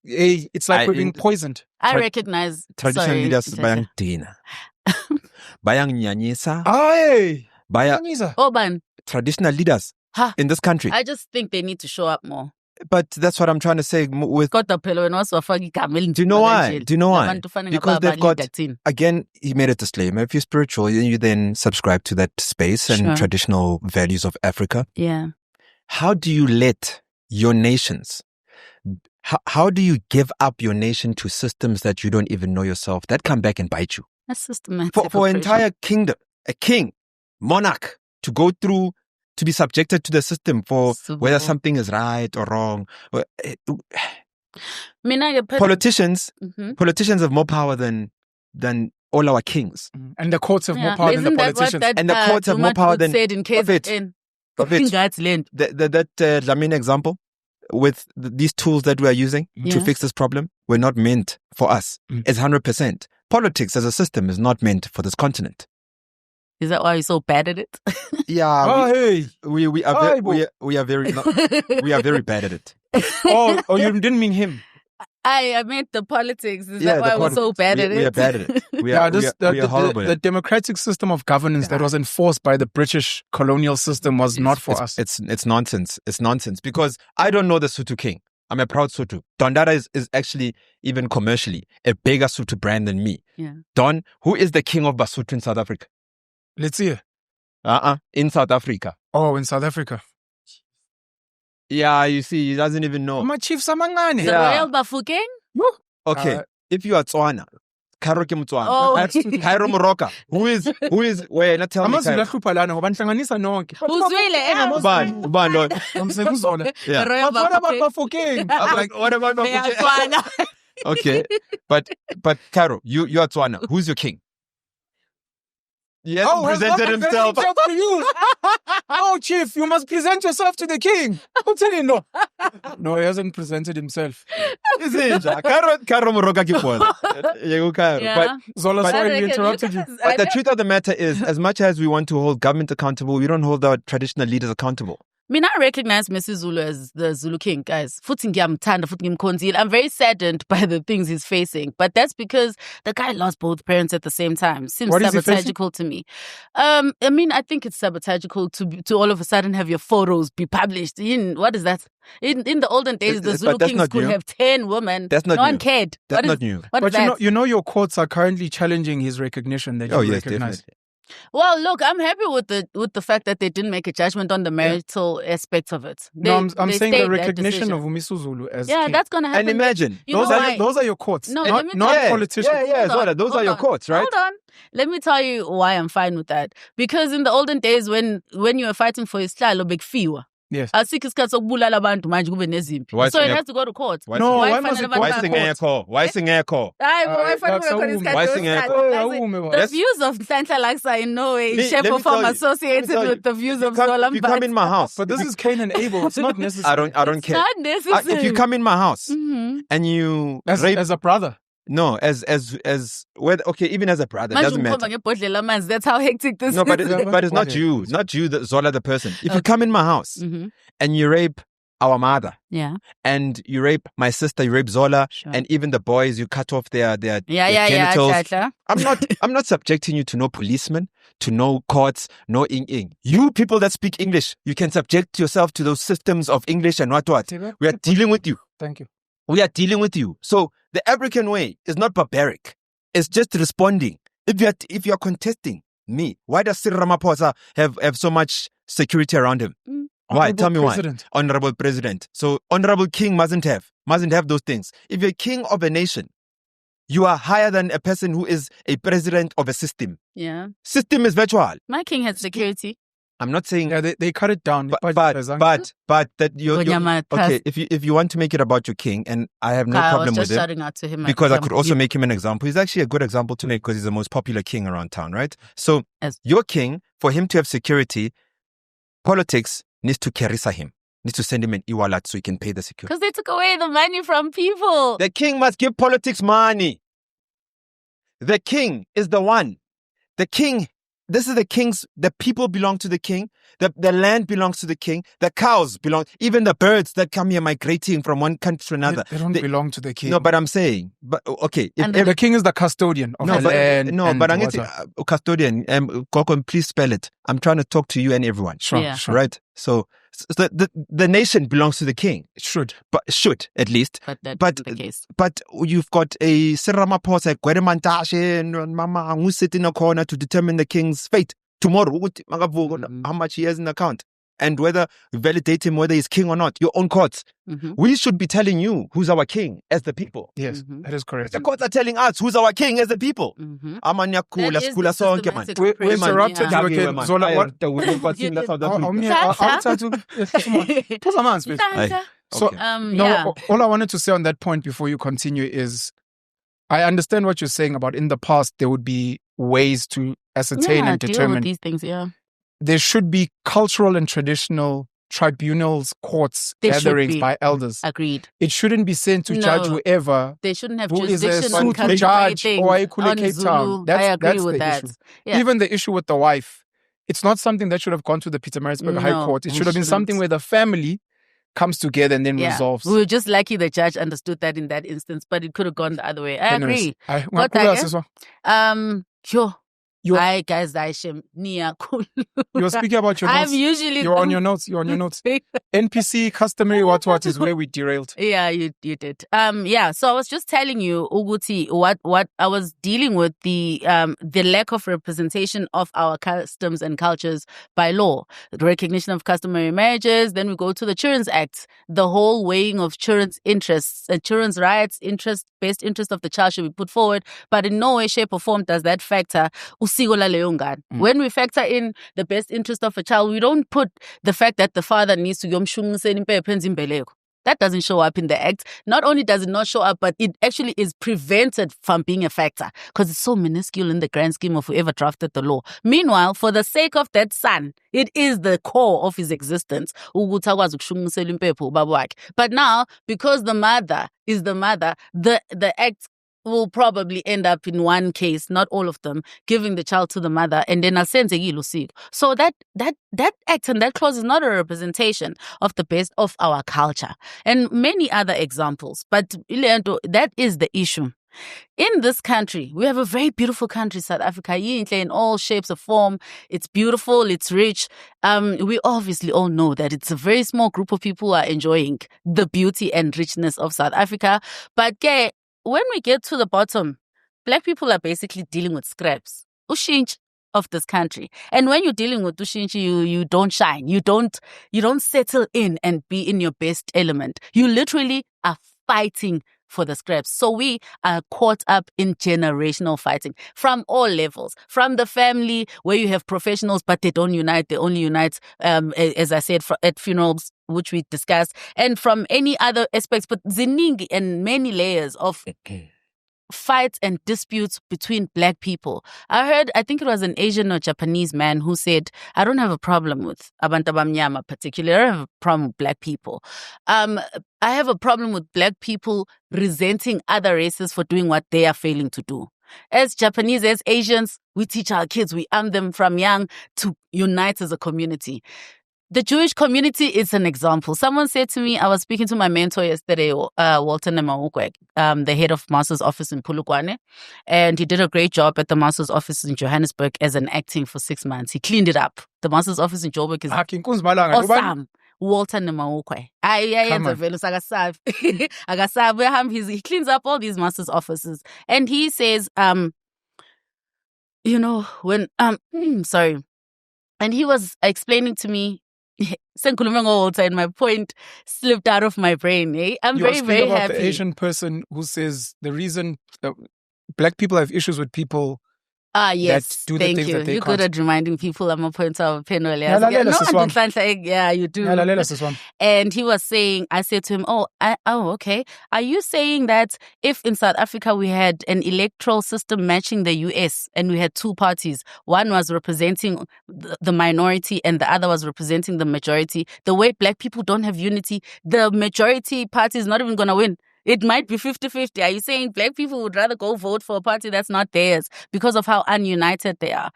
it's like we're being poisoned. I recognize traditional leaders bayang dina. Bayang nyanyisa. Nyanyisa. Oban. Traditional leaders in this country. I just think they need to show up more. But that's what I'm trying to say with. Kodwa phela wena wasiwafaka igama elinzima Do you know why? kanjena. Do you know why? Labantu fanele Because ngaba they've got, leader thina. again, he made a disclaimer. If you're spiritual, you then subscribe to that space and Sure. traditional values of Africa. Yeah. How do you let your nations, how do you give up your nation to systems that you don't even know yourself that come back and bite you? That's systematic. For an oppression. entire kingdom, a king, monarch, to go through, to be subjected to the system for whether something is right or wrong. Politicians have more power than all our kings. And the courts have more power than the politicians. And the courts have more power than said in case that Dlamini example with these tools that we are using to fix this problem were not meant for us. It's 100%. Politics as a system is not meant for this continent. Is that why you're so bad at it? Yeah, we are very bad at it. Oh, you didn't mean him. I meant the politics. Is that why we're so bad at it? We are bad at it. We are horrible. The democratic system of governance that was enforced by the British colonial system was not for us. It's nonsense. It's nonsense because I don't know the Sotho king. I'm a proud Sotho. Don Dada is actually, even commercially, a bigger Sotho brand than me. Yeah. Don, who is the king of Basotho in South Africa? Let's see. In South Africa. Oh, in South Africa. Yeah, you see, he doesn't even know. My chiefs amangane. The Royal Bafokeng? Okay, if you are Tswana, Cairo ke Motswana. Oh. Cairo Moroka. Who is where? Not tell me. Amazulu ahluphalana ngoba nihlanganisa nonke. Ubani lo? Zola. Yeah. The Royal What about Bafokeng? Bafokeng? I'm like, What about Tswana. Okay, but Cairo, you are Tswana. Who's your king? He hasn't presented himself. To you. Oh, chief, you must present yourself to the king. I'm telling you, no. No, he hasn't presented himself. Cairo Moroka ke bona. Yeah. But Zola, sorry, we interrupted you. But the truth of the matter is, as much as we want to hold government accountable, we don't hold our traditional leaders accountable. I mean, I recognize Mr. Zulu as the Zulu king, guys. Futhi ngiyamthanda, futhi ngimkhonzile. I'm very saddened by the things he's facing. But that's because the guy lost both parents at the same time. Seems What is he sabotagical to me. I mean, I think it's sabotagical to all of a sudden have your photos be published. What is that? In the olden days, the Zulu kings could have 10 women. That's not no new. one cared. That's not new. But you know your courts are currently challenging his recognition that you recognize. Definitely. Well, look, I'm happy with the fact that they didn't make a judgment on the marital aspects of it. I'm they saying the stayed that recognition decision. of Umisuzulu as Yeah, king. that's going to happen. And imagine, You those are your courts, No, not politicians. Yeah, Zola, those are your courts, right? Hold on. Let me tell you why I'm fine with that. Because in the olden days, when you were fighting for isihlalo bekufiwa. Yes. Asikho isikhathi sokubulala abantu manje kube nezimpi. So it has to go to court. Why must it go Why to sing court? Why sing echo? The views of Nhlanhla are in no way, shape or form associated with the views of Zola. If you come in my house, But this is Cain and Abel. It's not necessary. I don't care. Not necessary. If you come in my house Mm-hmm. and you rape, as a brother. no, even as a brother, it doesn't matter. That's how hectic this No, but is. it's not you, Zola the person. If you come in my house Mm-hmm. and you rape our mother, Yeah. and you rape my sister, you rape Zola, Sure. and even the boys, you cut off their genitals. Yeah. I'm not subjecting you to no policemen, to no courts, no ing. You people that speak English, you can subject yourself to those systems of English and what. We are dealing with you. Thank you. We are dealing with you. So the African way is not barbaric. It's just responding. If you are contesting me, why does Cyril Ramaphosa have so much security around him? Why? Tell me why. Honorable President. So honorable king mustn't have those things. If you're king of a nation, you are higher than a person who is a president of a system. Yeah. System is virtual. My king has security. I'm not saying. Yeah, they cut it down. But that you're okay. If you want to make it about your king, and I have no problem with it, shouting out to him because I could also make him an example. He's actually a good example to make because he's the most popular king around town, right? So your king, for him to have security, politics needs to carissa him, needs to send him an e-wallet so he can pay the security. Because they took away the money from people. The king must give politics money. The king is the one. The king. This is the king's, the people belong to the king, the land belongs to the king, the cows belong, even the birds that come here migrating from one country to another. They don't belong to the king. No, but I'm saying, okay. The king is the custodian of the land. No, but I'm getting custodian. Kokon, please spell it. I'm trying to talk to you and everyone. Sure. Right? So the nation belongs to the king. It should. But should, at least. But that's But the case. But you've got a Ramaphosa, Gwede Mantashe, and Mama who sit in a corner to determine the king's fate tomorrow. How much he has in the account. And whether validate him, whether he's king or not, your own courts. We should be telling you who's our king as the people. Yes, that is correct. The courts are telling us who's our king as the people. That is the systematic We oppression, interrupted yeah. you again. Zola, what? So, no, all I wanted to say on that point before you continue is I understand what you're saying about in the past there would be ways to ascertain and deal with determine. these things, yeah. There should be cultural and traditional tribunals, courts, There should gatherings be. by elders. Agreed. It shouldn't be sent to judge No. whoever They shouldn't have who is a jurisdiction on suit country judge things or a on Kule Cape Zulu. Town. I agree That's with the that. issue. Yeah. Even the issue with the wife, it's not something that should have gone to the Pietermaritzburg High No, Court. It it should have been something shouldn't. where the family comes together and then resolves. We were just lucky the judge understood that in that instance, but it could have gone the other way. I Anyways, agree. What Hi guys, you're speaking about your notes. I'm usually You're on your notes. You're on your notes. NPC customary what is where we derailed. Yeah, you did. So I was just telling you, Uguti, what I was dealing with the lack of representation of our customs and cultures by law, the recognition of customary marriages. Then we go to the Children's Act, the whole weighing of children's interests and children's rights, best interest of the child should be put forward, but in no way, shape, or form does that factor usiko la leyo ngane. When we factor in the best interest of a child, we don't put the fact that the father needs to yomshungisela impepho enza imbeleko. That doesn't show up in the act. Not only does it not show up, but it actually is prevented from being a factor because it's so minuscule in the grand scheme of whoever drafted the law. Meanwhile, for the sake of that son, it is the core of his existence. But now, because the mother is the mother, the act will probably end up in one case, not all of them, giving the child to the mother, and then asenzekile usiko. So that act and that clause is not a representation of the best of our culture, and many other examples. But that is the issue. In this country, we have a very beautiful country, South Africa, in all shapes of form. It's beautiful, it's rich. We obviously all know that it's a very small group of people who are enjoying the beauty and richness of South Africa. But when we get to the bottom, Black people are basically dealing with scraps, ushinchi of this country. And when you're dealing with ushinchi, you don't shine. You don't settle in and be in your best element. You literally are fighting for the scraps. So we are caught up in generational fighting from all levels, from the family where you have professionals, but they don't unite. They only unite, as I said, at funerals, which we discussed, and from any other aspects, but ziningi and many layers of fights and disputes between Black people. I think it was an Asian or Japanese man who said, I don't have a problem with abantu abamnyama particularly. I don't have a problem with Black people. I have a problem with Black people resenting other races for doing what they are failing to do. As Japanese, as Asians, we teach our kids, we arm them from young to unite as a community. The Jewish community is an example. Someone said to me, I was speaking to my mentor yesterday, Walter Nemaukwe, the head of Master's Office in Polokwane, and he did a great job at the Master's Office in Johannesburg as an acting for 6 months. He cleaned it up. The Master's Office in Joburg is awesome. Walter Nemaukwe. He cleans up all these Master's Offices. And he says, sorry. And he was explaining to me, and my point slipped out of my brain. I'm very, very about happy. The Asian person who says the reason Black people have issues with people. Yes, that do the thank things you. that they You're can't. good at reminding people. I'm a point of a pen earlier. Yeah, you do. And he was saying, I said to him, okay. Are you saying that if in South Africa we had an electoral system matching the US and we had two parties, one was representing the minority and the other was representing the majority, the way Black people don't have unity, the majority party is not even going to win? It might be 50-50. Are you saying Black people would rather go vote for a party that's not theirs because of how ununited they are?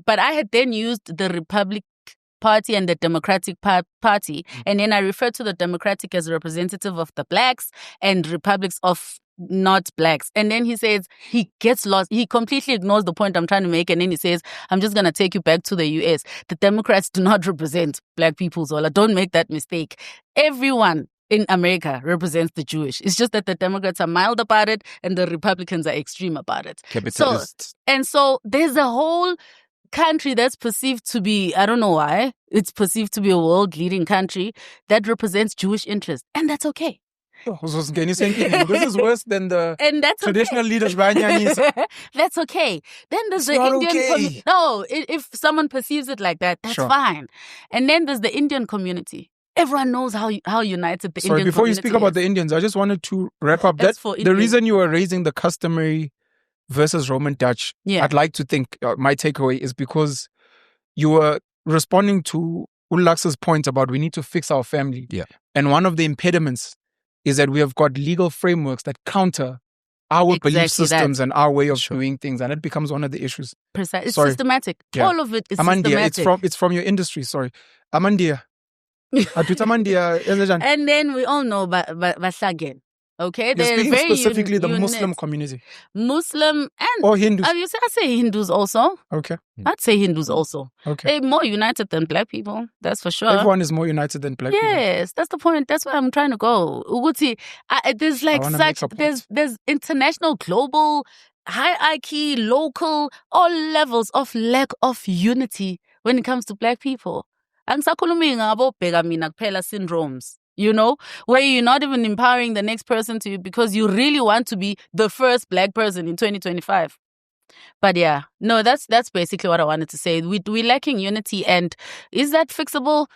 But I had then used the Republic Party and the Democratic Party. And then I referred to the Democratic as a representative of the Blacks and Republics of not blacks. And then he says he gets lost. He completely ignores the point I'm trying to make. And then he says, I'm just going to take you back to the US. The Democrats do not represent black people, Zola. Don't make that mistake. Everyone in America represents the Jewish. It's just that the Democrats are mild about it and the Republicans are extreme about it. Capitalists. So there's a whole country that's perceived to be, I don't know why, it's perceived to be a world-leading country that represents Jewish interests. And that's okay. This is worse than the And that's traditional okay. leaders. That's okay. Then there's It's the not Indian okay. if someone perceives it like that, that's Sure. fine. And then there's the Indian community. Everyone knows how united the Sorry, Indian before you community speak about is. the Indians, I just wanted to wrap up That's that for the Indians. reason you were raising the customary versus Roman Dutch, Yeah. I'd like to think my takeaway is because you were responding to Ulax's point about we need to fix our family. Yeah. And one of the impediments is that we have got legal frameworks that counter our belief Exactly systems and our way of Sure. doing things. And it becomes one of the issues. Precise. It's Sorry. systematic. Yeah. All of it is Amandia, systematic. it's from your industry, sorry. Amandia. Amandia. And then we all know Basagen. Okay? You're They're speaking very specifically the unit. Muslim community. Muslim and Or Hindus. I say Hindus also. Okay. I'd say Hindus also. Okay. They're more united than black people. That's for sure. Everyone is more united than black people. Yes, that's the point. That's where I'm trying to go. Uguti, there's like wanna make such a point. there's international, global, hierarchy, local, all levels of lack of unity when it comes to black people. Angisakhulumi ngabo bheka mina kuphela syndromes. You know, where you're not even empowering the next person to because you really want to be the first black person in 2025. But yeah, no, that's basically what I wanted to say. We're lacking unity, and is that fixable?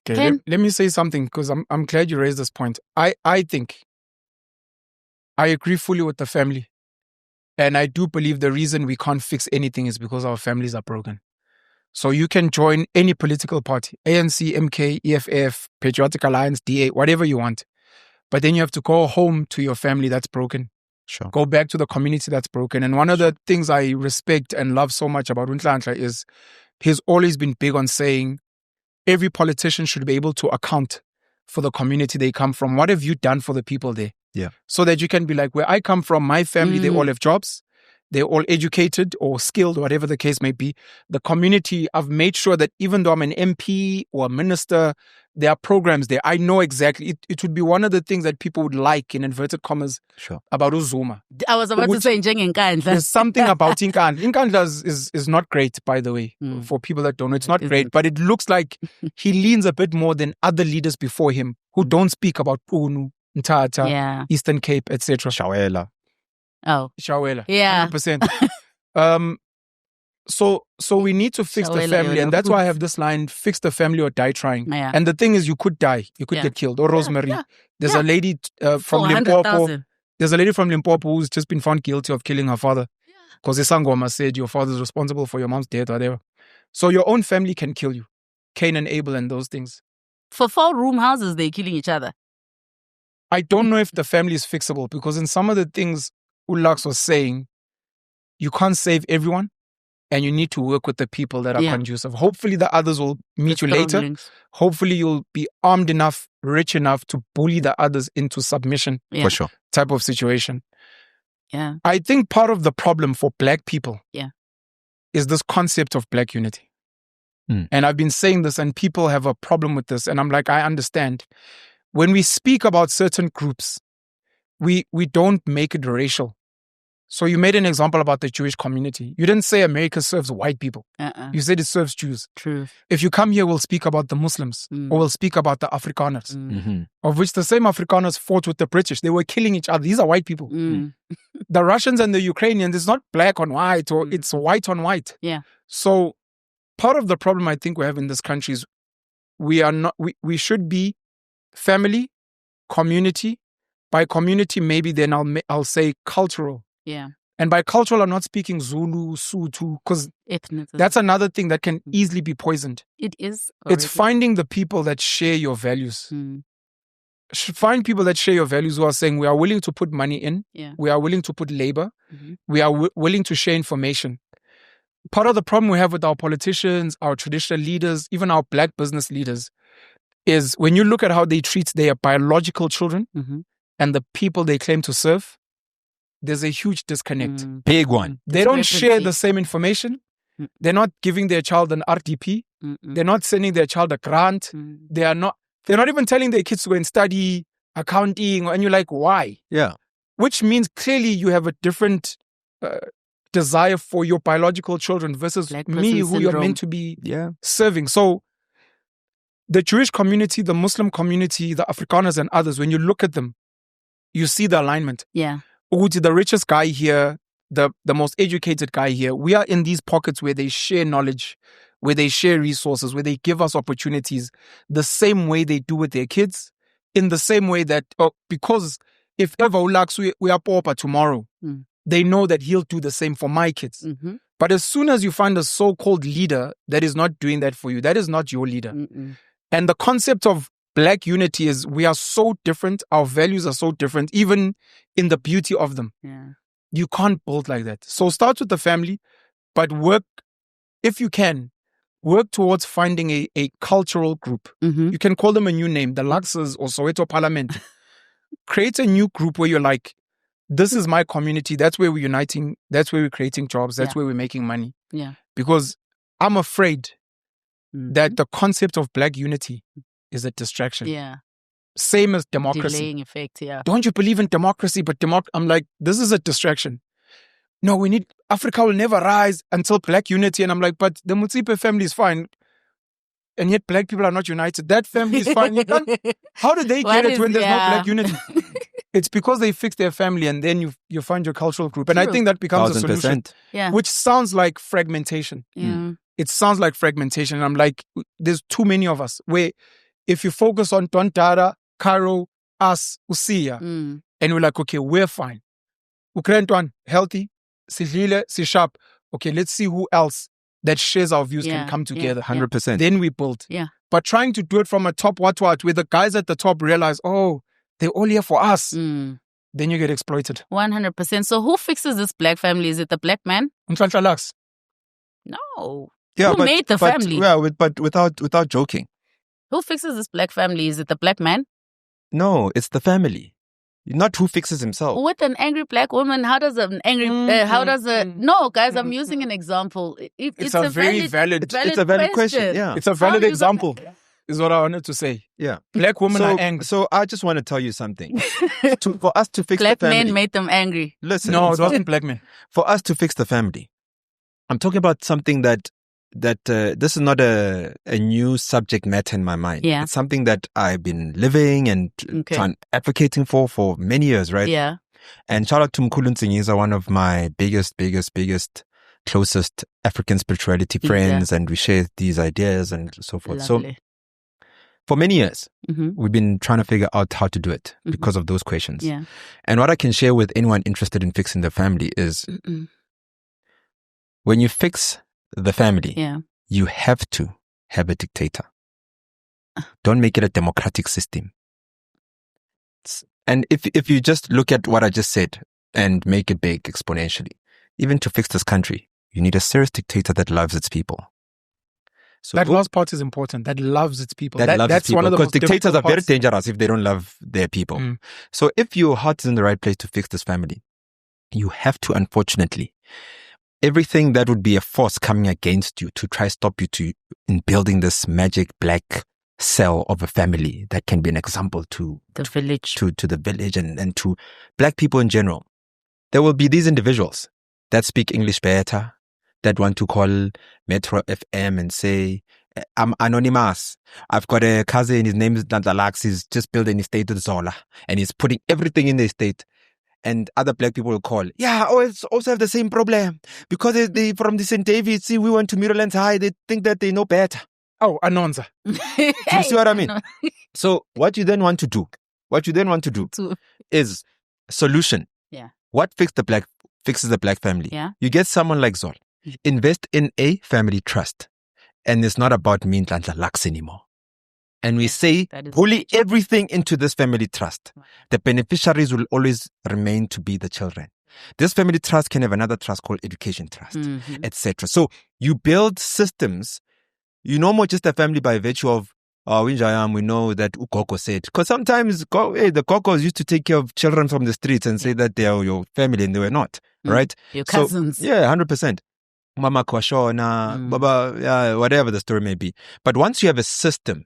Okay, let me say something because I'm glad you raised this point. I think I agree fully with the family. And I do believe the reason we can't fix anything is because our families are broken. So you can join any political party, ANC, MK, EFF, Patriotic Alliance, DA, whatever you want. But then you have to go home to your family that's broken. Sure. Go back to the community that's broken. And one of the things I respect and love so much about Nhlanhla is he's always been big on saying every politician should be able to account for the community they come from. What have you done for the people there? Yeah. So that you can be like, where I come from, my family, they all have jobs. They're all educated or skilled, whatever the case may be. The community, I've made sure that even though I'm an MP or a minister, there are programs there. I know exactly. It would be one of the things that people would like, in inverted commas, Sure. about Uzuma. I was about to say Njengenkandla. There's something about Nkandla. Nkandla is not great, by the way, for people that don't know. It's not great, but it looks like he leans a bit more than other leaders before him who don't speak about Punu, Mthatha, Yeah. Eastern Cape, etc. Shawela. Oh. Shawela. Yeah. 100%. So we need to fix the Shawela, family, yona and that's why I futhi. have this line: fix the family or die trying. Yeah. And the thing is, you could die, you could Yeah. get killed. Or Rosemary, yeah, there's yeah. a lady from Limpopo. 400,000. There's a lady from Limpopo who's just been found guilty of killing her father because Isangoma said your father's responsible for your mom's death or whatever. So your own family can kill you, Cain and Abel and those things. For 4-room houses, they're killing each other. I don't know if the family is fixable because in some of the things Ulax was saying, you can't save everyone and you need to work with the people that are Yeah. conducive. Hopefully the others will meet you Strong later. links. Hopefully you'll be armed enough, rich enough to bully the others into submission Yeah. For sure. type of situation. Yeah. I think part of the problem for black people Yeah. is this concept of black unity. Mm. And I've been saying this and people have a problem with this. And I'm like, I understand. When we speak about certain groups, we don't make it racial. So you made an example about the Jewish community. You didn't say America serves white people. You said it serves Jews. True. If you come here, we'll speak about the Muslims or we'll speak about the Afrikaners, Mm-hmm. of which the same Afrikaners fought with the British. They were killing each other. These are white people. The Russians and the Ukrainians, it's not black on white or it's white on white. Yeah. So part of the problem I think we have in this country is we should be family, community. By community, maybe then I'll say cultural. Yeah. And by cultural, I'm not speaking Zulu, Sotho, because Ethnicity. that's another thing that can easily be poisoned. It is. It's already. finding the people that share your values. Mm. Find people that share your values who are saying we are willing to put money in, Yeah. we are willing to put labor, Mhm. we are willing to share information. Part of the problem we have with our politicians, our traditional leaders, even our black business leaders, is when you look at how they treat their biological children Mhm. and the people they claim to serve, there's a huge disconnect. Big one. They don't share the same information. They're not giving their child an RDP. They're not sending their child a grant. They're not even telling their kids to go and study accounting. And you're like, why? Yeah. Which means clearly you have a different desire for your biological children versus Black me, person who you're syndrome. meant to be serving. So the Jewish community, the Muslim community, the Afrikaners and others, when you look at them, you see the alignment. Yeah. Uguti, the richest guy here, the most educated guy here, we are in these pockets where they share knowledge, where they share resources, where they give us opportunities the same way they do with their kids, in the same way that, because if ever Ulaks, we are pauper tomorrow, they know that he'll do the same for my kids. But as soon as you find a so-called leader that is not doing that for you, that is not your leader. And the concept of Black unity is we are so different, our values are so different, even in the beauty of them. Yeah. You can't build like that. So start with the family, but work, if you can, work towards finding a cultural group. You can call them a new name, the Laxas or Soweto Parliament. Create a new group where you're like, this is my community. That's where we're uniting. That's where we're creating jobs. That's where we're making money. Yeah. Because I'm afraid that the concept of Black unity is a distraction. Yeah. Same as democracy. Delaying effect, yeah. Don't you believe in democracy? But I'm like, this is a distraction. No, Africa will never rise until Black unity. And I'm like, but the Mutsipe family is fine. And yet Black people are not united. That family is fine. How do they get it when there's no Black unity? It's because they fix their family and then you find your cultural group. And I think that becomes a solution. Yeah. Which sounds like fragmentation. Yeah. It sounds like fragmentation. And I'm like, there's too many of us. Where if you focus on Tontara, Karo, us, Usia, and we're like, okay, we're fine. Ukraine, healthy, Sihile, Sishap. Okay, let's see who else that shares our views can come together. 100%. Then we build. Yeah. But trying to do it from a top what, where the guys at the top realize, oh, they're all here for us. Then you get exploited. 100%. So who fixes this Black family? Is it the Black man? Nhlanhla Lux. No. Yeah, Who made the family? Yeah, but without joking. Who fixes this Black family? Is it the Black man? No, it's the family. Not who fixes himself. With an angry Black woman, how does an angry... No, guys, I'm using an example. It's a very valid It's a valid question. Yeah. It's a valid example, is what I wanted to say. Yeah. Black women are angry. So I just want to tell you something. For us to fix Black the family... men made them angry. Listen. No, it wasn't Black men. For us to fix the family, I'm talking about something that this is not a new subject matter in my mind. Yeah. It's something that I've been living and advocating for many years, right? Yeah. And shout out to Mkhulu Ntsingiza, one of my biggest, closest African spirituality friends, and we share these ideas and so forth. Lovely. So for many years, we've been trying to figure out how to do it because of those questions. Yeah. And what I can share with anyone interested in fixing the family is when you fix the family, you have to have a dictator. Don't make it a democratic system. And if you just look at what I just said and make it big exponentially, even to fix this country, you need a serious dictator that loves its people. So that last part is important. That loves its people. That's its people. One of the most dictators are difficult very dangerous if they don't love their people. So if your heart is in the right place to fix this family, you have to, unfortunately, everything that would be a force coming against you to try stop you in building this magic Black cell of a family that can be an example to the village, to the village and to Black people in general. There will be these individuals that speak English better, that want to call Metro FM and say, I'm anonymous. I've got a cousin, his name is Nhlanhla. He's just built an estate with Zola and he's putting everything in the estate. And other Black people will call, also have the same problem. Because they from the St. David's, see, we went to Mirrorlands High, they think that they know better. Oh, Anonza. Do you see what I mean? So what you then want to do is solution. Yeah. What fixes the Black family? Yeah. You get someone like Zola. Invest in a family trust. And it's not about me and Nhlanhla Lux anymore. And we say, fully everything into this family trust. The beneficiaries will always remain to be the children. This family trust can have another trust called education trust, etc. So you build systems. You no more just a family by virtue of we know that Ukoko said. Because sometimes the Kokos used to take care of children from the streets and say that they are your family and they were not, right? Your cousins. So, yeah, 100%. Mama Kwashona, Baba, yeah, whatever the story may be. But once you have a system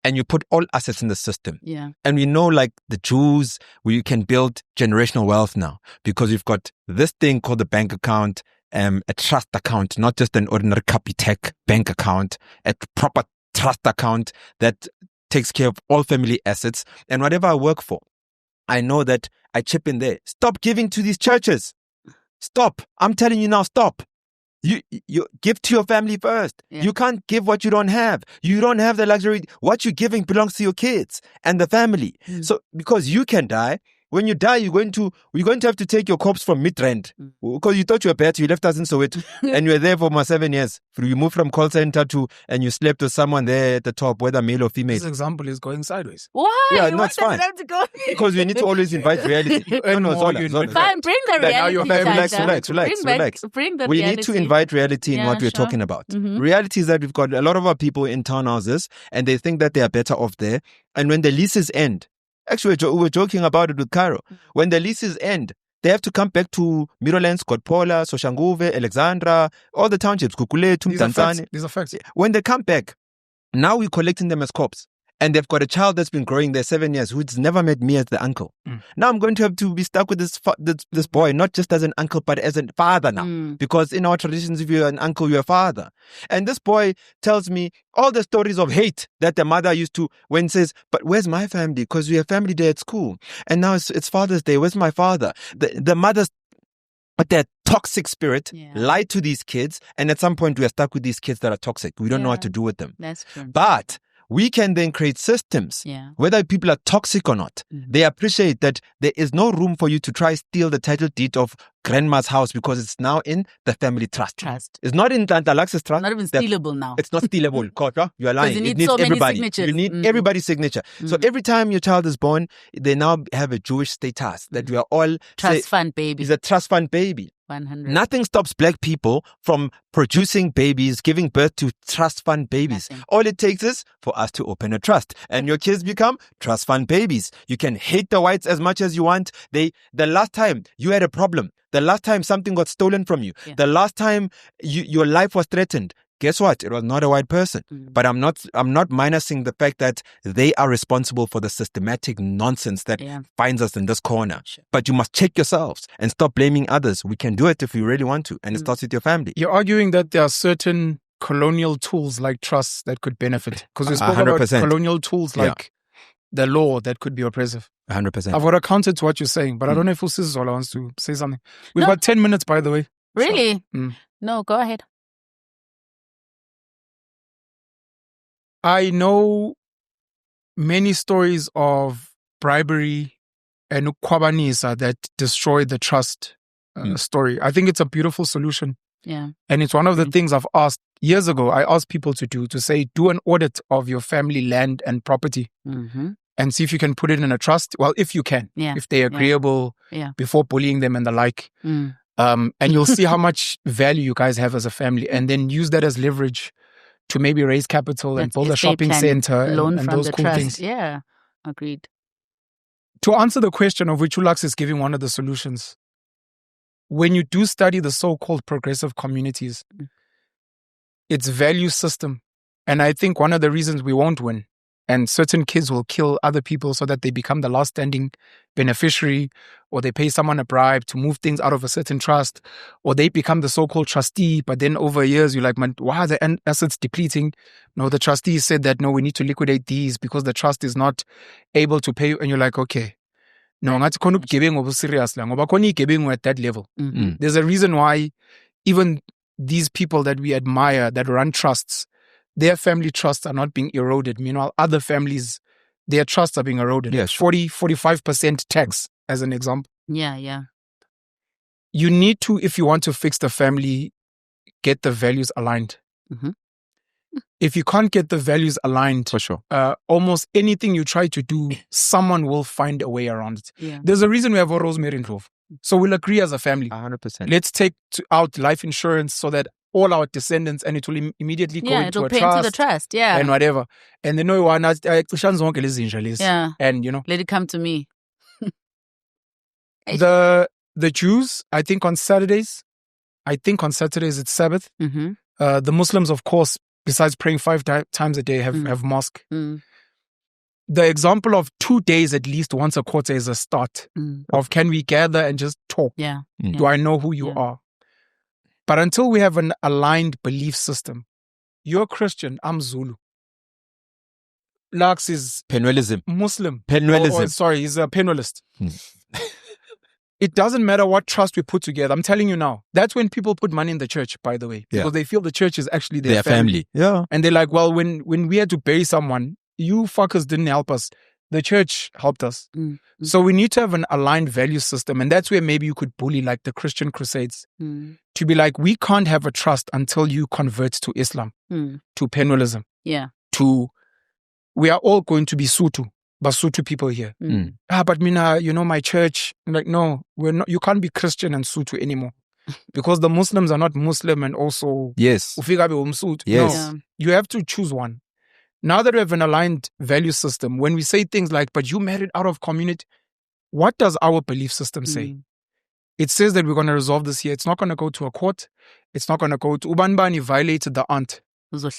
and you put all assets in the system, and we know like the Jews, we can build generational wealth now because we've got this thing called the bank account, a trust account, not just an ordinary Capitec bank account, a proper trust account that takes care of all family assets. And whatever I work for, I know that I chip in there. Stop giving to these churches. Stop. I'm telling you now, stop. You give to your family first. Yeah. You can't give what you don't have. You don't have the luxury. What you're giving belongs to your kids and the family. So because you can die. When you die, we're going to have to take your corpse from Midrand because you thought you were better. You left us in Soweto and you were there for 7 years. You moved from call center and you slept with someone there at the top, whether male or female. This example is going sideways. Why? Yeah, no, it's fine. Because we need to always invite reality. No, Zola. Fine, bring the reality. Relax. Bring the we reality. need to invite reality in what we're talking about. Reality is that we've got a lot of our people in townhouses and they think that they are better off there. And when the leases end, actually, we were joking about it with Cairo. When the leases end, they have to come back to Mirolands, Godpola, Soshanguve, Alexandra, all the townships, Kukuletu, Tanzania. These are facts. When they come back, now we're collecting them as corpse. And they've got a child that's been growing there 7 years who's never met me as the uncle. Now I'm going to have to be stuck with this boy, not just as an uncle, but as a father now. Because in our traditions, if you're an uncle, you're a father. And this boy tells me all the stories of hate that the mother used to, when says, but where's my family? Because we have family day at school. And now it's Father's Day. Where's my father? The mother's, but that toxic spirit lied to these kids. And at some point, we are stuck with these kids that are toxic. We don't know what to do with them. That's true. But we can then create systems, whether people are toxic or not. They appreciate that there is no room for you to try steal the title deed of grandma's house because it's now in the family trust. It's not in Nhlanhla trust. Not even stealable now. It's not stealable. You are lying. It needs so everybody. Many signatures. You need everybody's signature. So every time your child is born, they now have a Jewish status that we are all trust fund baby. It's a trust fund baby. 100. Nothing stops black people from producing babies, giving birth to trust fund babies. Nothing. All it takes is for us to open a trust and your kids become trust fund babies. You can hate the whites as much as you want. The last time you had a problem, the last time something got stolen from you, the last time your life was threatened, guess what? It was not a white person. But I'm not minusing the fact that they are responsible for the systematic nonsense that finds us in this corner. Sure. But you must check yourselves and stop blaming others. We can do it if we really want to. And it starts with your family. You're arguing that there are certain colonial tools like trusts that could benefit. Because we spoke 100%. about colonial tools like the law that could be oppressive. 100%. I've got to counter to what you're saying, but I don't know if Usisi Zola wants to say something. We've got 10 minutes, by the way. Really? So, No, go ahead. I know many stories of bribery and ukwabanisa that destroy the trust story. I think it's a beautiful solution. Yeah. And it's one of the things I've asked years ago. I asked people to do an audit of your family land and property and see if you can put it in a trust. Well, if you can, if they're agreeable before bullying them and the like. And you'll see how much value you guys have as a family and then use that as leverage to maybe raise capital and build a shopping center and those cool things. Yeah, agreed. To answer the question of which Ulax is giving one of the solutions, when you do study the so-called progressive communities, it's value system. And I think one of the reasons we won't win, and certain kids will kill other people so that they become the last standing beneficiary, or they pay someone a bribe to move things out of a certain trust, or they become the so-called trustee, but then over years you're like, man, why are the assets depleting? No, the trustee said that, no, we need to liquidate these because the trust is not able to pay you. And you're like, okay. No, ngathi khona ubugebengu serious la ngoba khona igebengu at that level. There's a reason why even these people that we admire that run trusts, their family trusts are not being eroded. Meanwhile, other families, their trusts are being eroded. Yeah, sure. 45% tax, as an example. Yeah. You need to, if you want to fix the family, get the values aligned. If you can't get the values aligned, for sure, almost anything you try to do, someone will find a way around it. Yeah. There's a reason we have a Rosemary and Clove. So we'll agree as a family. 100%. Let's take out life insurance so that all our descendants, and it will immediately go into it'll a pay trust. into the trust. Yeah. And whatever. And they know one. Yeah. And Let it come to me. the Jews, I think on Saturdays it's Sabbath. Mm-hmm. The Muslims, of course, besides praying 5 times a day, have mosque. Mm. The example of 2 days at least once a quarter is a start of can we gather and just talk? Yeah. Do I know who you are? But until we have an aligned belief system, you're Christian, I'm Zulu. Lux is Penuelism. Muslim. Penuelism. He's a penuelist. It doesn't matter what trust we put together. I'm telling you now. That's when people put money in the church, by the way. Because they feel the church is actually their family. Yeah. And they're like, well, when we had to bury someone, you fuckers didn't help us. The church helped us. So we need to have an aligned value system. And that's where maybe you could bully like the Christian Crusades. To be like, we can't have a trust until you convert to Islam, to penuelism. Yeah. We are all going to be Basutu people here. But Mina, my church. I'm like, no, we're not. You can't be Christian and Sutu anymore. Because the Muslims are not Muslim and also Ufigabe Umsut. Yes. No, you have to choose one. Now that we have an aligned value system, when we say things like, but you married out of community, what does our belief system say? It says that we're going to resolve this here. It's not going to go to a court. It's not going to go to Ubanbani violated the aunt. So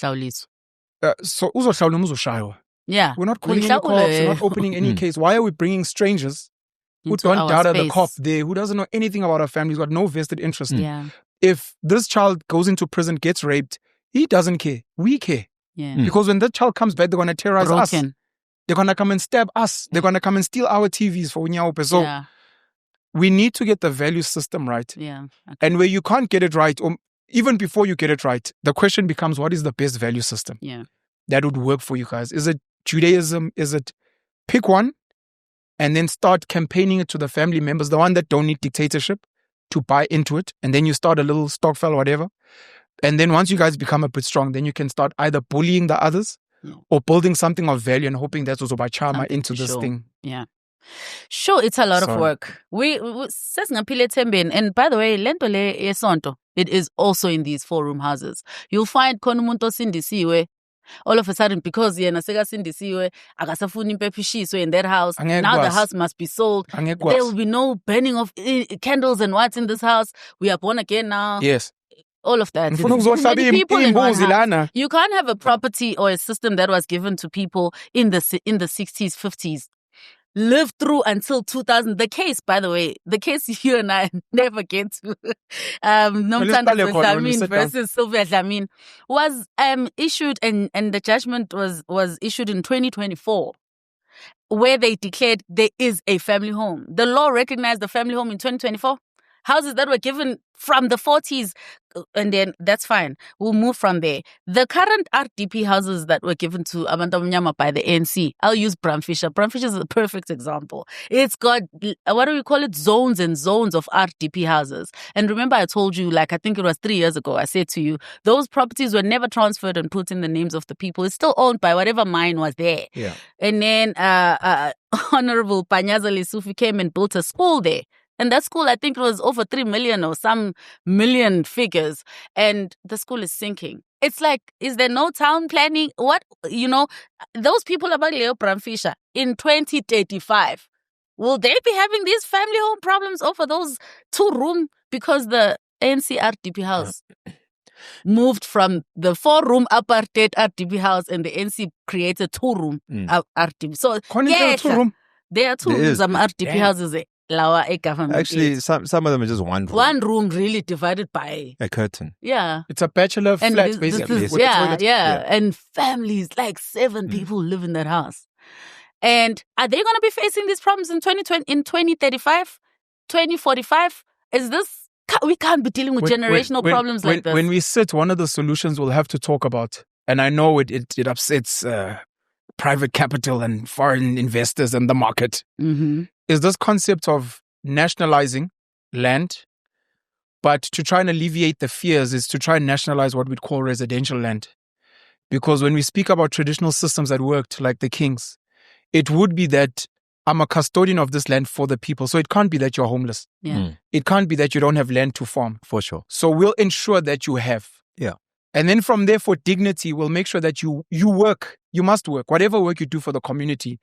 uzohlawula. Yeah. We're not calling any cops. We're not opening any case. Why are we bringing strangers who don't data the cop there, who doesn't know anything about our family, who's got no vested interest? Yeah. If this child goes into prison, gets raped, he doesn't care. We care. Yeah. Because when that child comes back, they're going to terrorize us. They're going to come and stab us. They're going to come and steal our TVs for Unyaope. So we need to get the value system right. Yeah. Okay. And where you can't get it right, or even before you get it right, the question becomes, what is the best value system? Yeah. That would work for you guys. Is it Judaism? Is it pick one and then start campaigning it to the family members, the one that don't need dictatorship, to buy into it. And then you start a little stokvel or whatever. And then once you guys become a bit strong, then you can start either bullying the others or building something of value and hoping that's also by charma into this thing. Yeah. Sure, it's a lot of work. We and by the way, lentole yesonto, it is also in these 4-room houses. You'll find konumuntu sindisiwe. All of a sudden, because yena sekasindisiwe akasafuni impephishiso in that house, now the house must be sold. There will be no burning of candles and what's in this house. We are born again now. Yes. All of that. Many people in one house. You can't have a property or a system that was given to people in the 60s, 50s. Lived through until 2000. The case, by the way, you and I never get to, Nomthanda Dlamini versus Sylvia Dlamini, was issued and the judgment was issued in 2024, where they declared there is a family home. The law recognized the family home in 2024. Houses that were given from the 40s, and then that's fine. We'll move from there. The current RDP houses that were given to Abantu Mnyama by the ANC, I'll use Bramfisher. Bramfisher is a perfect example. It's got, what do we call it? Zones and zones of RDP houses. And remember I told you, I think it was 3 years ago, I said to you, those properties were never transferred and put in the names of the people. It's still owned by whatever mine was there. Yeah. And then Honorable Panyaza Lesufi came and built a school there. And that school, I think it was over 3 million or some million figures. And the school is sinking. It's like, is there no town planning? What, those people about Leo Bramfisher in 2035, will they be having these family home problems over those 2-room? Because the ANC RDP house moved from the 4-room apartheid RDP house and the ANC created 2-room RDP. So, there are 2 rooms of RDP houses there. Actually, some of them are just 1 room. 1 room really divided by a curtain. Yeah. It's a bachelor flat, basically. And families, 7 people live in that house. And are they going to be facing these problems in 2035, 2045? We can't be dealing with generational problems like this. When we sit, one of the solutions we'll have to talk about, and I know it upsets private capital and foreign investors and the market, is this concept of nationalizing land, but to try and alleviate the fears is to try and nationalize what we'd call residential land. Because when we speak about traditional systems that worked, like the kings, it would be that I'm a custodian of this land for the people. So it can't be that you're homeless. Yeah. It can't be that you don't have land to farm. For sure. So we'll ensure that you have. Yeah. And then from there, for dignity, we'll make sure that you work. You must work, whatever work you do for the community.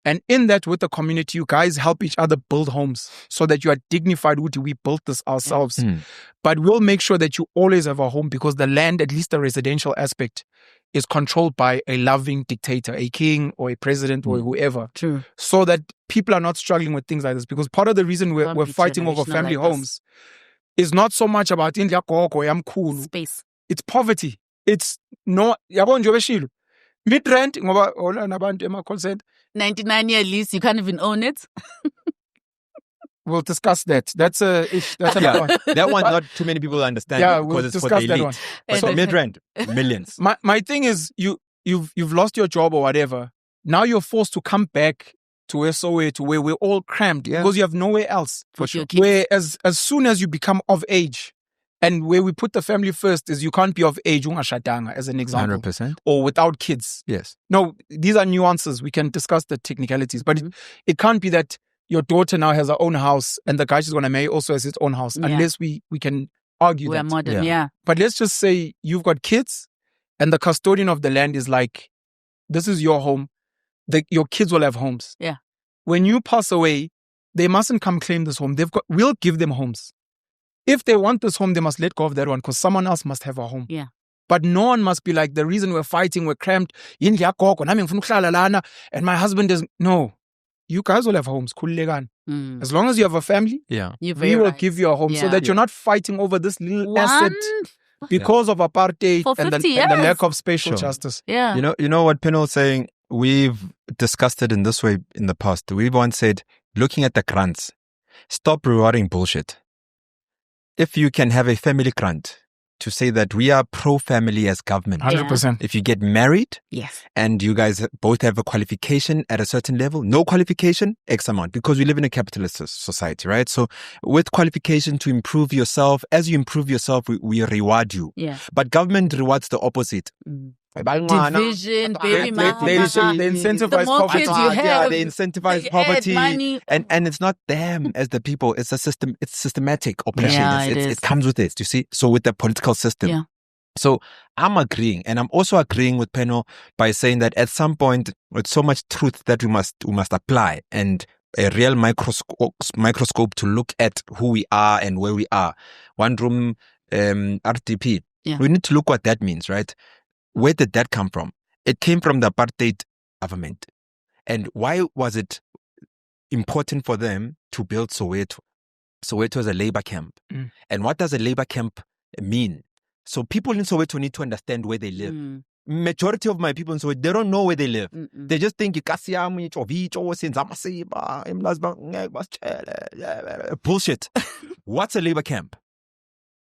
And in that, with the community, you guys help each other build homes so that you are dignified. We built this ourselves. But we'll make sure that you always have a home, because the land, at least the residential aspect, is controlled by a loving dictator, a king or a president or whoever. True. So that people are not struggling with things like this. Because part of the reason we're fighting over family homes is not so much about India Koko, I'm cool. Space. It's poverty. It's no, yabona nje beshilo. Mid-rent, ngoba hola nabantu ema-consent. 99-year lease, you can't even own it. We'll discuss that. That's another one. That one, not too many people understand. Yeah, because we'll it's discuss for the that elite. one. But So- mid-rent, millions. My thing is, you've lost your job or whatever. Now you're forced to come back to Soweto, where we're all crammed because you have nowhere else. For sure. Where as soon as you become of age, and where we put the family first is you can't be of age, ungashadanga, as an example, 100%. or without kids. Yes. No, these are nuances. We can discuss the technicalities, but it can't be that your daughter now has her own house and the guy she's going to marry also has his own house, unless we can argue We're that. modern, yeah. But let's just say you've got kids and the custodian of the land is like, this is your home. Your kids will have homes. Yeah. When you pass away, they mustn't come claim this home. We'll give them homes. If they want this home, they must let go of that one because someone else must have a home. Yeah. But no one must be like, the reason we're fighting, we're cramped, and my husband is... No. You guys will have homes. As long as you have a family, we will give you a home so that you're not fighting over this little asset because of apartheid and the lack of spatial justice. Yeah. You know what Penel's saying? We've discussed it in this way in the past. We've once said, looking at the grants, stop rewarding bullshit. If you can have a family grant to say that we are pro-family as government. 100%. If you get married yes, and you guys both have a qualification at a certain level, no qualification, X amount, because we live in a capitalist society, right? So with qualification to improve yourself, as you improve yourself, we reward you. Yeah. But government rewards the opposite. Division, baby mama. They incentivize The more poverty. kids you have, they incentivize they poverty, add money. and it's not them as the people. It's a system. It's systematic oppression. Yeah, it comes with it. You see, so with the political system. Yeah. So I'm agreeing, and I'm also agreeing with Penel by saying that at some point, with so much truth that we must apply, and a real microscope to look at who we are and where we are. One room RDP. Yeah. We need to look what that means, right? Where did that come from? It came from the apartheid government. And why was it important for them to build Soweto? Soweto is a labor camp. And what does a labor camp mean? So people in Soweto need to understand where they live. Majority of my people in Soweto, they don't know where they live. They just think bullshit. What's a labor camp?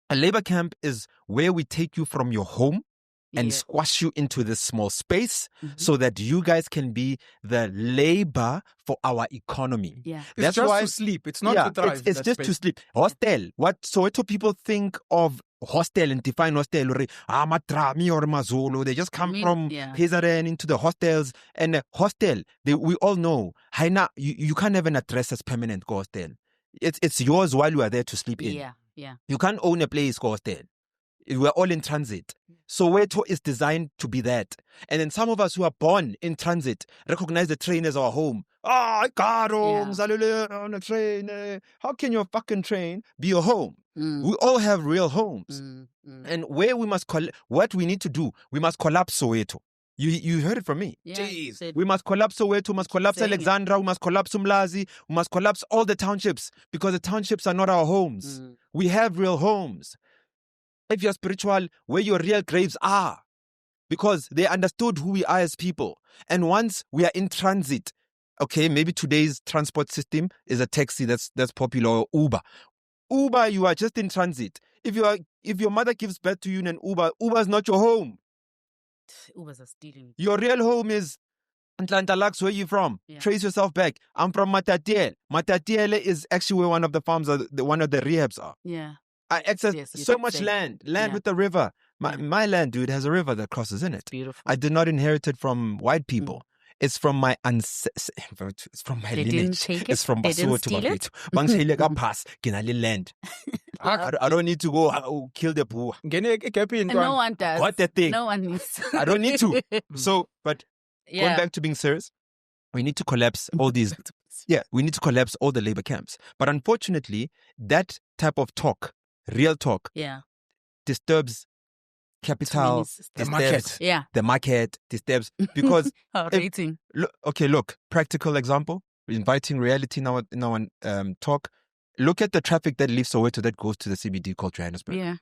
A labor camp is where we take you from your home and squash you into this small space so that you guys can be the labor for our economy. Yeah. It's That's just why, to sleep. It's not to thrive. It's just to sleep. Hostel. What Soweto people think of hostel and define hostel matrami or mazolo. They just come from Pezaren into the hostels. And hostel, we all know, you can't have an address as permanent hostel. It's yours while you are there to sleep in. Yeah. You can't own a place hostel. We're all in transit. Soweto is designed to be that. And then some of us who are born in transit recognize the train as our home. I got home, on a train. How can your fucking train be your home? We all have real homes. And where we must, what we need to do, we must collapse Soweto. You heard it from me. Jeez. We must collapse Soweto, we must collapse Alexandra, we must collapse Umlazi, we must collapse all the townships because the townships are not our homes. We have real homes. If you're spiritual, where your real graves are. Because they understood who we are as people. And once we are in transit, okay, maybe today's transport system is a taxi that's popular, or Uber. Uber, you are just in transit. If your mother gives birth to you in an Uber is not your home. Ubers are stealing. Your real home is Nhlanhla, where are you from? Trace yourself back. I'm from Matatiele. Matatiele is actually where one of the farms are, one of the rehabs are. Yeah. I access so much land with the river. My land, dude, has a river that crosses in it. Beautiful. I did not inherit it from white people. It's from my it's from my lineage. It's from Basotho. Bangshele ka pass, kinale land. I don't need to go kill the poor. And no one does. Got that thing. No one needs to. I don't need to. So, but going back to being serious, we need to collapse all these. Yeah, we need to collapse all the labor camps. But unfortunately, that type of talk, real talk, disturbs capital, the market. Yeah. The market disturbs because rating. Look, practical example, inviting reality in our talk. Look at the traffic that leaves Soweto that goes to the CBD called Johannesburg. Yeah.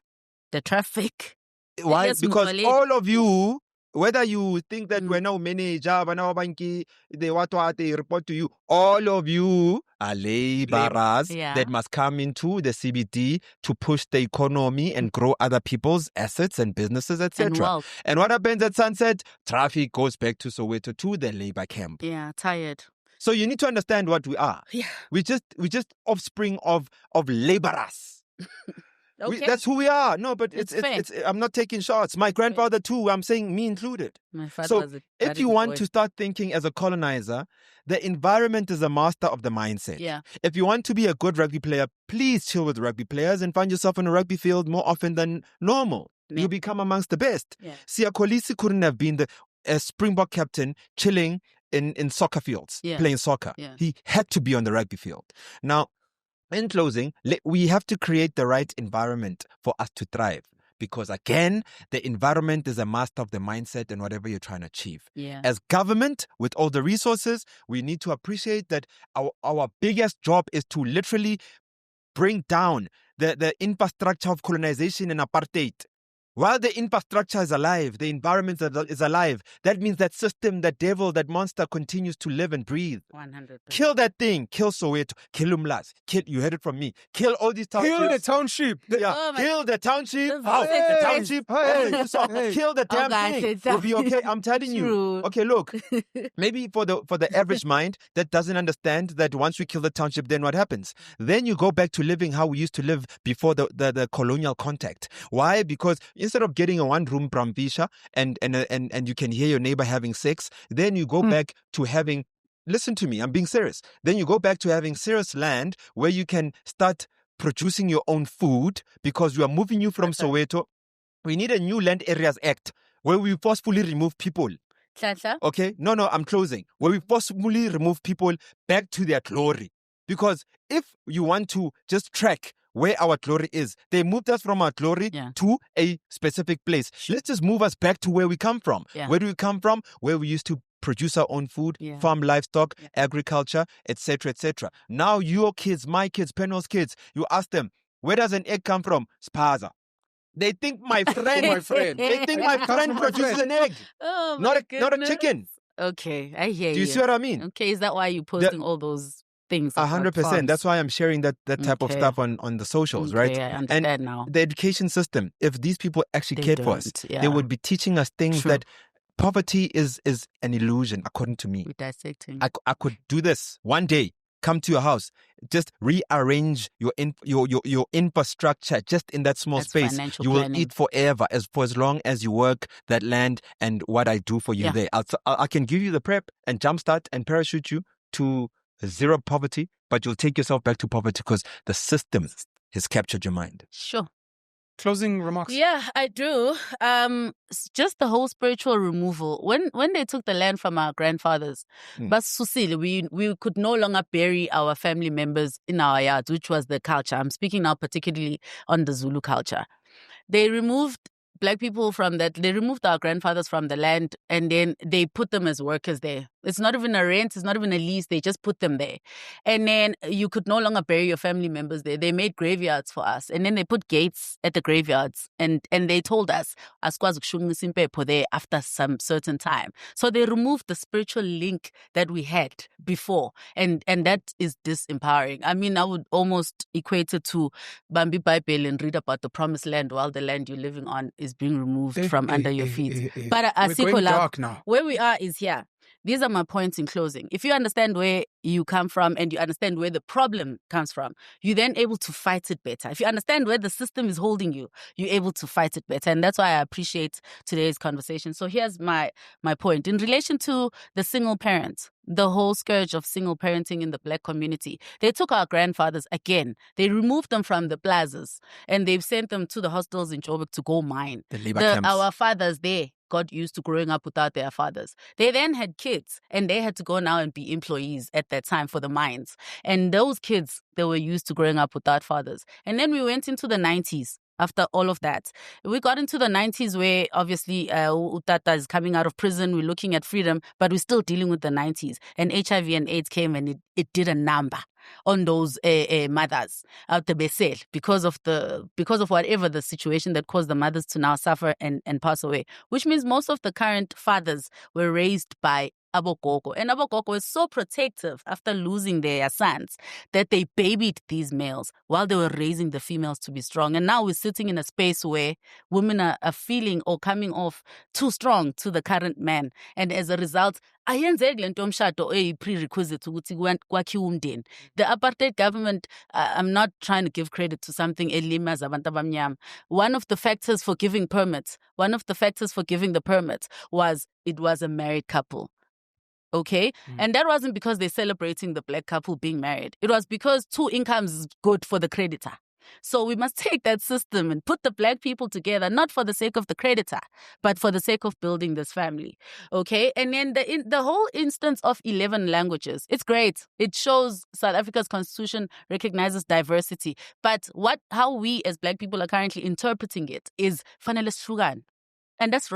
The traffic. Why? Because all of you, whether you think that we're now manager, they report to you, all of you are laborers that must come into the CBD to push the economy and grow other people's assets and businesses, etc. And what happens at sunset? Traffic goes back to Soweto, to the labor camp. Yeah, tired. So you need to understand what we are. Yeah. We just offspring of laborers. Okay. That's who we are. No, but it's I'm not taking shots. My grandfather too. I'm saying me included. My father was a if you want to start thinking as a colonizer, the environment is a master of the mindset. Yeah. If you want to be a good rugby player, please chill with rugby players and find yourself on a rugby field more often than normal. Yeah. You become amongst the best. Yeah. Siya Kolisi couldn't have been a Springbok captain chilling in soccer fields, playing soccer. Yeah. He had to be on the rugby field. Now, in closing, we have to create the right environment for us to thrive. Because again, the environment is a master of the mindset and whatever you're trying to achieve. Yeah. As government, with all the resources, we need to appreciate that our biggest job is to literally bring down the infrastructure of colonization and apartheid. While the infrastructure is alive, the environment is alive. That means that system, that devil, that monster continues to live and breathe. 100%. Kill that thing. Kill Soweto. Kill Umlas. You heard it from me. Kill all these townships. Kill the township. Kill the township. The township. Kill the damn thing. We'll be okay. I'm telling you. Okay, look. Maybe for the average mind that doesn't understand that once we kill the township, then what happens? Then you go back to living how we used to live before the colonial contact. Why? Because instead of getting a one-room Bramvisha and you can hear your neighbor having sex, then you go back to having, listen to me, I'm being serious. Then you go back to having serious land where you can start producing your own food because we are moving you from Soweto. We need a new Land Areas Act where we forcefully remove people. Okay? No, I'm closing. Where we forcefully remove people back to their glory. Because if you want to just track where our glory is, they moved us from our glory to a specific place. Let's just move us back to where we come from. Where do we come from? Where we used to produce our own food, farm livestock, agriculture, etc., etc. Now your kids, my kids, Penwell's kids, you ask them, where does an egg come from? Spaza. They think my friend, they think my friend produces an egg, not a chicken. Okay, I hear you. Do you see what I mean? Okay, is that why you're posting all those things? 100%. That's why I'm sharing that type of stuff on the socials, right? I understand now. The education system, if these people actually cared for us, they would be teaching us things that poverty is an illusion, according to me. We're dissecting. I could do this one day. Come to your house, just rearrange your infrastructure just in that small space. You will eat forever for as long as you work that land and what I do for you there. I can give you the prep and jumpstart and parachute you to zero poverty, but you'll take yourself back to poverty because the system has captured your mind. Sure. Closing remarks? Yeah, I do. Just the whole spiritual removal. When they took the land from our grandfathers, but Susile, we could no longer bury our family members in our yards, which was the culture. I'm speaking now particularly on the Zulu culture. They removed Black people from that. They removed our grandfathers from the land and then they put them as workers there. It's not even a rent. It's not even a lease. They just put them there. And then you could no longer bury your family members there. They made graveyards for us. And then they put gates at the graveyards. And they told us, there after some certain time. So they removed the spiritual link that we had before. And that is disempowering. I mean, I would almost equate it to Bambi Bible and read about the promised land while the land you're living on is being removed from under your feet. But we're going dark now. Where we are is here. these are my points in closing. If you understand where you come from and you understand where the problem comes from, you're then able to fight it better. If you understand where the system is holding you, you're able to fight it better. And that's why I appreciate today's conversation. So here's my point. In relation to the single parents, the whole scourge of single parenting in the Black community, they took our grandfathers again. They removed them from the plazas and they've sent them to the hostels in Joburg to go mine. The labor camps. Our fathers there got used to growing up without their fathers. They then had kids and they had to go now and be employees at that time for the mines. And those kids, they were used to growing up without fathers. And then we went into the 90s. After all of that, we got into the 90s where obviously Utata is coming out of prison. We're looking at freedom, but we're still dealing with the 90s. And HIV and AIDS came and it did a number on those mothers out the Besel because of whatever the situation that caused the mothers to now suffer and pass away. Which means most of the current fathers were raised by Abogogo. And Abogogo was so protective after losing their sons that they babied these males while they were raising the females to be strong. And now we're sitting in a space where women are feeling or coming off too strong to the current man. And as a result, ayenzeki lento yomshado prerequisite ukuthi kwakhiwe umndeni. The apartheid government, I'm not trying to give credit to something elimaza abantu abamnyama. One of the factors for giving the permits was it was a married couple. Okay? And that wasn't because they're celebrating the Black couple being married. It was because 2 incomes is good for the creditor. So we must take that system and put the Black people together, not for the sake of the creditor, but for the sake of building this family. Okay? And then the whole instance of 11 languages, it's great. It shows South Africa's constitution recognizes diversity. But how we as Black people are currently interpreting it is fanele shlukane. And that's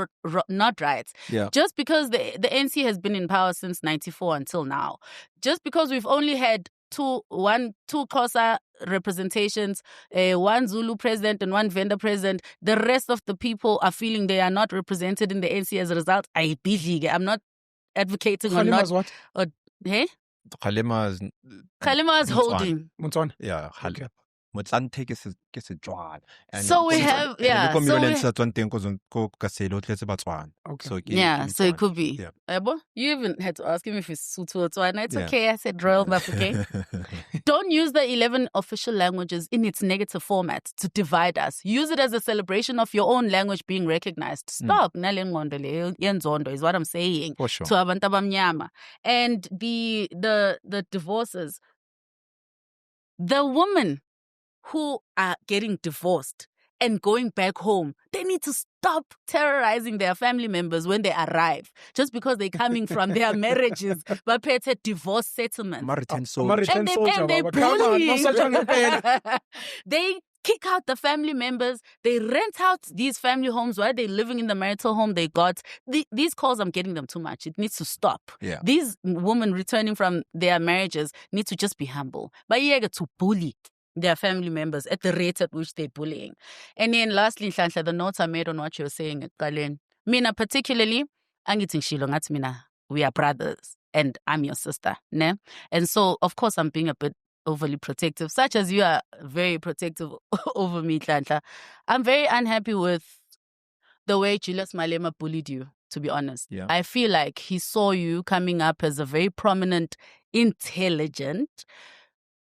not right. Yeah. Just because the ANC has been in power since 94 until now, just because we've only had two Xhosa representations, one Zulu president and one Venda president, the rest of the people are feeling they are not represented in the ANC as a result. I'm not advocating or not. What? Hey? Kgalema is holding. Mutswana. Yeah. Okay. So we have, yeah. So it could be. Yeah. You even had to ask him if it's Sotho or Tswana. It's okay. I said royal buff, okay? Don't use the 11 official languages in its negative format to divide us. Use it as a celebration of your own language being recognized. Stop. Yenzondo is what I'm saying. For sure. To abantu abamnyama. And the divorces. The women who are getting divorced and going back home, they need to stop terrorizing their family members when they arrive, just because they're coming from their marriages, but paid divorce settlements. And they bully. They kick out the family members. They rent out these family homes while they're living in the marital home they got. These calls, I'm getting them too much. It needs to stop. Yeah. These women returning from their marriages need to just be humble. But you get to bully their family members at the rate at which they're bullying. And then lastly, Nhlanhla, the notes I made on what you're saying, Kalen. Mina particularly, angithi ngishilo ngathi mina, we are brothers and I'm your sister. Ne? And so, of course, I'm being a bit overly protective, such as you are very protective over me, Nhlanhla. I'm very unhappy with the way Julius Malema bullied you, to be honest. Yeah. I feel like he saw you coming up as a very prominent, intelligent,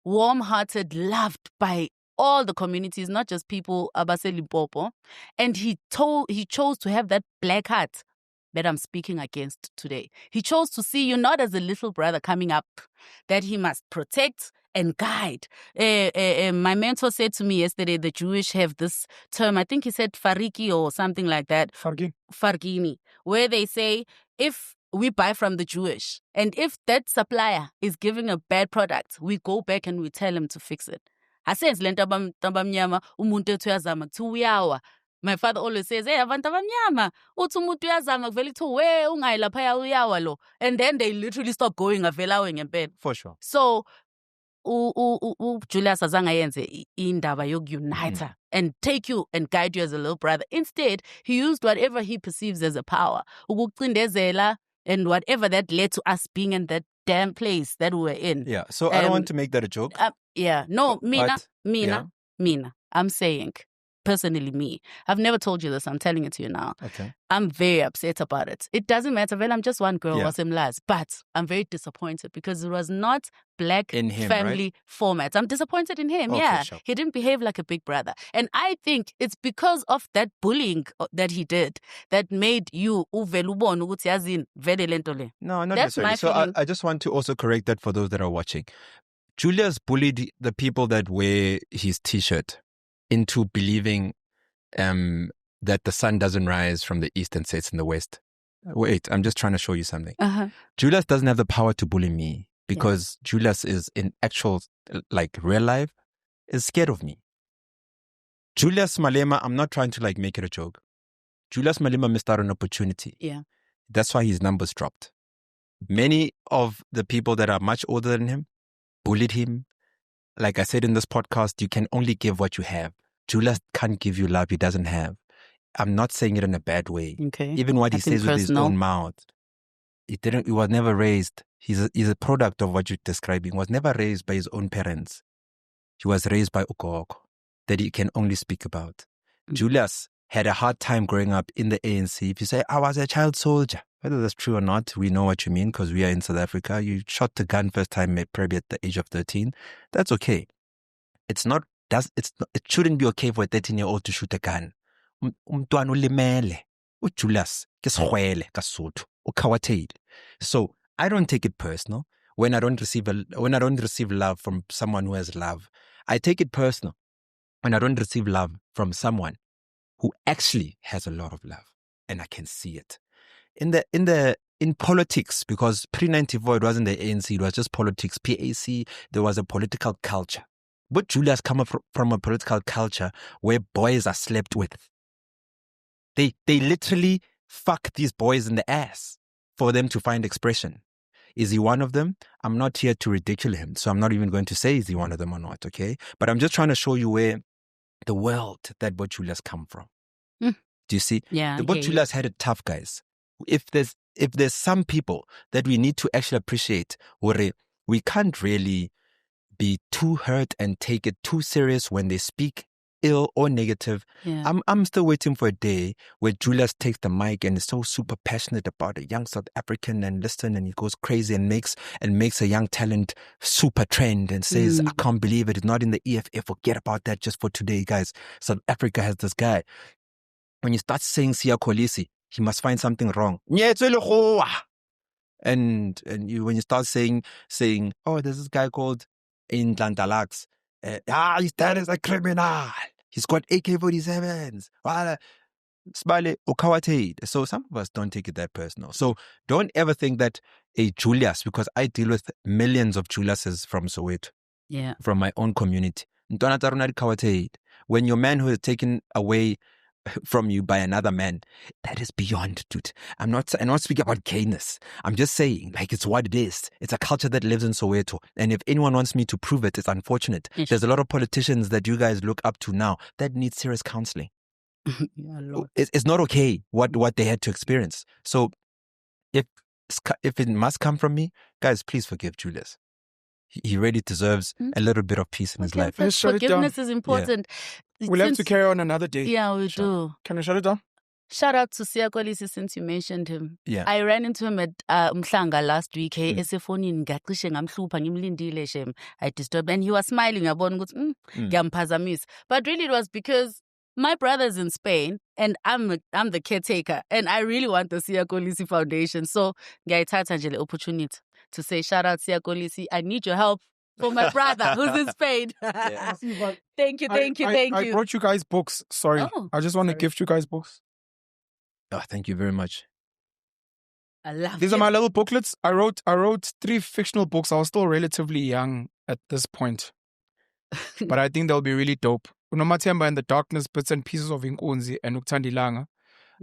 warm-hearted, loved by all the communities, not just people abase Limpopo. And he chose to have that black heart that I'm speaking against today. He chose to see you not as a little brother coming up, that he must protect and guide. My mentor said to me yesterday, the Jewish have this term, I think he said fariki or something like that. Fargini, where they say, if we buy from the Jewish, and if that supplier is giving a bad product, we go back and we tell him to fix it. My father always says, hey, abantu abamnyama, uthi umuntu uyazama kuvela ithi we ungayilapha uyawa lo. And then they literally stop going avela ngempela. For sure. So Julius azange yenze indaba yokunita and take you and guide you as a little brother. Instead, he used whatever he perceives as a power. Ukucindezela and whatever that led to us being in that damn place that we were in. Yeah. So I don't want to make that a joke. Yeah. No, Mina. Yeah. I'm saying personally me. I've never told you this. I'm telling it to you now. Okay. I'm very upset about it. It doesn't matter. Well, I'm just one girl, Yeah. Wasim, but I'm very disappointed because it was not black In him, family right? format. I'm disappointed in him. Okay, Yeah. sure. He didn't behave like a big brother. And I think it's because of that bullying that he did that made you uvelubon ukuthi yazini vele lento le. No, not That's necessarily. my So feeling. I just want to also correct that for those that are watching. Julius bullied the people that wear his T-shirt into believing that the sun doesn't rise from the east and sets in the west. Wait, I'm just trying to show you something. Julius doesn't have the power to bully me because Julius is in actual, like real life, is scared of me. Julius Malema, I'm not trying to like make it a joke. Julius Malema missed out on an opportunity. Yeah. That's why his numbers dropped. Many of the people that are much older than him bullied him. Like I said in this podcast, you can only give what you have. Julius can't give you love he doesn't have. I'm not saying it in a bad way. Okay. Even what he Nothing says with his personal. own mouth. He was never raised. He's a product of what you're describing. He was never raised by his own parents. He was raised by Ukoko that he can only speak about. Julius had a hard time growing up in the ANC. If you say, I was a child soldier, whether that's true or not, we know what you mean because we are in South Africa. You shot the gun first time probably at the age of 13. That's okay. It shouldn't be okay for a 13-year-old to shoot a gun. Umntwana ulimele. Julius ke sigwele ka Sotho. Ukhawathile. So I don't take it personal when I don't receive love from someone who has love. I take it personal when I don't receive love from someone who actually has a lot of love, and I can see it in politics, because pre-94 it wasn't the ANC, it was just politics. PAC, there was a political culture. But Julius come up from a political culture where boys are slept with. They literally fuck these boys in the ass for them to find expression. Is he one of them? I'm not here to ridicule him, so I'm not even going to say is he one of them or not, okay? But I'm just trying to show you where the world that Bochulas come from. Do you see? Yeah. The Bochulas had it tough, guys. If there's some people that we need to actually appreciate, we can't really be too hurt and take it too serious when they speak ill or negative. Yeah. I'm still waiting for a day where Julius takes the mic and is so super passionate about a young South African and he goes crazy and makes a young talent super trend and says, I can't believe it. It's not in the EFF. Forget about that just for today, guys. South Africa has this guy. When you start saying Siya Kolisi, he must find something wrong. And when you start saying, oh, there's this guy called Nhlanhla. His dad is a criminal. He's got AK-47s. Smile, Okawate. So some of us don't take it that personal. So don't ever think that a Julius, because I deal with millions of Juliuses from Soweto, from my own community. When your manhood is taken away from you by another man, that is beyond, dude. I'm not speaking about gayness. I'm just saying, like, it's what it is. It's a culture that lives in Soweto. And if anyone wants me to prove it, it's unfortunate. Yes. There's a lot of politicians that you guys look up to now that need serious counseling. It's not okay what they had to experience. So if it must come from me, guys, please forgive Julius. He really deserves a little bit of peace in his life. Let's shut it down. Forgiveness is important. We'll have to carry on another day. Yeah, we do. Can I shut it down? Shout out to Siya Kolisi since you mentioned him. Yeah. I ran into him at Nhlanhla last week. Esefonini ngacishe ngamhlupha ngimlindile shem. I disturbed and he was smiling yabona ukuthi ngiyamphazamisa. But really it was because my brother's in Spain and I'm the caretaker and I really want the Siya Kolisi Foundation. So ngiyayithatha nje le opportunity to say shout out Siya Kolisi. I need your help for my brother who's in Spain. Thank you. I brought you guys books. Sorry. Oh, I just want to gift you guys books. Oh, thank you very much. I love These are my little booklets. I wrote 3 fictional books. I was still relatively young at this point. But I think they'll be really dope. Unomathemba in the Darkness, Bits and Pieces of Inkunzi and Uktandilanga.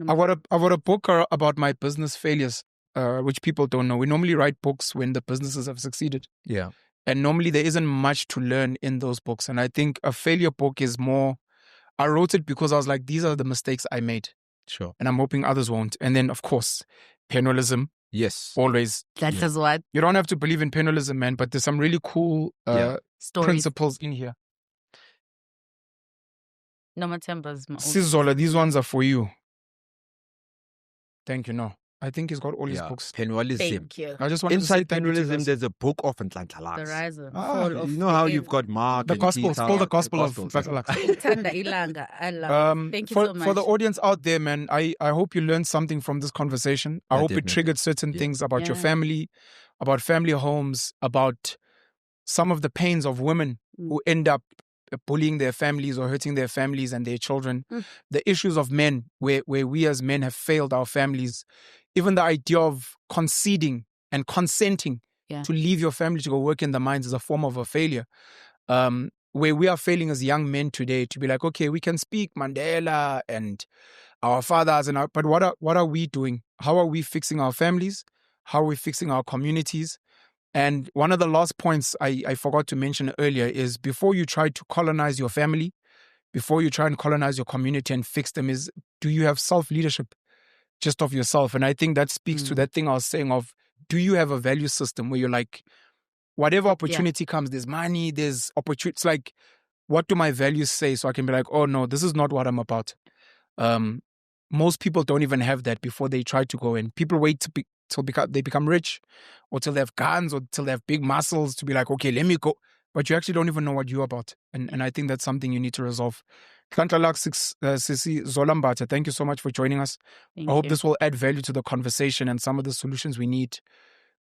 I got a book about my business failures, which people don't know. We normally write books when the businesses have succeeded. Yeah. And normally there isn't much to learn in those books. And I think a failure book is more, I wrote it because I was like, these are the mistakes I made. Sure. And I'm hoping others won't. And then, of course, penalism. Yes. Always. That is what. You don't have to believe in penalism, man, but there's some really cool Stories. principles in here. Nomatemba's my Sis Zola, these ones are for you. Thank you. No, I think he's got all his books. Penwalism. Thank you. I just wanted to say Inside thank you to Penwalism, this. there's a book of The Nhlanhla. rise and Ah, fall of You know how you've got Mark The and Gospels, Peter. called the Gospel of Gospels. Nhlanhla. Tanda Ilanga. I love it. Thank you so much. For the audience out there, man, I hope you learned something from this conversation. I Yeah, hope definitely. it triggered certain Yeah. things about your Yeah. family, about family homes, about some of the pains of women who end up bullying their families or hurting their families and their children. The issues of men, where we as men have failed our families. Even the idea of conceding and consenting to leave your family to go work in the mines is a form of a failure. Where we are failing as young men today to be like, okay, we can speak Mandela and our fathers but what are we doing? How are we fixing our families? How are we fixing our communities? And one of the last points I forgot to mention earlier is before you try to colonize your family, before you try and colonize your community and fix them, is do you have self-leadership just of yourself? And I think that speaks to that thing I was saying of, do you have a value system where you're like, whatever opportunity comes, there's money, there's opportunity. It's like, what do my values say? So I can be like, oh no, this is not what I'm about. Most people don't even have that before they try to go in. People wait till they become rich, or till they have guns, or till they have big muscles to be like, okay, let me go. But you actually don't even know what you're about. And I think that's something you need to resolve. Nhlanhla, Sisi, Zola, Mbatha, thank you so much for joining us. I hope this will add value to the conversation and some of the solutions we need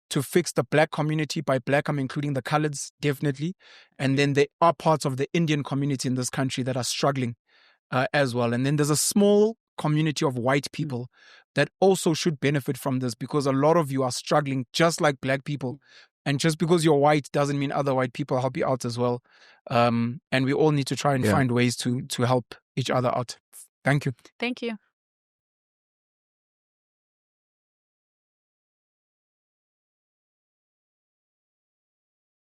to fix the Black community. By Black, I'm including the coloreds, definitely. And then there are parts of the Indian community in this country that are struggling as well. And then there's a small community of white people that also should benefit from this, because a lot of you are struggling just like Black people. And just because you're white doesn't mean other white people help you out as well. And we all need to try and find ways to help each other out. Thank you. Thank you.